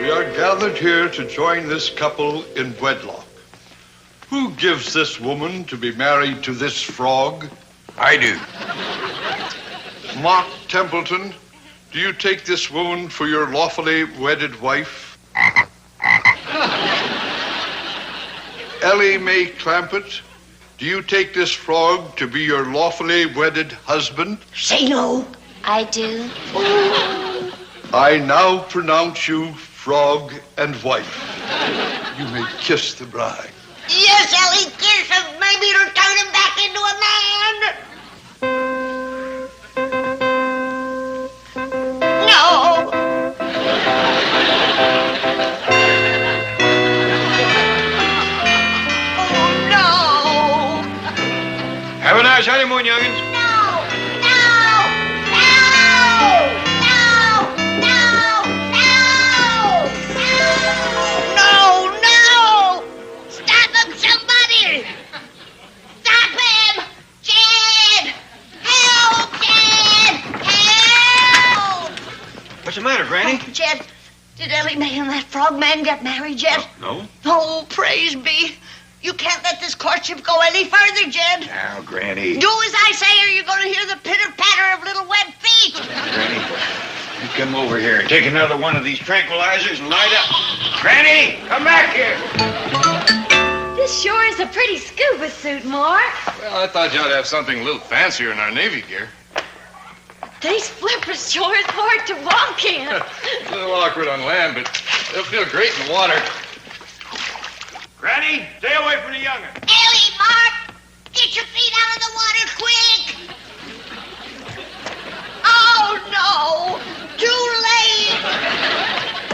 We are gathered here to join this couple in wedlock. Who gives this woman to be married to this frog? I do. Mark Templeton, do you take this woman for your lawfully wedded wife? Ellie Mae Clampett, do you take this frog to be your lawfully wedded husband? Say no. I do. I now pronounce you frog and wife. You may kiss the bride. Yes, Ellie, kiss him. Maybe it'll turn him back into a man. Let's honeymoon, youngins. No! Stop him, somebody! Stop him! Jed! Help, Jed! Help! What's the matter, Granny? Oh, Jed, did Ellie Mae and that frog man get married yet? No. Oh, praise be. You can't let this courtship go any further, Jed. Now, Granny. Do as I say or you're going to hear the pitter-patter of little web feet. Granny, you come over here and take another one of these tranquilizers and light up. Granny, come back here. This sure is a pretty scuba suit, Mark. Well, I thought you ought to have something a little fancier in our Navy gear. These flippers sure is hard to walk in. A little awkward on land, but they'll feel great in the water. Granny, stay away from the young'un. Ellie, Mark, get your feet out of the water quick. Oh, no. Too late.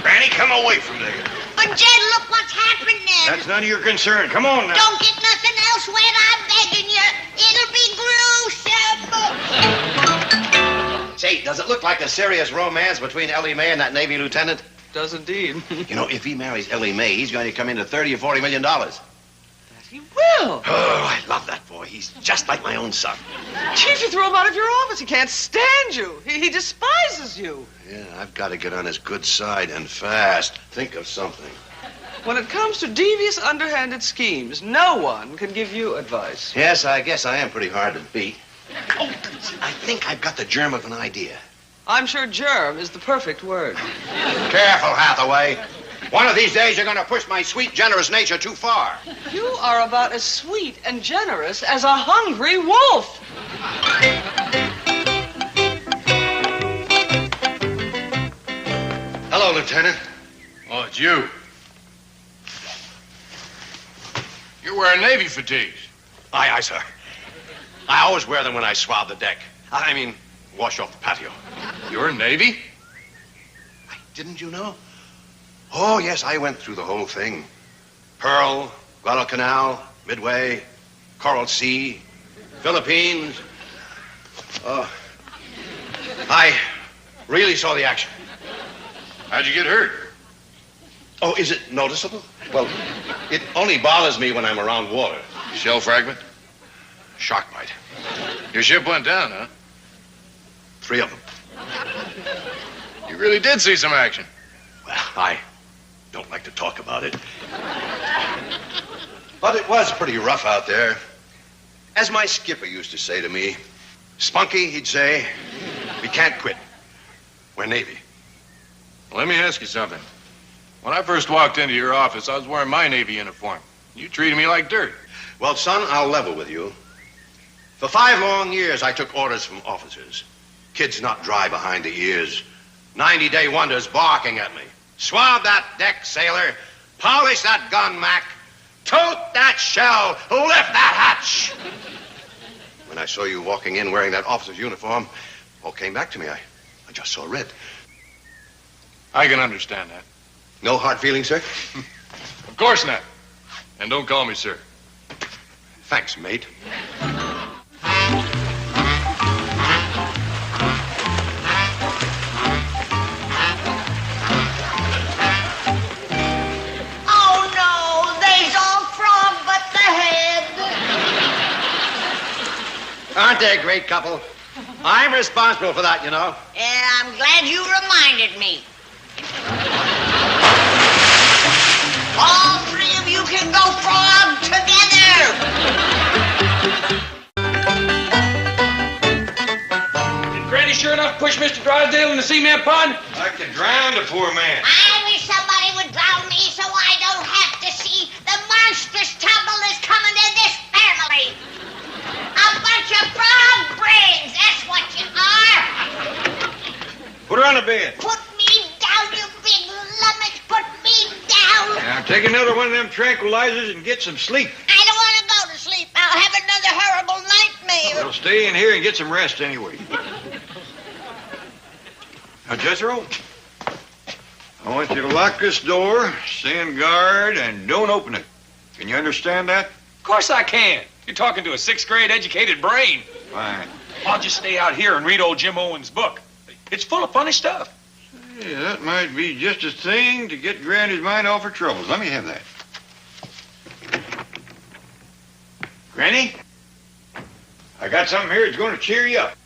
Granny, come away from there. But, Jed, look what's happening. That's none of your concern. Come on now. Don't get nothing else wet, I'm begging you. It'll be gruesome. Say, does it look like a serious romance between Ellie Mae and that Navy lieutenant? Does indeed. You know, if he marries Ellie Mae, he's going to come into $30 or $40 million. He will. Oh, I love that boy. He's just like my own son. Chief, you throw him out of your office. He can't stand you. He despises you. Yeah, I've got to get on his good side and fast. Think of something. When it comes to devious, underhanded schemes, no one can give you advice. Yes, I guess I am pretty hard to beat. Oh, I think I've got the germ of an idea. I'm sure germ is the perfect word. Careful, Hathaway. One of these days, you're going to push my sweet, generous nature too far. You are about as sweet and generous as a hungry wolf. Hello, Lieutenant. Oh, it's you. You're wearing Navy fatigues. Aye, sir. I always wear them when I swab the deck. I mean, wash off the patio. You're Navy? Didn't you know? Oh, yes, I went through the whole thing. Pearl, Guadalcanal, Midway, Coral Sea, Philippines. Oh, I really saw the action. How'd you get hurt? Oh, is it noticeable? Well, it only bothers me when I'm around water. Shell fragment? Shark bite. Your ship went down, huh? 3 of them. You really did see some action. Well, I don't like to talk about it. But it was pretty rough out there. As my skipper used to say to me, Spunky, he'd say, we can't quit. We're Navy. Well, let me ask you something. When I first walked into your office, I was wearing my Navy uniform. You treated me like dirt. Well, son, I'll level with you. For 5 long years, I took orders from officers. Kids not dry behind the ears. 90-day wonders barking at me. Swab that deck, sailor. Polish that gun, Mac. Tote that shell. Lift that hatch. When I saw you walking in wearing that officer's uniform, all came back to me. I just saw red. I can understand that. No hard feelings, sir? Of course not. And don't call me sir. Thanks, mate. Oh, no, there's all frog but the head. Aren't they a great couple? I'm responsible for that, you know. Yeah, I'm glad you reminded me. All 3 of you can go frog together. Did Granny sure enough push Mr. Drysdale in the cement pond? I could drown the poor man. I wish somebody would drown me so I don't have to see the monstrous trouble that's coming to this family. A bunch of frog brains, that's what you are. Put her on the bed. Put me down, you big lummox. Put me down. Now, take another one of them tranquilizers and get some sleep. I don't want to go to sleep. I'll have another horrible nightmare. Well, stay in here and get some rest anyway. Now, Jethro, I want you to lock this door, stand guard, and don't open it. Can you understand that? Of course I can. You're talking to a sixth-grade educated brain. Fine. I'll just stay out here and read old Jim Owen's book. It's full of funny stuff. Yeah, that might be just a thing to get Granny's mind off her troubles. Let me have that. Granny, I got something here that's going to cheer you up.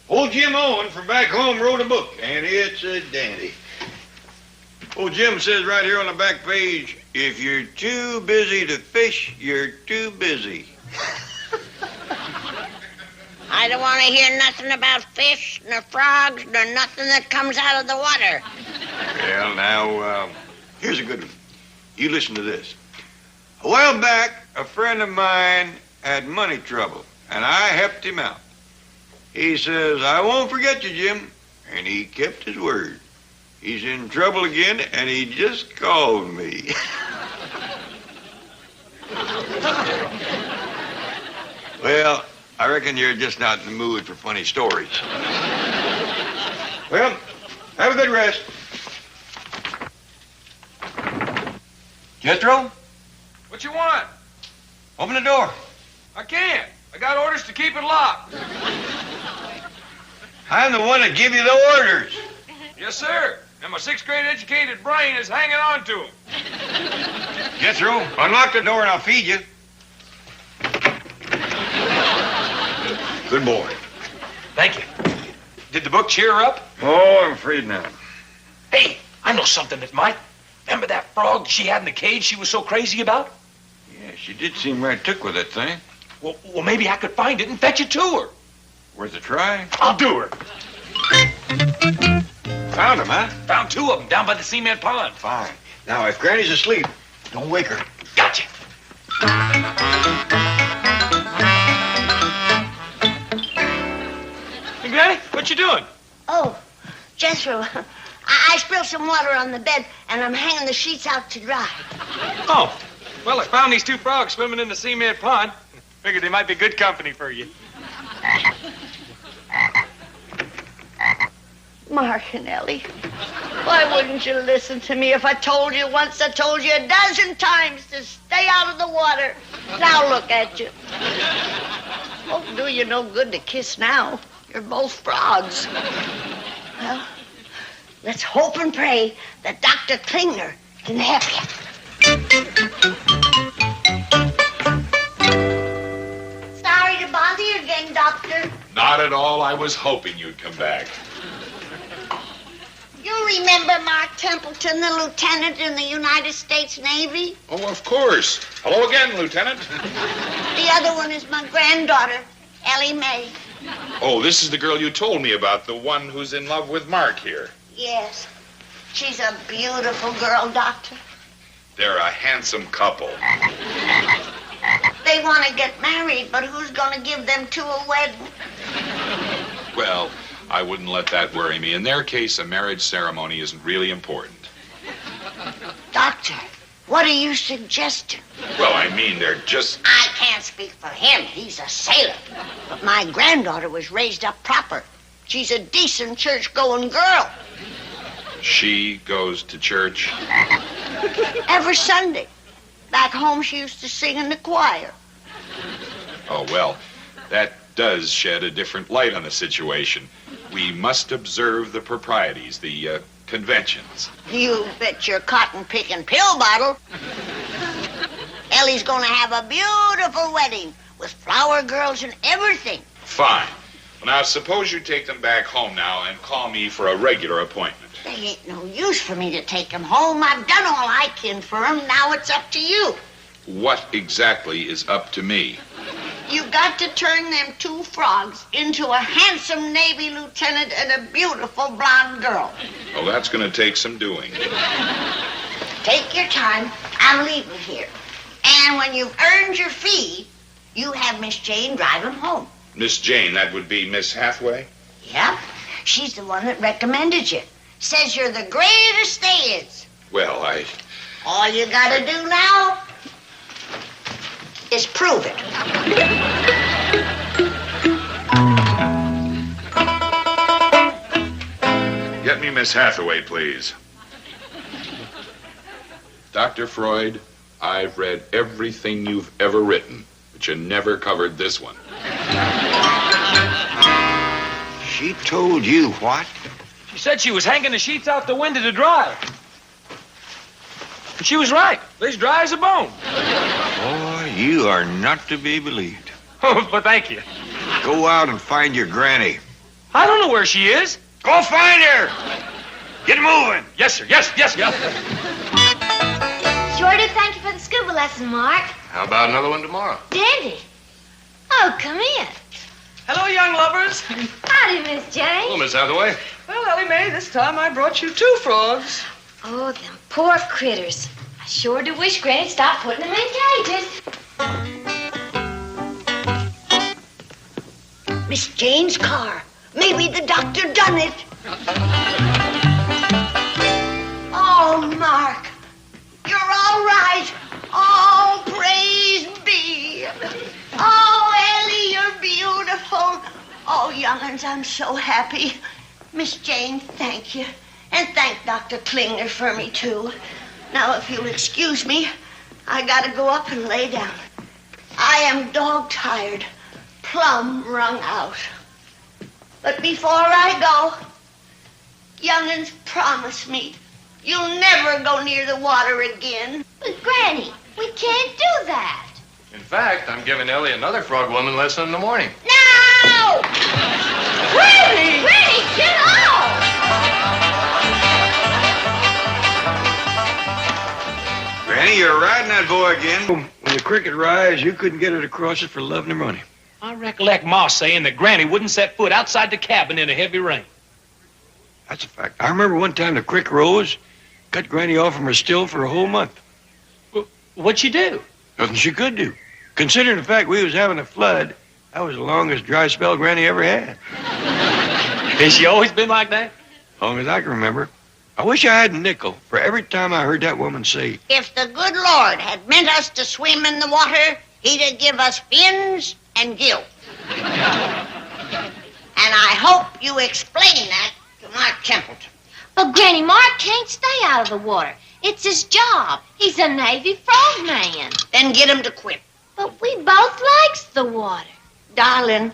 Old Jim Owen from back home wrote a book, and it's a dandy. Old Jim says right here on the back page, if you're too busy to fish, you're too busy. I don't want to hear nothing about fish, nor frogs, nor nothing that comes out of the water. Well, now, here's a good one. You listen to this. A while back, a friend of mine had money trouble, and I helped him out. He says, I won't forget you, Jim. And he kept his word. He's in trouble again, and he just called me. Well, I reckon you're just not in the mood for funny stories. Well, have a good rest. Jethro, What you want? open the door. I can't. I got orders to keep it locked. I'm the one that give you the orders. Yes, sir. And my sixth-grade educated brain is hanging on to them. Jethro, unlock the door and I'll feed you. Good boy. Thank you. Did the book cheer her up? Oh, I'm afraid not. Hey, I know something that might. Remember that frog she had in the cage she was so crazy about? Yeah, she did seem right took with that thing. Well, maybe I could find it and fetch it to her. Worth a try? I'll do her. Found him, huh? Found two of them down by the cement pond. Fine. Now, if Granny's asleep, don't wake her. Gotcha. Hey, Granny, what you doing? Oh, Jethro, I spilled some water on the bed, and I'm hanging the sheets out to dry. Oh, well, I found these two frogs swimming in the cement pond. Figured they might be good company for you. Mark and Ellie, why wouldn't you listen to me if I told you once, I told you a dozen times to stay out of the water? Now look at you. Won't do you no good to kiss now. You're both frogs. Well, let's hope and pray that Dr. Klingner can help you. Sorry to bother you again, Doctor. Not at all. I was hoping you'd come back. You remember Mark Templeton, the lieutenant in the United States Navy? Oh, of course. Hello again, Lieutenant. The other one is my granddaughter, Ellie Mae. Oh, this is the girl you told me about, the one who's in love with Mark here. Yes. She's a beautiful girl, Doctor. They're a handsome couple. They want to get married, but who's going to give them to a wedding? Well, I wouldn't let that worry me. In their case, a marriage ceremony isn't really important. Doctor, what are you suggesting? Well, I mean, they're just... I can't speak for him. He's a sailor. But my granddaughter was raised up proper. She's a decent church-going girl. She goes to church. Every Sunday. Back home, she used to sing in the choir. Oh, well, that does shed a different light on the situation. We must observe the proprieties, the conventions. You bet your cotton-picking pill bottle. Ellie's going to have a beautiful wedding with flower girls and everything. Fine. Well, now, suppose you take them back home now and call me for a regular appointment. There ain't no use for me to take them home. I've done all I can for them. Now it's up to you. What exactly is up to me? You got to turn them two frogs into a handsome Navy lieutenant and a beautiful blonde girl. Well, that's going to take some doing. Take your time. I'm leaving here. And when you've earned your fee, you have Miss Jane drive them home. Miss Jane, that would be Miss Hathaway? Yep. She's the one that recommended you. Says you're the greatest they is. Well, All you gotta do now is prove it. Get me Miss Hathaway, please. Dr. Freud, I've read everything you've ever written. but you never covered this one. She told you what? She said she was hanging the sheets out the window to dry. And she was right. They's dry as a bone. Boy, you are not to be believed. Oh, but thank you. Go out and find your granny. I don't know where she is. Go find her! Get moving! Yes, sir. Yes. Sure do thank you for the scuba lesson, Mark. How about another one tomorrow? Dandy. Oh, come in. Hello, young lovers. Howdy, Miss Jane. Hello, Miss Hathaway. Well, Ellie Mae, this time I brought you 2 frogs. Oh, them poor critters. I sure do wish Granny'd stop putting them in cages. Miss Jane's car. Maybe the doctor done it. Oh, Mark, you're all right. Oh, praise be. Oh, Ellie, you're beautiful. Oh, young'uns, I'm so happy. Miss Jane, thank you. And thank Dr. Klinger for me, too. Now, if you'll excuse me, I gotta go up and lay down. I am dog-tired, plumb wrung out. But before I go, young'uns, promise me you'll never go near the water again. But, Granny, we can't do that. In fact, I'm giving Ellie another frog woman lesson in the morning. No! Granny! Granny, get off! Granny, you're riding that boy again. When the cricket rise, you couldn't get her to cross it for love nor money. I recollect Ma saying that Granny wouldn't set foot outside the cabin in a heavy rain. That's a fact. I remember one time the creek rose, cut Granny off from her still for a whole month. What'd she do? Nothing she could do. Considering the fact we was having a flood, that was the longest dry spell Granny ever had. Has she always been like that? Long as I can remember. I wish I had a nickel for every time I heard that woman say, If the good Lord had meant us to swim in the water, he'd have give us fins and gills. And I hope you explain that to Mark Templeton. But, Granny, Mark can't stay out of the water. It's his job. He's a Navy frogman. Then get him to quit. But we both likes the water. Darling,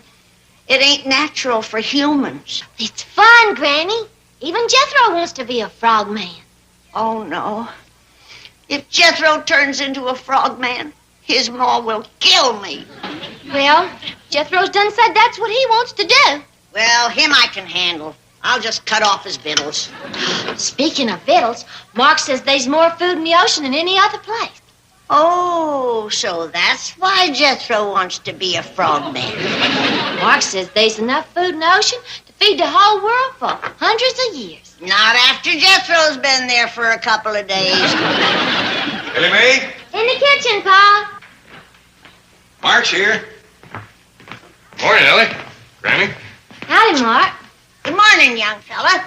it ain't natural for humans. It's fun, Granny. Even Jethro wants to be a frogman. Oh, no. If Jethro turns into a frogman, his ma will kill me. Well, Jethro's done said that's what he wants to do. Well, him I can handle. I'll just cut off his victuals. Speaking of victuals, Mark says there's more food in the ocean than any other place. Oh, so that's why Jethro wants to be a frogman. Mark says there's enough food in the ocean to feed the whole world for hundreds of years. Not after Jethro's been there for a couple of days. Ellie Mae? In the kitchen, Pa. Mark's here. Morning, Ellie. Granny. Howdy, Mark. Good morning, young fella.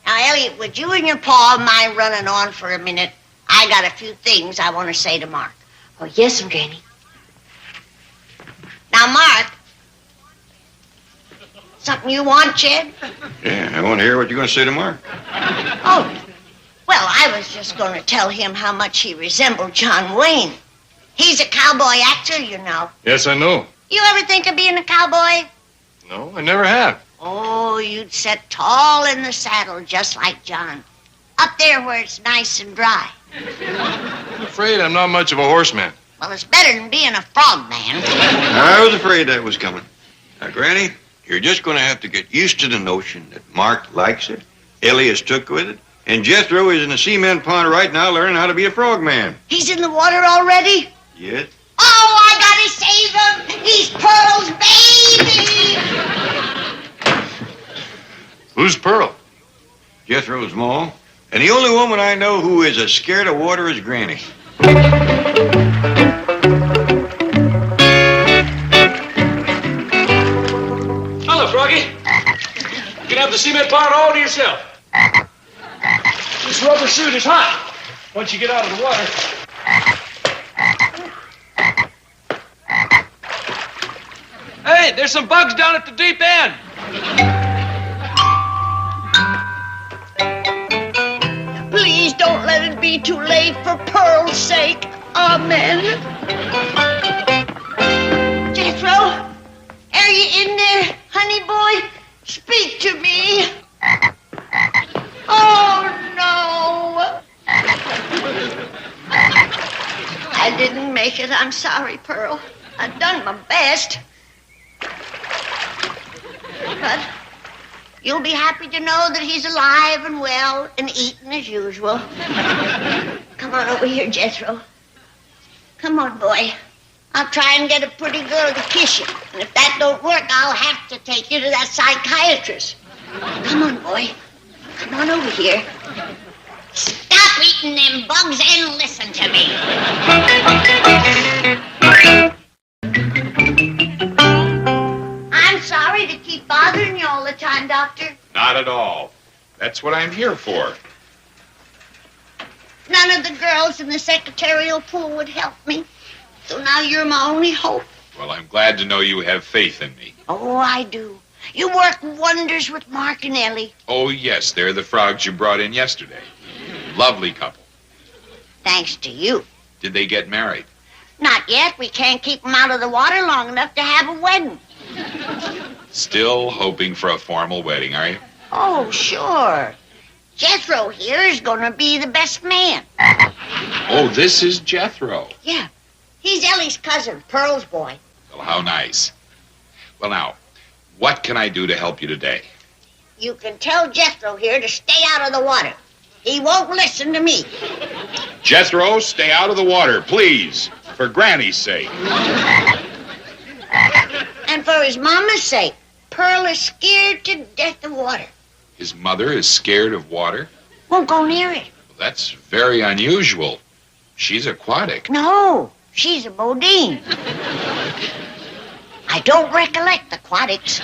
Now, Elliot, would you and your pa mind running on for a minute? I got a few things I want to say to Mark. Oh, yes, Granny. Now, Mark, something you want, Jed? Yeah, I want to hear what you're going to say to Mark. Oh, well, I was just going to tell him how much he resembled John Wayne. He's a cowboy actor, you know. Yes, I know. You ever think of being a cowboy? No, I never have. Oh, you'd sit tall in the saddle just like John. Up there where it's nice and dry. I'm afraid I'm not much of a horseman. Well, it's better than being a frogman. I was afraid that was coming. Now, Granny, you're just going to have to get used to the notion that Mark likes it, Ellie is took with it, and Jethro is in the cement pond right now learning how to be a frogman. He's in the water already? Yes. Oh, I gotta save him! He's Pearl's baby! Who's Pearl? Jethro's mom. And the only woman I know who is as scared of water is Granny. Hello, Froggy. You can have the cement pond all to yourself. This rubber suit is hot once you get out of the water. Hey, there's some bugs down at the deep end. Please don't let it be too late for Pearl's sake. Amen. Pearl. I've done my best. But you'll be happy to know that he's alive and well and eating as usual. Come on over here, Jethro. Come on, boy. I'll try and get a pretty girl to kiss you. And if that don't work, I'll have to take you to that psychiatrist. Come on, boy. Come on over here. Stop eating them bugs and listen to me. I'm sorry to keep bothering you all the time, Doctor. Not at all. That's what I'm here for. None of the girls in the secretarial pool would help me. So now you're my only hope. Well, I'm glad to know you have faith in me. Oh, I do. You work wonders with Mark and Ellie. Oh, yes, they're the frogs you brought in yesterday. Lovely couple. Thanks to you. Did they get married? Not yet. We can't keep them out of the water long enough to have a wedding. Still hoping for a formal wedding, are you? Oh, sure. Jethro here is going to be the best man. Oh, this is Jethro. Yeah. He's Ellie's cousin, Pearl's boy. Well, how nice. Well, now, what can I do to help you today? You can tell Jethro here to stay out of the water. He won't listen to me. Jethro, stay out of the water, please. For Granny's sake. And for his mama's sake. Pearl is scared to death of water. His mother is scared of water? Won't go near it. Well, that's very unusual. She's aquatic. No, she's a Bodine. I don't recollect aquatics.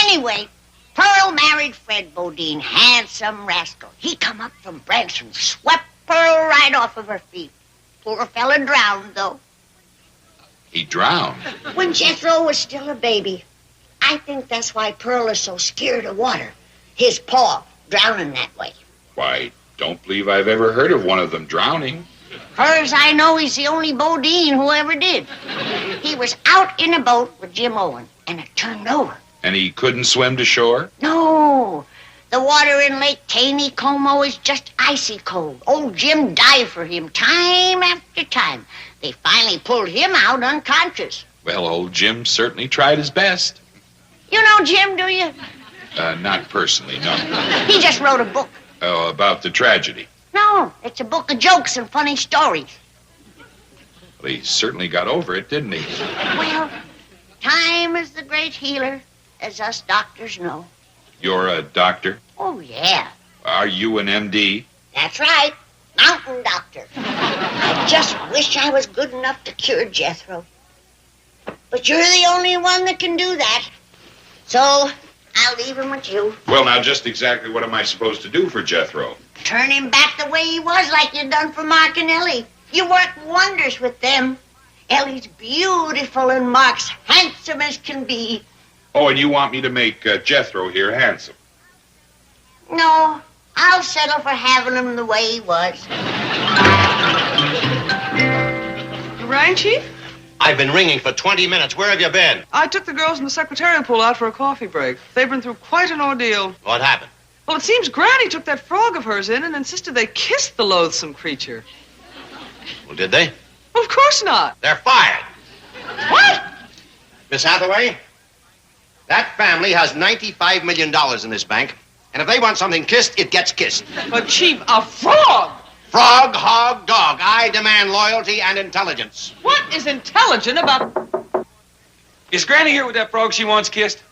Anyway, Pearl married Fred Bodine, handsome rascal. He come up from Branson, swept Pearl right off of her feet. Poor fella drowned, though. He drowned? When Jethro was still a baby. I think that's why Pearl is so scared of water. His paw drowning that way. Why, don't believe I've ever heard of one of them drowning. Far as I know, he's the only Bodine who ever did. He was out in a boat with Jim Owen, and it turned over. And he couldn't swim to shore? No. The water in Lake Taneycomo is just icy cold. Old Jim died for him time after time. They finally pulled him out unconscious. Well, old Jim certainly tried his best. You know Jim, do you? Not personally, no. He just wrote a book. Oh, about the tragedy. No, it's a book of jokes and funny stories. Well, he certainly got over it, didn't he? Well, time is the great healer, as us doctors know. You're a doctor? Oh, yeah. Are you an MD? That's right. Mountain doctor. I just wish I was good enough to cure Jethro. But you're the only one that can do that. So, I'll leave him with you. Well, now, just exactly what am I supposed to do for Jethro? Turn him back the way he was, like you done for Mark and Ellie. You work wonders with them. Ellie's beautiful and Mark's handsome as can be. Oh, and you want me to make Jethro here handsome? No, I'll settle for having him the way he was. You rang, Chief? I've been ringing for 20 minutes. Where have you been? I took the girls in the secretarial pool out for a coffee break. They've been through quite an ordeal. What happened? Well, it seems Granny took that frog of hers in and insisted they kissed the loathsome creature. Well, did they? Well, of course not. They're fired. What? Miss Hathaway, that family has $95 million in this bank, and if they want something kissed, it gets kissed. But, Chief, a frog! Frog, hog, dog. I demand loyalty and intelligence. What is intelligent about... Is Granny here with that frog she wants kissed?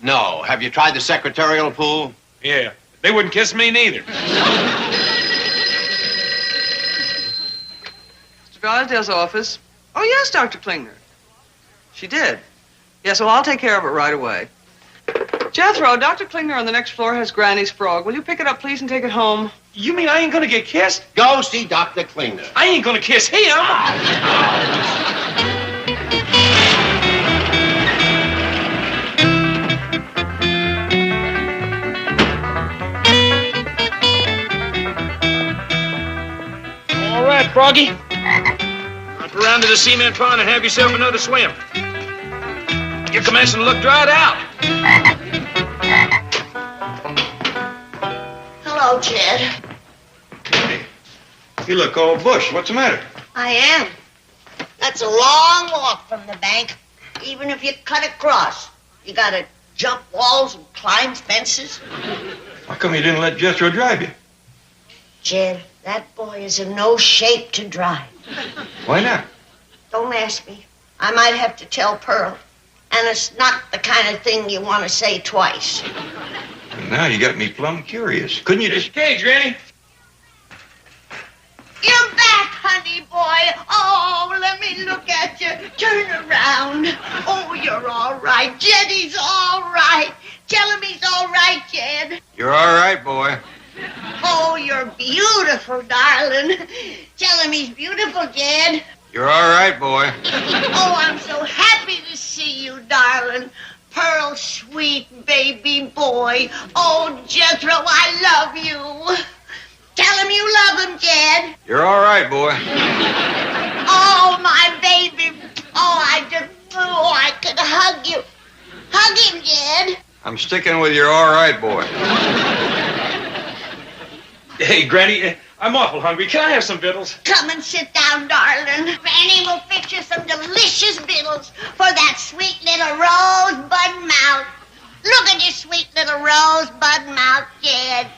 No. Have you tried the secretarial pool? Yeah. They wouldn't kiss me neither. Mr. Drysdale's office. Oh, yes, Dr. Klingner. She did. Yes, well, I'll take care of it right away. Jethro, Dr. Klingner on the next floor has Granny's frog. Will you pick it up, please, and take it home? You mean I ain't gonna get kissed? Go see Dr. Klingner. I ain't gonna kiss him. All right, Froggy. Run around to the cement pond and have yourself another swim. You're commencing to look dried out. Hello, Jed. You look all bush. What's the matter? I am. That's a long walk from the bank. Even if you cut across, you gotta jump walls and climb fences. How come you didn't let Jethro drive you? Jed, that boy is in no shape to drive. Why not? Don't ask me. I might have to tell Pearl. And it's not the kind of thing you want to say twice. Now you got me plumb curious. Couldn't you just... Cage, Granny. You're back, honey boy. Oh, let me look at you. Turn around. Oh, you're all right. Jeddy's all right. Tell him he's all right, Jed. You're all right, boy. Oh, you're beautiful, darling. Tell him he's beautiful, Jed. You're all right, boy. Oh, I'm so happy to see you, darling. Pearl, sweet baby boy. Oh, Jethro, I love you. Tell him you love him, Jed. You're all right, boy. Oh, my baby. Oh, I could hug you. Hug him, Jed. I'm sticking with your all right, boy. Hey, Granny, I'm awful hungry. Can I have some victuals? Come and sit down, darling. Granny will fix you some delicious victuals for that sweet little rosebud mouth. Look at your sweet little rosebud mouth, Jed.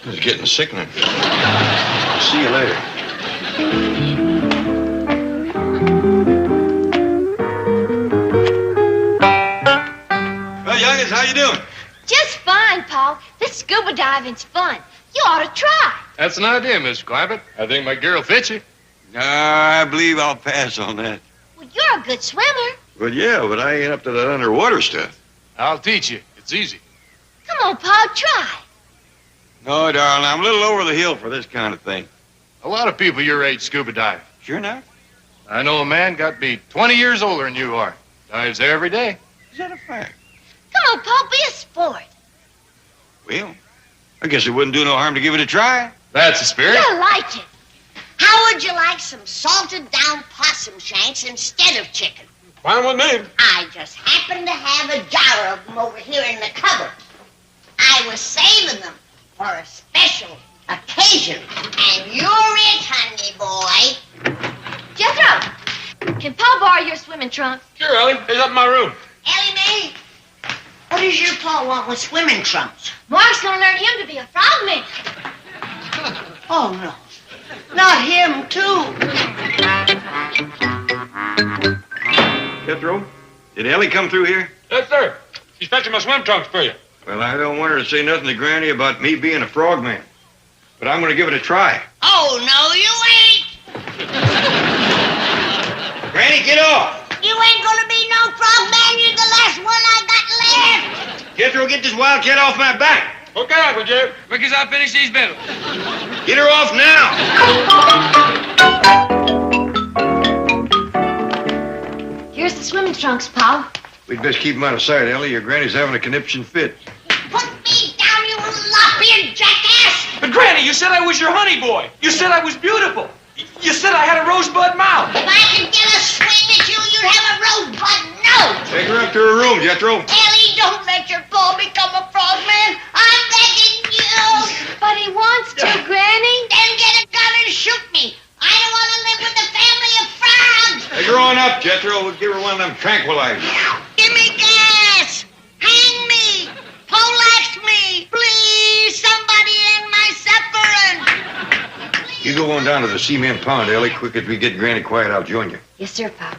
This is getting sickening. See you later. Well, youngins, how you doing? Just fine, Paul. This scuba diving's fun. You ought to try. That's an idea, Mr. Clampett. I think my gear will fit you. I believe I'll pass on that. Well, you're a good swimmer. Well, yeah, but I ain't up to that underwater stuff. I'll teach you. It's easy. Come on, Paul, try. No, darling, I'm a little over the hill for this kind of thing. A lot of people your age scuba dive. Sure enough. I know a man got to be 20 years older than you are. Dives every day. Is that a fact? Come on, Paul, be a sport. Well, I guess it wouldn't do no harm to give it a try. That's the spirit. You'll like it. How would you like some salted down possum shanks instead of chicken? Fine with me. I just happen to have a jar of them over here in the cupboard. I was saving them for a special occasion. And you're it, honey boy. Jethro, can Paul borrow your swimming trunks? Sure, Ellie. It's up in my room. Ellie Mae, what does your Paul want with swimming trunks? Mark's gonna learn him to be a frogman. Oh, no. Not him, too. Jethro, did Ellie come through here? Yes, sir. She's fetching my swim trunks for you. Well, I don't want her to say nothing to Granny about me being a frogman. But I'm going to give it a try. Oh, no, you ain't. Granny, get off! You ain't gonna be no frogman. You're the last one I got left. Jethro, get this wildcat off my back. Okay, Uncle Jeb. Quick as I finish these victuals. Get her off now. Here's the swimming trunks, Paul. We'd best keep them out of sight, Ellie. Your Granny's having a conniption fit. Put me down, you lop-eared jackass. But, Granny, you said I was your honey boy. You said I was beautiful. You said I had a rosebud mouth. If I could get a swing at you, you'd have a rosebud nose. Take her up to her room, Jethro. Ellie, don't let your Paul become a frogman. I'm begging you. But he wants to, Granny. Then get a gun and shoot me. I don't want to live with a family of frogs. Take her on up, Jethro. We'll give her one of them tranquilizers. Give me gas. Hang me. Poleaxe me. Please, somebody end my suffering. You go on down to the cement pond, Ellie. Quick as we get Granny quiet, I'll join you. Yes, sir, Paul.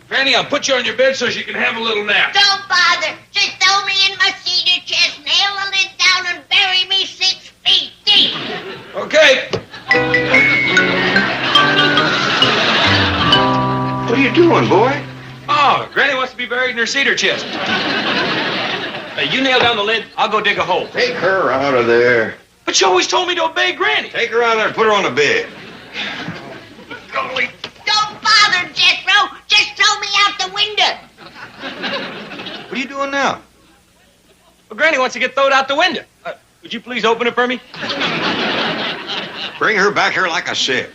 Granny, I'll put you on your bed so you can have a little nap. Don't bother. Just throw me in my cedar chest, nail the lid down, and bury me 6 feet deep. Okay. What are you doing, boy? Oh, Granny wants to be buried in her cedar chest. You nail down the lid, I'll go dig a hole. Take her out of there. But you always told me to obey Granny. Take her out there and put her on the bed. Golly. Don't bother, Jethro. Just throw me out the window. What are you doing now? Well, Granny wants to get thrown out the window. Would you please open it for me? Bring her back here like I said.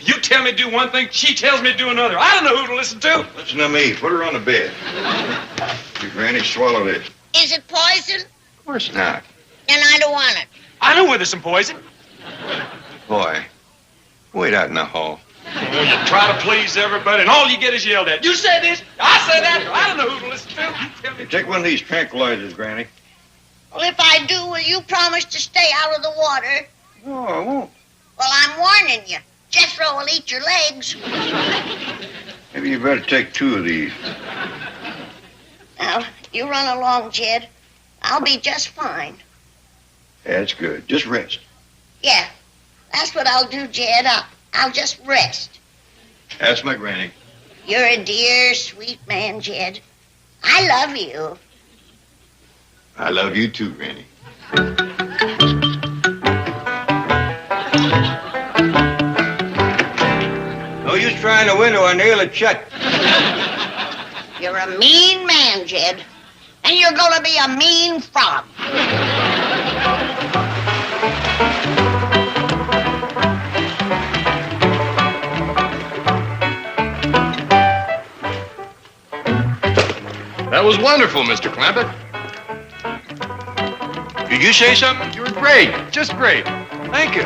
You tell me to do one thing, she tells me to do another. I don't know who to listen to. Listen to me. Put her on the bed. Your Granny swallowed it. Is it poison? Of course not. Then I don't want it. I know where there's some poison. Boy, wait out in the hall. Oh, you try to please everybody, and all you get is yelled at. You say this, I say that. I don't know who to listen to. Tell me. Take one of these tranquilizers, Granny. Well, if I do, will you promise to stay out of the water? No, I won't. Well, I'm warning you. Jethro will eat your legs. Maybe you better take 2 of these. Now, you run along, Jed. I'll be just fine. That's good. Just rest. Yeah, that's what I'll do, Jed. I'll just rest. That's my Granny. You're a dear, sweet man, Jed. I love you. I love you too, Granny. No use trying the window. I nail it shut. You're a mean man, Jed. And you're gonna be a mean frog. That was wonderful, Mr. Clampett. Did you say something? You were great. Just great. Thank you.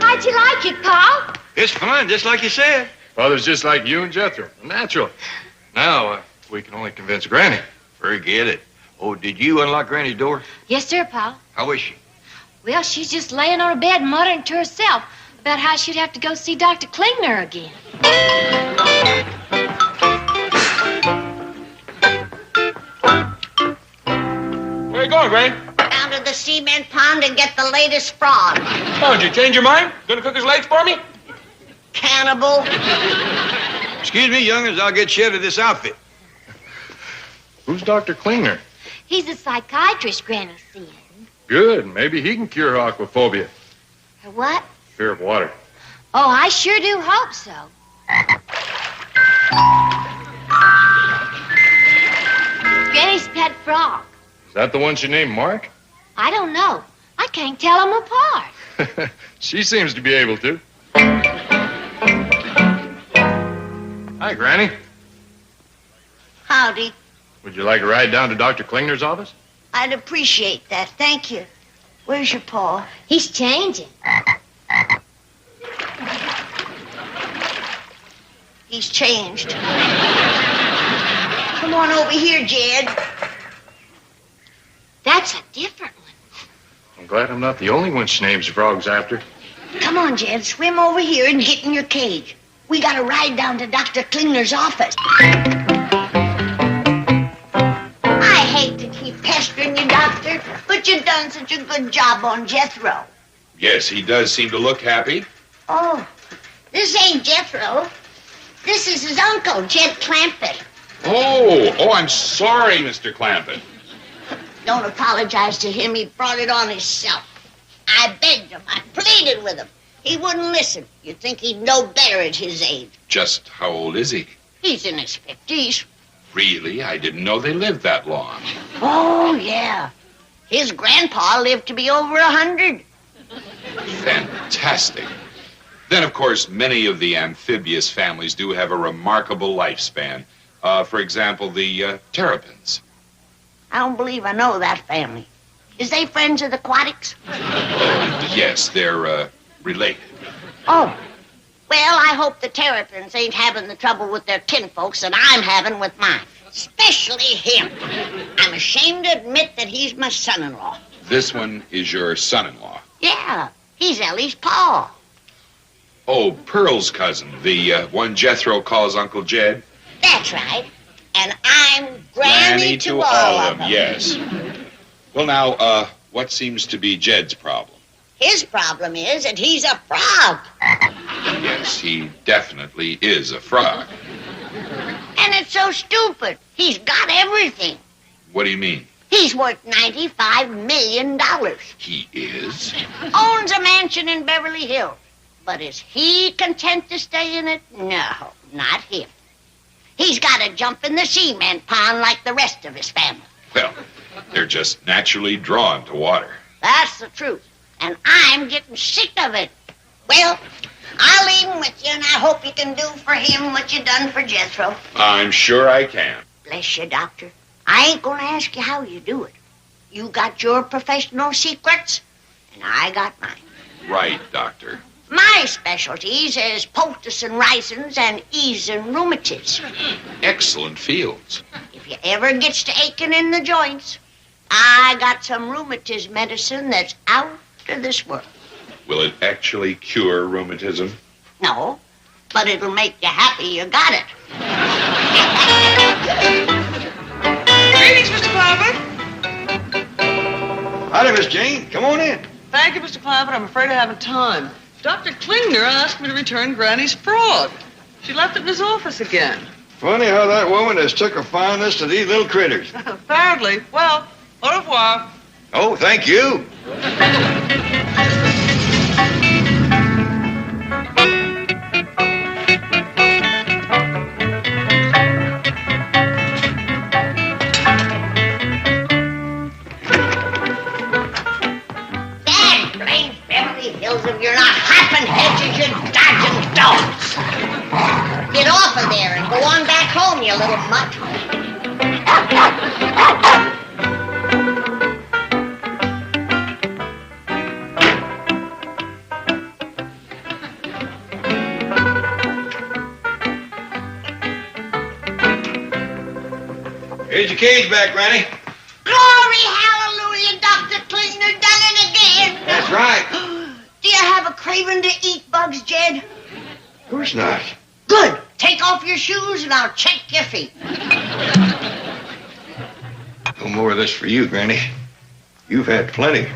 How'd you like it, Paul? It's fun, just like you said. Father's just like you and Jethro. Natural. Now, we can only convince Granny. Forget it. Oh, did you unlock Granny's door? Yes, sir, Paul. How is she? Well, she's just laying on her bed muttering to herself about how she'd have to go see Dr. Klingner again. Where you going, Granny? Down to the cement pond and get the latest frog. Oh, did you change your mind? Gonna cook his legs for me? Cannibal. Excuse me, young'uns, I'll get shed of this outfit. Who's Dr. Klingner? He's a psychiatrist Granny's seeing. Good. Maybe he can cure her aquaphobia. Her what? Fear of water. Oh, I sure do hope so. Granny's pet frog. Is that the one she named Mark? I don't know. I can't tell them apart. She seems to be able to. Hi, Granny. Howdy. Would you like a ride down to Dr. Klingner's office? I'd appreciate that. Thank you. Where's your paw? He's changing. He's changed. Come on over here, Jed. That's a different one. I'm glad I'm not the only one she names frogs after. Come on, Jed. Swim over here and get in your cage. We got to ride down to Dr. Klingner's office. I hate to keep pestering you, Doctor, but you've done such a good job on Jethro. Yes, he does seem to look happy. Oh, this ain't Jethro. This is his uncle, Jed Clampett. Oh, I'm sorry, Mr. Clampett. Don't apologize to him. He brought it on himself. I begged him. I pleaded with him. He wouldn't listen. You'd think he'd know better at his age. Just how old is he? He's in his 50s. Really? I didn't know they lived that long. Oh, yeah. His grandpa lived to be over 100. Fantastic. Then, of course, many of the amphibious families do have a remarkable lifespan. For example, the terrapins. I don't believe I know that family. Is they friends of the aquatics? Yes, they're related. Oh. Well, I hope the terrapins ain't having the trouble with their kinfolks that I'm having with mine. Especially him. I'm ashamed to admit that he's my son-in-law. This one is your son-in-law. Yeah, he's Ellie's pa. Oh, Pearl's cousin, the one Jethro calls Uncle Jed. That's right. And I'm Granny to all of them. Yes. Well, now, what seems to be Jed's problem? His problem is that he's a frog. Yes, he definitely is a frog. And it's so stupid. He's got everything. What do you mean? He's worth $95 million. He is? Owns a mansion in Beverly Hills. But is he content to stay in it? No, not him. He's got to jump in the cement pond like the rest of his family. Well, they're just naturally drawn to water. That's the truth. And I'm getting sick of it. Well, I'll leave him with you, and I hope you can do for him what you done for Jethro. I'm sure I can. Bless you, Doctor. I ain't going to ask you how you do it. You got your professional secrets, and I got mine. right, Doctor? My specialties is poultice and risins and ease and rheumatiz. Excellent fields. If you ever gets to aching in the joints, I got some rheumatiz medicine that's out of this world. Will it actually cure rheumatism? No, but it'll make you happy you got it. Greetings, Mr. Clampett. Howdy, Miss Jane. Come on in. Thank you, Mr. Clampett. I'm afraid I haven't time. Dr. Klingner asked me to return Granny's frog. She left it in his office again. Funny how that woman has took a fondness to these little critters. Apparently. Well, au revoir. Oh, thank you. Dad blames Beverly Hills if you're not hopping hedges, you're dodging dogs. Get off of there and go on back home, you little mutt. Here's your cage back, Granny. Glory, hallelujah, Dr. Klingner done it again. That's right. Do you have a craving to eat bugs, Jed? Of course not. Good. Take off your shoes and I'll check your feet. No more of this for you, Granny. You've had plenty.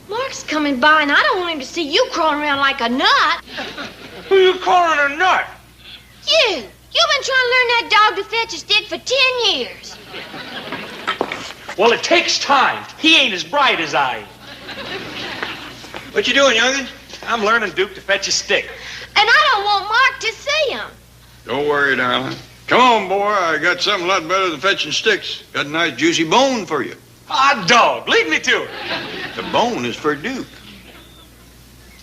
Mark's coming by, and I don't want him to see you crawling around like a nut. Who you calling a nut? You! You've been trying to learn that dog to fetch a stick for 10 years. Well, it takes time. He ain't as bright as I am. What you doing, youngin? I'm learning Duke to fetch a stick. And I don't want Mark to see him. Don't worry, darling. Come on, boy. I got something a lot better than fetching sticks. Got a nice juicy bone for you. Ah, dog, lead me to it. The bone is for Duke.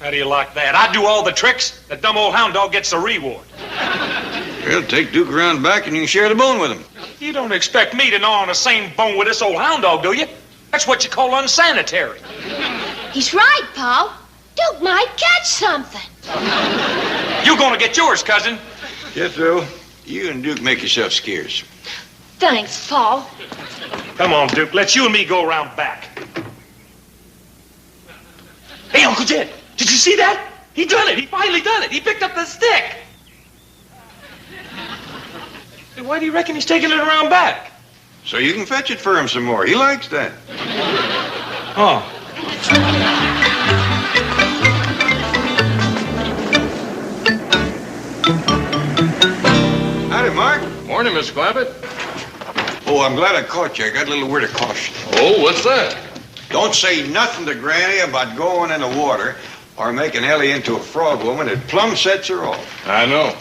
How do you like that? I do all the tricks. The dumb old hound dog gets the reward. Well, take Duke around back and you can share the bone with him. You don't expect me to gnaw on the same bone with this old hound dog, do you? That's what you call unsanitary. He's right, Paul. Duke might catch something. You gonna get yours, cousin. Jethro, you and Duke make yourself scarce. Thanks, Paul. Come on, Duke. Let's you and me go around back. Hey, Uncle Jed, did you see that? He done it. He finally done it. He picked up the stick. Hey, why do you reckon he's taking it around back? So you can fetch it for him some more. He likes that. Oh. Howdy, Mark. Morning, Miss Clampett. Oh, I'm glad I caught you. I got a little word of caution. Oh, what's that? Don't say nothing to Granny about going in the water or making Ellie into a frog woman. It plumb sets her off. I know.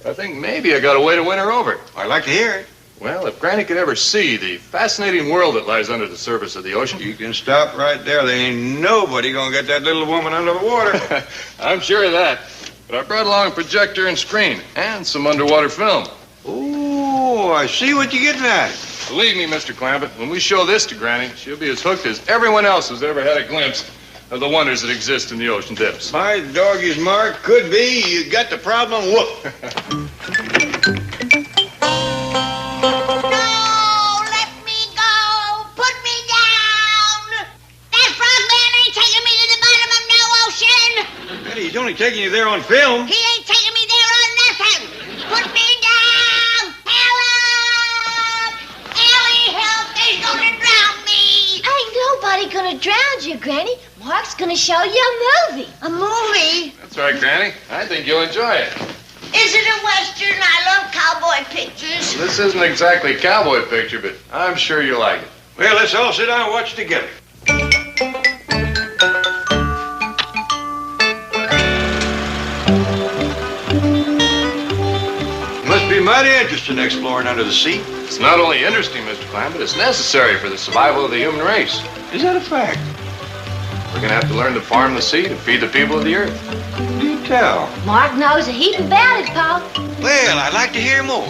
I think maybe I got a way to win her over. I'd like to hear it. Well, if Granny could ever see the fascinating world that lies under the surface of the ocean. You can stop right there. There ain't nobody gonna get that little woman under the water. I'm sure of that. But I brought along a projector and screen and some underwater film. Oh, I see what you're getting at. Believe me, Mr. Clampett, when we show this to Granny, she'll be as hooked as everyone else who's ever had a glimpse of the wonders that exist in the ocean depths. My doggy's Mark, could be. You got the problem whooped. No, let me go. Put me down. That frogman ain't taking me to the bottom of no ocean. Betty, he's only taking you there on film. He ain't taking me there on nothing. Put me down. Help! Ellie, help. They's gonna drown me. Ain't nobody gonna drown you, Granny. Mark's gonna show you a movie. A movie? That's right, Granny. I think you'll enjoy it. Is it a Western? I love cowboy pictures. This isn't exactly a cowboy picture, but I'm sure you'll like it. Well, let's all sit down and watch together. Must be mighty interesting exploring under the sea. It's not only interesting, Mr. Clampett, it's necessary for the survival of the human race. Is that a fact? We're gonna have to learn to farm the sea to feed the people of the earth. Do tell. Mark knows a heap about it, Pa. Well, I'd like to hear more.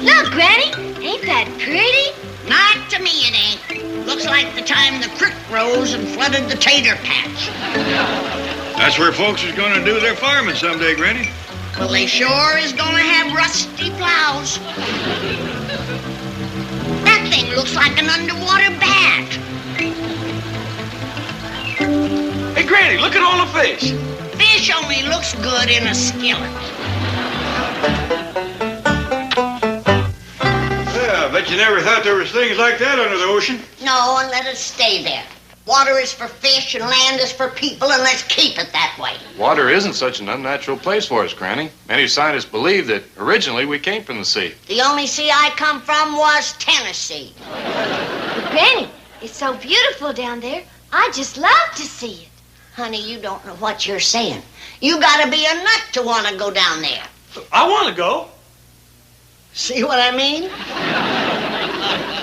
Look, Granny, ain't that pretty? Not to me, it ain't. Looks like the time the creek rose and flooded the tater patch. That's where folks is going to do their farming someday, Granny. Well, they sure is gonna have rusty plows. That thing looks like an underwater bat. Hey, Granny, look at all the fish. Fish only looks good in a skillet. Yeah, I bet you never thought there was things like that under the ocean. No, and let it stay there. Water is for fish and land is for people, and let's keep it that way. Water isn't such an unnatural place for us, Granny. Many scientists believe that originally we came from the sea. The only sea I come from was Tennessee. But Granny, it's so beautiful down there. I just love to see it. Honey, you don't know what you're saying. You gotta be a nut to want to go down there. I want to go. See what I mean?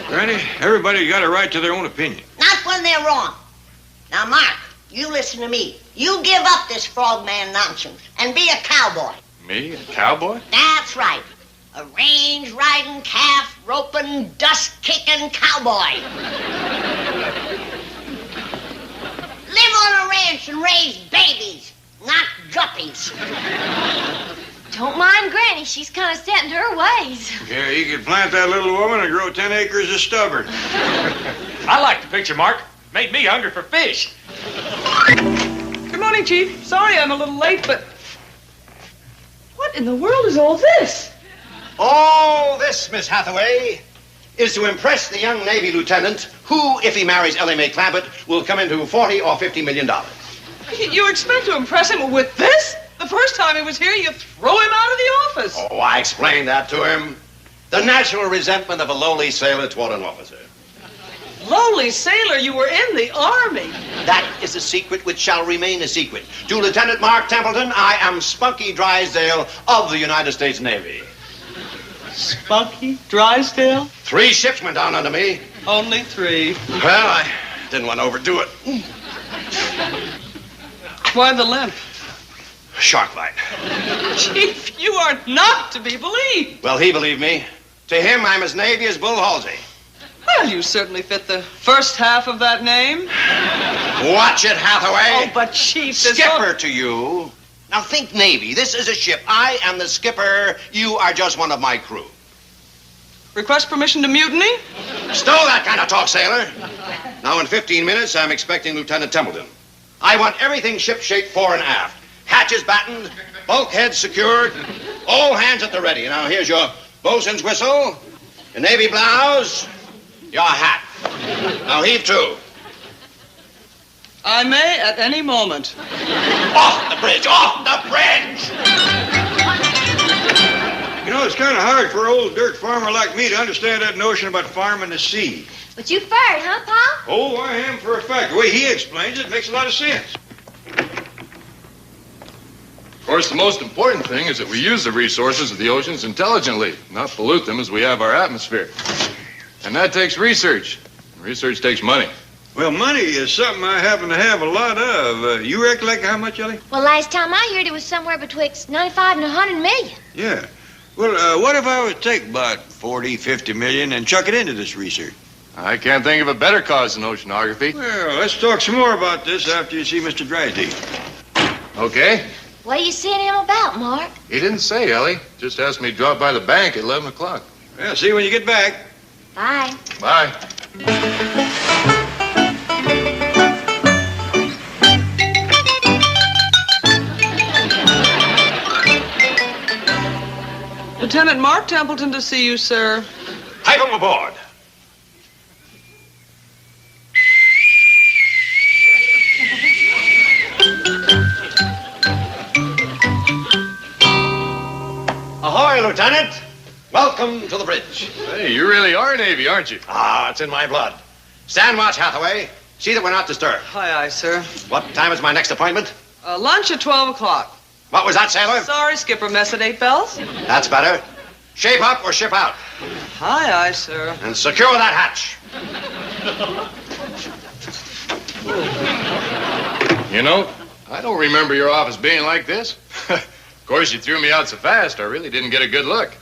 Granny, everybody's got a right to their own opinion. Not when they're wrong. Now, Mark, you listen to me. You give up this frogman nonsense and be a cowboy. Me, a cowboy? That's right. A range-riding, calf-roping, dust-kicking cowboy. Live on a ranch and raise babies, not guppies. Don't mind Granny. She's kind of set in her ways. Yeah, you could plant that little woman and grow 10 acres of stubborn. I like the picture, Mark. Made me hungry for fish. Good morning, Chief. Sorry I'm a little late, but what in the world is all this? All this, Miss Hathaway, is to impress the young Navy lieutenant who, if he marries Ellie Mae Clampett, will come into $40 or $50 million. You expect to impress him with this? The first time he was here, you throw him out of the office. Oh, I explained that to him. The natural resentment of a lowly sailor toward an officer. Lowly sailor, you were in the Army. That is a secret which shall remain a secret. To Lieutenant Mark Templeton, I am Spunky Drysdale of the United States Navy. Spunky Drysdale? 3 ships went down under me. Only 3. Well, I didn't want to overdo it. Why the limp? Shark bite. Chief, you are not to be believed. Well, he believed me. To him, I'm as Navy as Bull Halsey. Well, you certainly fit the first half of that name. Watch it, Hathaway. Oh, but Chief, this Skipper to you. Now think Navy. This is a ship. I am the skipper. You are just one of my crew. Request permission to mutiny? Stow that kind of talk, sailor. Now, in 15 minutes, I'm expecting Lieutenant Templeton. I want everything ship-shape fore and aft. Hatches battened, bulkheads secured, all hands at the ready. Now, here's your bosun's whistle, your navy blouse, your hat. Now, heave to. I may at any moment. Off the bridge! Off the bridge! You know, it's kind of hard for an old dirt farmer like me to understand that notion about farming the sea. But you fired, huh, Pa? Oh, I am for a fact. The way he explains it makes a lot of sense. Of course, the most important thing is that we use the resources of the oceans intelligently, not pollute them as we have our atmosphere. And that takes research. Research takes money. Well, money is something I happen to have a lot of. You recollect how much, Ellie? Well, last time I heard it was somewhere betwixt 95 and 100 million. Yeah. Well, what if I would take about 40, 50 million and chuck it into this research? I can't think of a better cause than oceanography. Well, let's talk some more about this after you see Mr. Drysdale. Okay. What are you seeing him about, Mark? He didn't say, Ellie. Just asked me to drop by the bank at 11 o'clock. Well, see you when you get back. Bye. Bye. Lieutenant Mark Templeton to see you, sir. Pipe him aboard. Lieutenant. Welcome to the bridge. Hey, you really are Navy, aren't you? Ah, it's in my blood. Stand watch, Hathaway. See that we're not disturbed. Aye, sir. What time is my next appointment? Lunch at 12 o'clock. What was that, sailor? Sorry, Skipper. Mess at 8 bells. That's better. Shape up or ship out. Aye, sir. And secure that hatch. You know, I don't remember your office being like this. Of course, you threw me out so fast, I really didn't get a good look.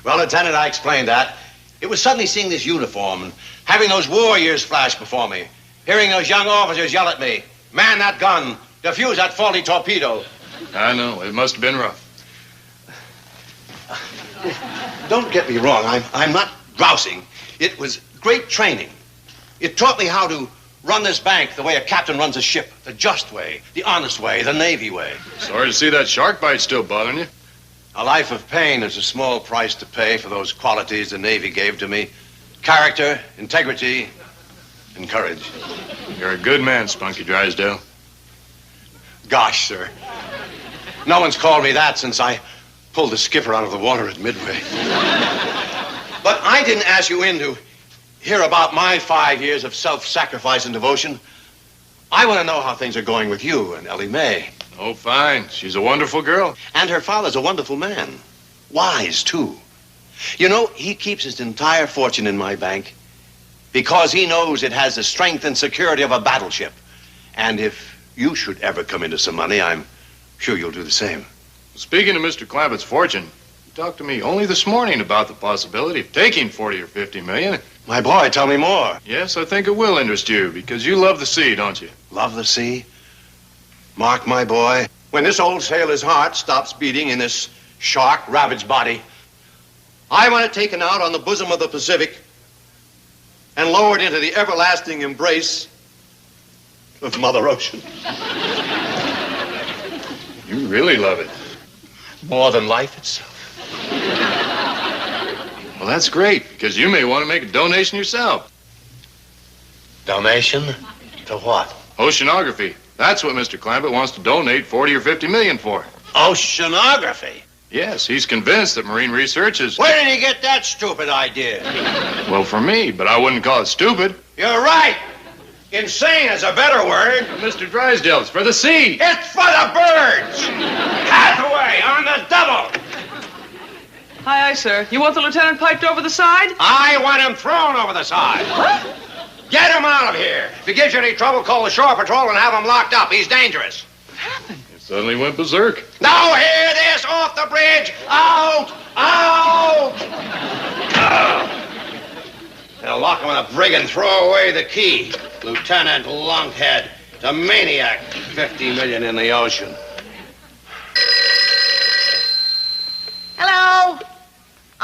Well, Lieutenant, I explained that. It was suddenly seeing this uniform and having those war years flash before me. Hearing those young officers yell at me, man that gun, defuse that faulty torpedo. I know, it must have been rough. Don't get me wrong, I'm not grousing. It was great training. It taught me how to run this bank the way a captain runs a ship, the just way, the honest way, the Navy way. Sorry to see that shark bite still bothering you. A life of pain is a small price to pay for those qualities the Navy gave to me. Character, integrity, and courage. You're a good man, Spunky Drysdale. Gosh, sir. No one's called me that since I pulled the skipper out of the water at Midway. But I didn't ask you in to hear about my 5 years of self-sacrifice and devotion. I want to know how things are going with you and Ellie Mae. Oh, fine. She's a wonderful girl. And her father's a wonderful man. Wise, too. You know, he keeps his entire fortune in my bank because he knows it has the strength and security of a battleship. And if you should ever come into some money, I'm sure you'll do the same. Speaking of Mr. Clampett's fortune, he talked to me only this morning about the possibility of taking 40 or 50 million. My boy, tell me more. Yes, I think it will interest you because you love the sea, don't you? Love the sea? Mark, my boy, when this old sailor's heart stops beating in this shark-ravaged body, I want it taken out on the bosom of the Pacific and lowered into the everlasting embrace of Mother Ocean. You really love it. More than life itself. Well, that's great, because you may want to make a donation yourself. Donation? To what? Oceanography. That's what Mr. Clampett wants to donate 40 or 50 million for. Oceanography? Yes, he's convinced that marine research is... Where did he get that stupid idea? Well, for me, but I wouldn't call it stupid. You're right. Insane is a better word. Mr. Drysdale, it's for the sea. It's for the birds. Hathaway on the double. Aye, sir. You want the lieutenant piped over the side? I want him thrown over the side. What? Get him out of here. If he gives you any trouble, call the shore patrol and have him locked up. He's dangerous. What happened? He suddenly went berserk. Now hear this, off the bridge. Out! Out! They'll lock him in a brig and throw away the key. Lieutenant Lunkhead, the maniac. 50 million in the ocean. Hello.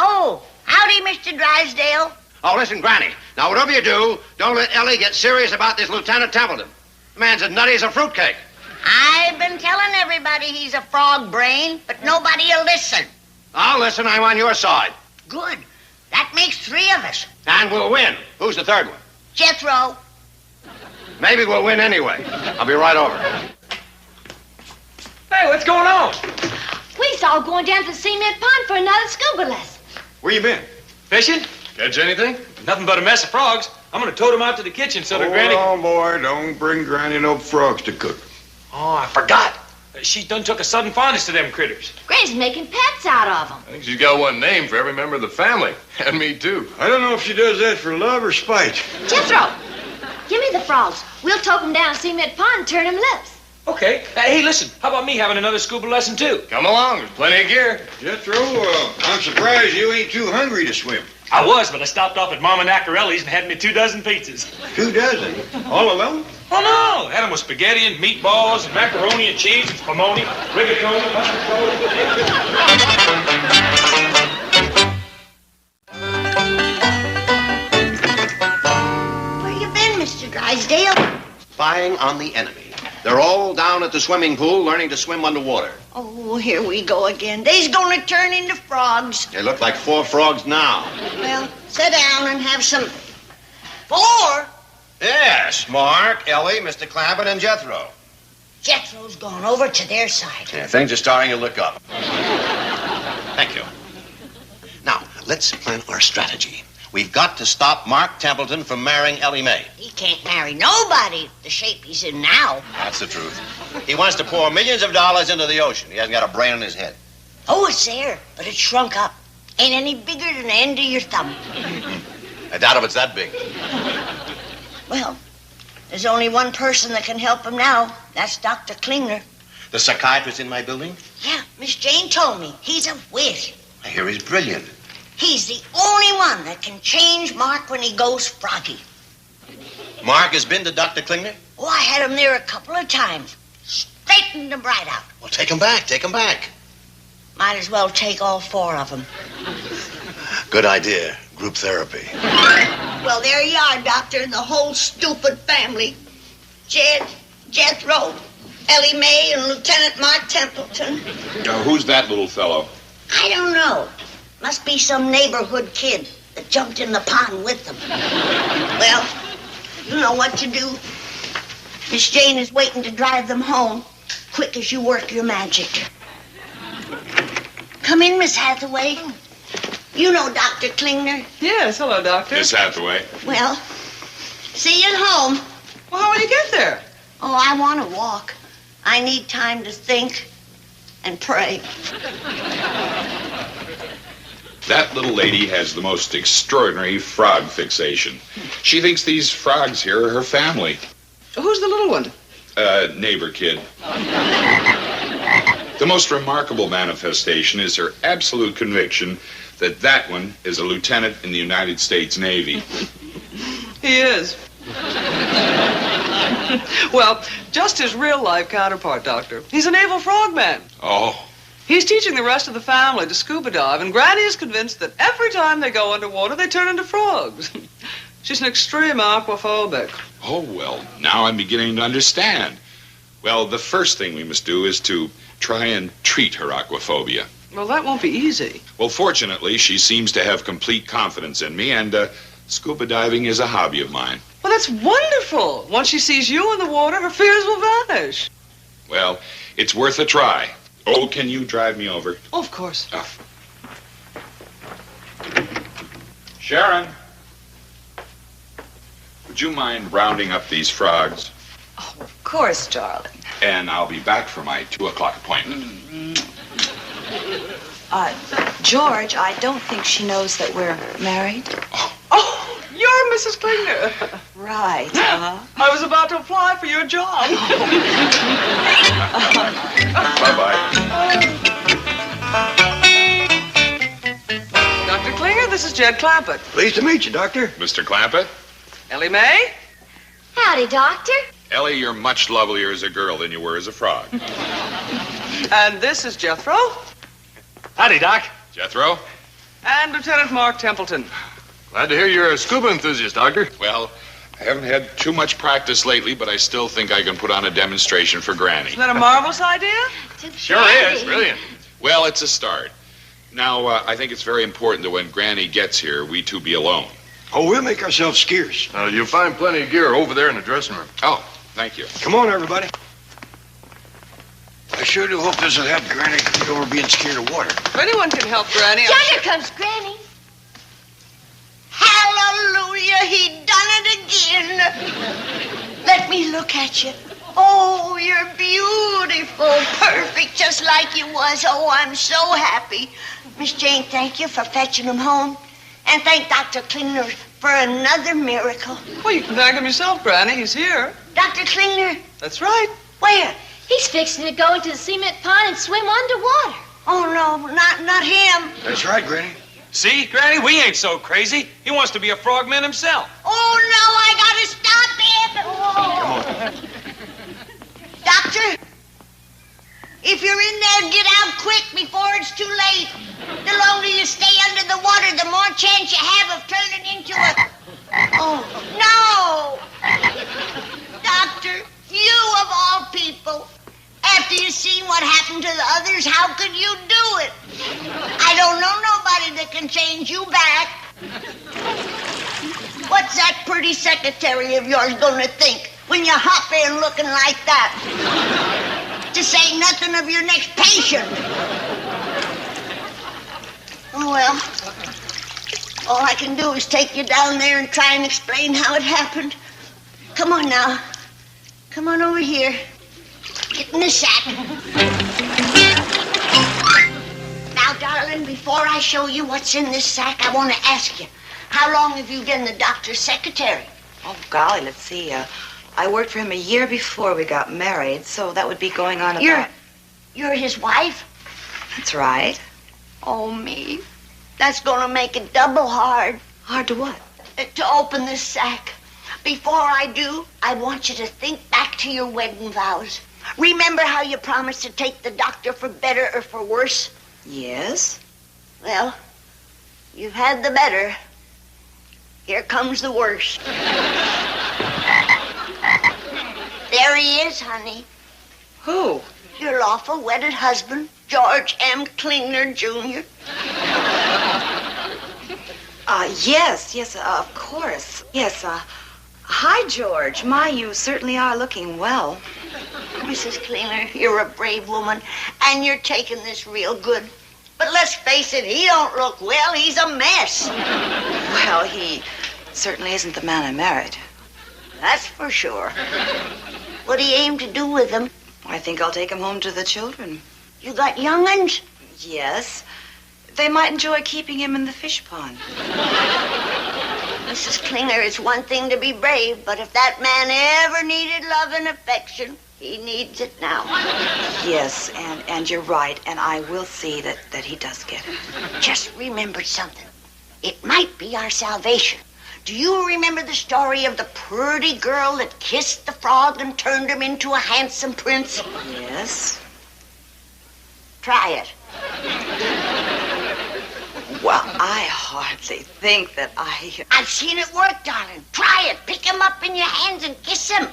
Oh, howdy, Mr. Drysdale. Oh, listen, Granny. Now, whatever you do, don't let Ellie get serious about this Lieutenant Templeton. The man's as nutty as a fruitcake. I've been telling everybody he's a frog brain, but nobody'll listen. I'll listen. I'm on your side. Good. That makes 3 of us. And we'll win. Who's the third one? Jethro. Maybe we'll win anyway. I'll be right over. Hey, what's going on? We all going down to the cement pond for another scuba lesson. Where you been? Fishing? Catch anything? Nothing but a mess of frogs. I'm gonna tote them out to the kitchen so that Granny... Oh, boy, don't bring Granny no frogs to cook. Oh, I forgot. She done took a sudden fondness to them critters. Granny's making pets out of them. I think she's got one name for every member of the family. And me, too. I don't know if she does that for love or spite. Jethro, give me the frogs. We'll tote them down to cement pond and turn them loose. Okay. Hey, listen, how about me having another scuba lesson, too? Come along. There's plenty of gear. Jethro, I'm surprised you ain't too hungry to swim. I was, but I stopped off at Mama Nacarelli's and had me 24 pizzas. 24? All alone? Oh, no. Had them with spaghetti and meatballs and macaroni and cheese and spumoni, rigatoni, mustard. Where you been, Mr. Drysdale? Spying on the enemy. They're all down at the swimming pool learning to swim underwater. Oh, here we go again. They's gonna turn into frogs. They look like 4 frogs now. Well, sit down and have some... 4? Yes, Mark, Ellie, Mr. Clampett, and Jethro. Jethro's gone over to their side. Yeah, things are starting to look up. Thank you. let's plan our strategy. We've got to stop Mark Templeton from marrying Ellie Mae. He can't marry nobody the shape he's in now. That's the truth. He wants to pour millions of dollars into the ocean. He hasn't got a brain in his head. Oh, it's there, but it's shrunk up. Ain't any bigger than the end of your thumb. I doubt if it's that big. Well, there's only one person that can help him now. That's Dr. Klingner. The psychiatrist in my building? Yeah, Miss Jane told me. He's a whiz. I hear he's brilliant. He's the only one that can change Mark when he goes froggy. Mark has been to Dr. Klingner? Oh, I had him there a couple of times. Straightened him right out. Well, take him back. Take him back. Might as well take all four of them. Good idea. Group therapy. Well, there you are, Doctor, and the whole stupid family. Jed, Jethro, Ellie Mae, and Lieutenant Mark Templeton. Who's that little fellow? I don't know. Must be some neighborhood kid that jumped in the pond with them. Well, you know what to do. Miss Jane is waiting to drive them home. Quick as you work your magic. Come in, Miss Hathaway. You know Dr. Klingner. Yes, hello, Doctor. Miss Hathaway. Well, see you at home. Well, how will you get there? Oh, I want to walk. I need time to think and pray. That little lady has the most extraordinary frog fixation. She thinks these frogs here are her family. Who's the little one? Neighbor kid. The most remarkable manifestation is her absolute conviction that that one is a lieutenant in the United States Navy. He is. Well, just his real-life counterpart, Doctor. He's a naval frogman. Oh. He's teaching the rest of the family to scuba dive, and Granny is convinced that every time they go underwater, they turn into frogs. She's an extreme aquaphobic. Oh, well, now I'm beginning to understand. Well, the first thing we must do is to try and treat her aquaphobia. Well, that won't be easy. Well, fortunately, she seems to have complete confidence in me, and scuba diving is a hobby of mine. Well, that's wonderful. Once she sees you in the water, her fears will vanish. Well, it's worth a try. Oh, can you drive me over? Oh, of course. Oh. Sharon, would you mind rounding up these frogs? Oh, of course, darling. And I'll be back for my 2:00 appointment. George, I don't think she knows that we're married. Oh, you're Mrs. Klingner. Right, I was about to apply for your job. Bye-bye. Dr. Klingner, this is Jed Clampett. Pleased to meet you, Doctor. Mr. Clampett? Ellie Mae? Howdy, Doctor. Ellie, you're much lovelier as a girl than you were as a frog. And this is Jethro. Howdy, Doc. Jethro? And Lieutenant Mark Templeton. Glad to hear you're a scuba enthusiast, Doctor. Well, I haven't had too much practice lately, but I still think I can put on a demonstration for Granny. Isn't that a marvelous idea? Sure is. Brilliant. Well, it's a start. Now, I think it's very important that when Granny gets here, we two be alone. Oh, we'll make ourselves scarce. You'll find plenty of gear over there in the dressing room. Oh, thank you. Come on, everybody. I sure do hope this will help Granny get over being scared of water. If anyone can help Granny, Here comes Granny. Hallelujah, he done it again. Let me look at you. Oh, you're beautiful, perfect, just like you was. Oh, I'm so happy. Miss Jane, thank you for fetching him home. And thank Dr. Klingner for another miracle. Well, you can thank him yourself, Granny. He's here. Dr. Klingner? That's right. Where? He's fixing to go into the cement pond and swim underwater. Oh, no, not him. That's right, Granny. See, Granny, we ain't so crazy. He wants to be a frogman himself. Oh, no, I gotta stop him. Oh. Doctor, if you're in there, get out quick before it's too late. The longer you stay under the water, the more chance you have of turning into a... Oh, no! Doctor, you of all people, after you seen what happened to the others, how could you do it? I don't know nobody that can change you back. What's that pretty secretary of yours gonna think when you hop in looking like that? To say nothing of your next patient. Oh, well, All I can do is take you down there and try and explain how it happened. Come on now. Come on over here. Get in the sack. Now, darling, before I show you what's in this sack, I want to ask you, how long have you been the doctor's secretary? Oh, golly, let's see. I worked for him a year before we got married, so that would be going on about... You're his wife? That's right. Oh, me. That's going to make it double hard. Hard to what? To open this sack. Before I do, I want you to think back to your wedding vows. Remember how you promised to take the doctor for better or for worse? Yes. Well, you've had the better. Here comes the worst. There he is, honey. Who? Your lawful wedded husband, George M. Klingner, Jr. Yes, of course. Yes, hi, George. My, you certainly are looking well. Mrs. Klingner, you're a brave woman, and you're taking this real good. But let's face it, he don't look well. He's a mess. Well, he certainly isn't the man I married. That's for sure. What do you aim to do with him? I think I'll take him home to the children. You got young'uns? Yes. They might enjoy keeping him in the fish pond. Mrs. Klingner, it's one thing to be brave, but if that man ever needed love and affection, he needs it now. Yes, and you're right, and I will see that he does get it. Just remembered something. It might be our salvation. Do you remember the story of the pretty girl that kissed the frog and turned him into a handsome prince? Yes. Try it. Well, I hardly think that I've seen it work, darling. Try it. Pick him up in your hands and kiss him.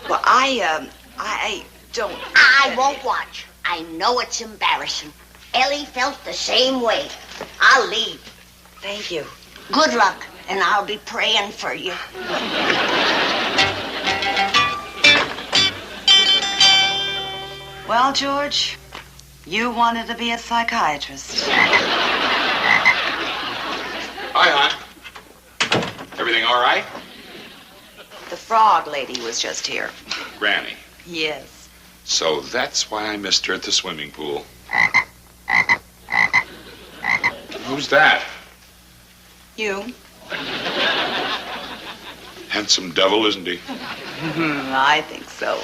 Well, I don't... I won't watch. I know it's embarrassing. Ellie felt the same way. I'll leave. Thank you. Good luck, and I'll be praying for you. Well, George, you wanted to be a psychiatrist. Hi, hon. Everything all right? The frog lady was just here. Granny. Yes. So that's why I missed her at the swimming pool. Who's that? You. Handsome devil, isn't he? I think so.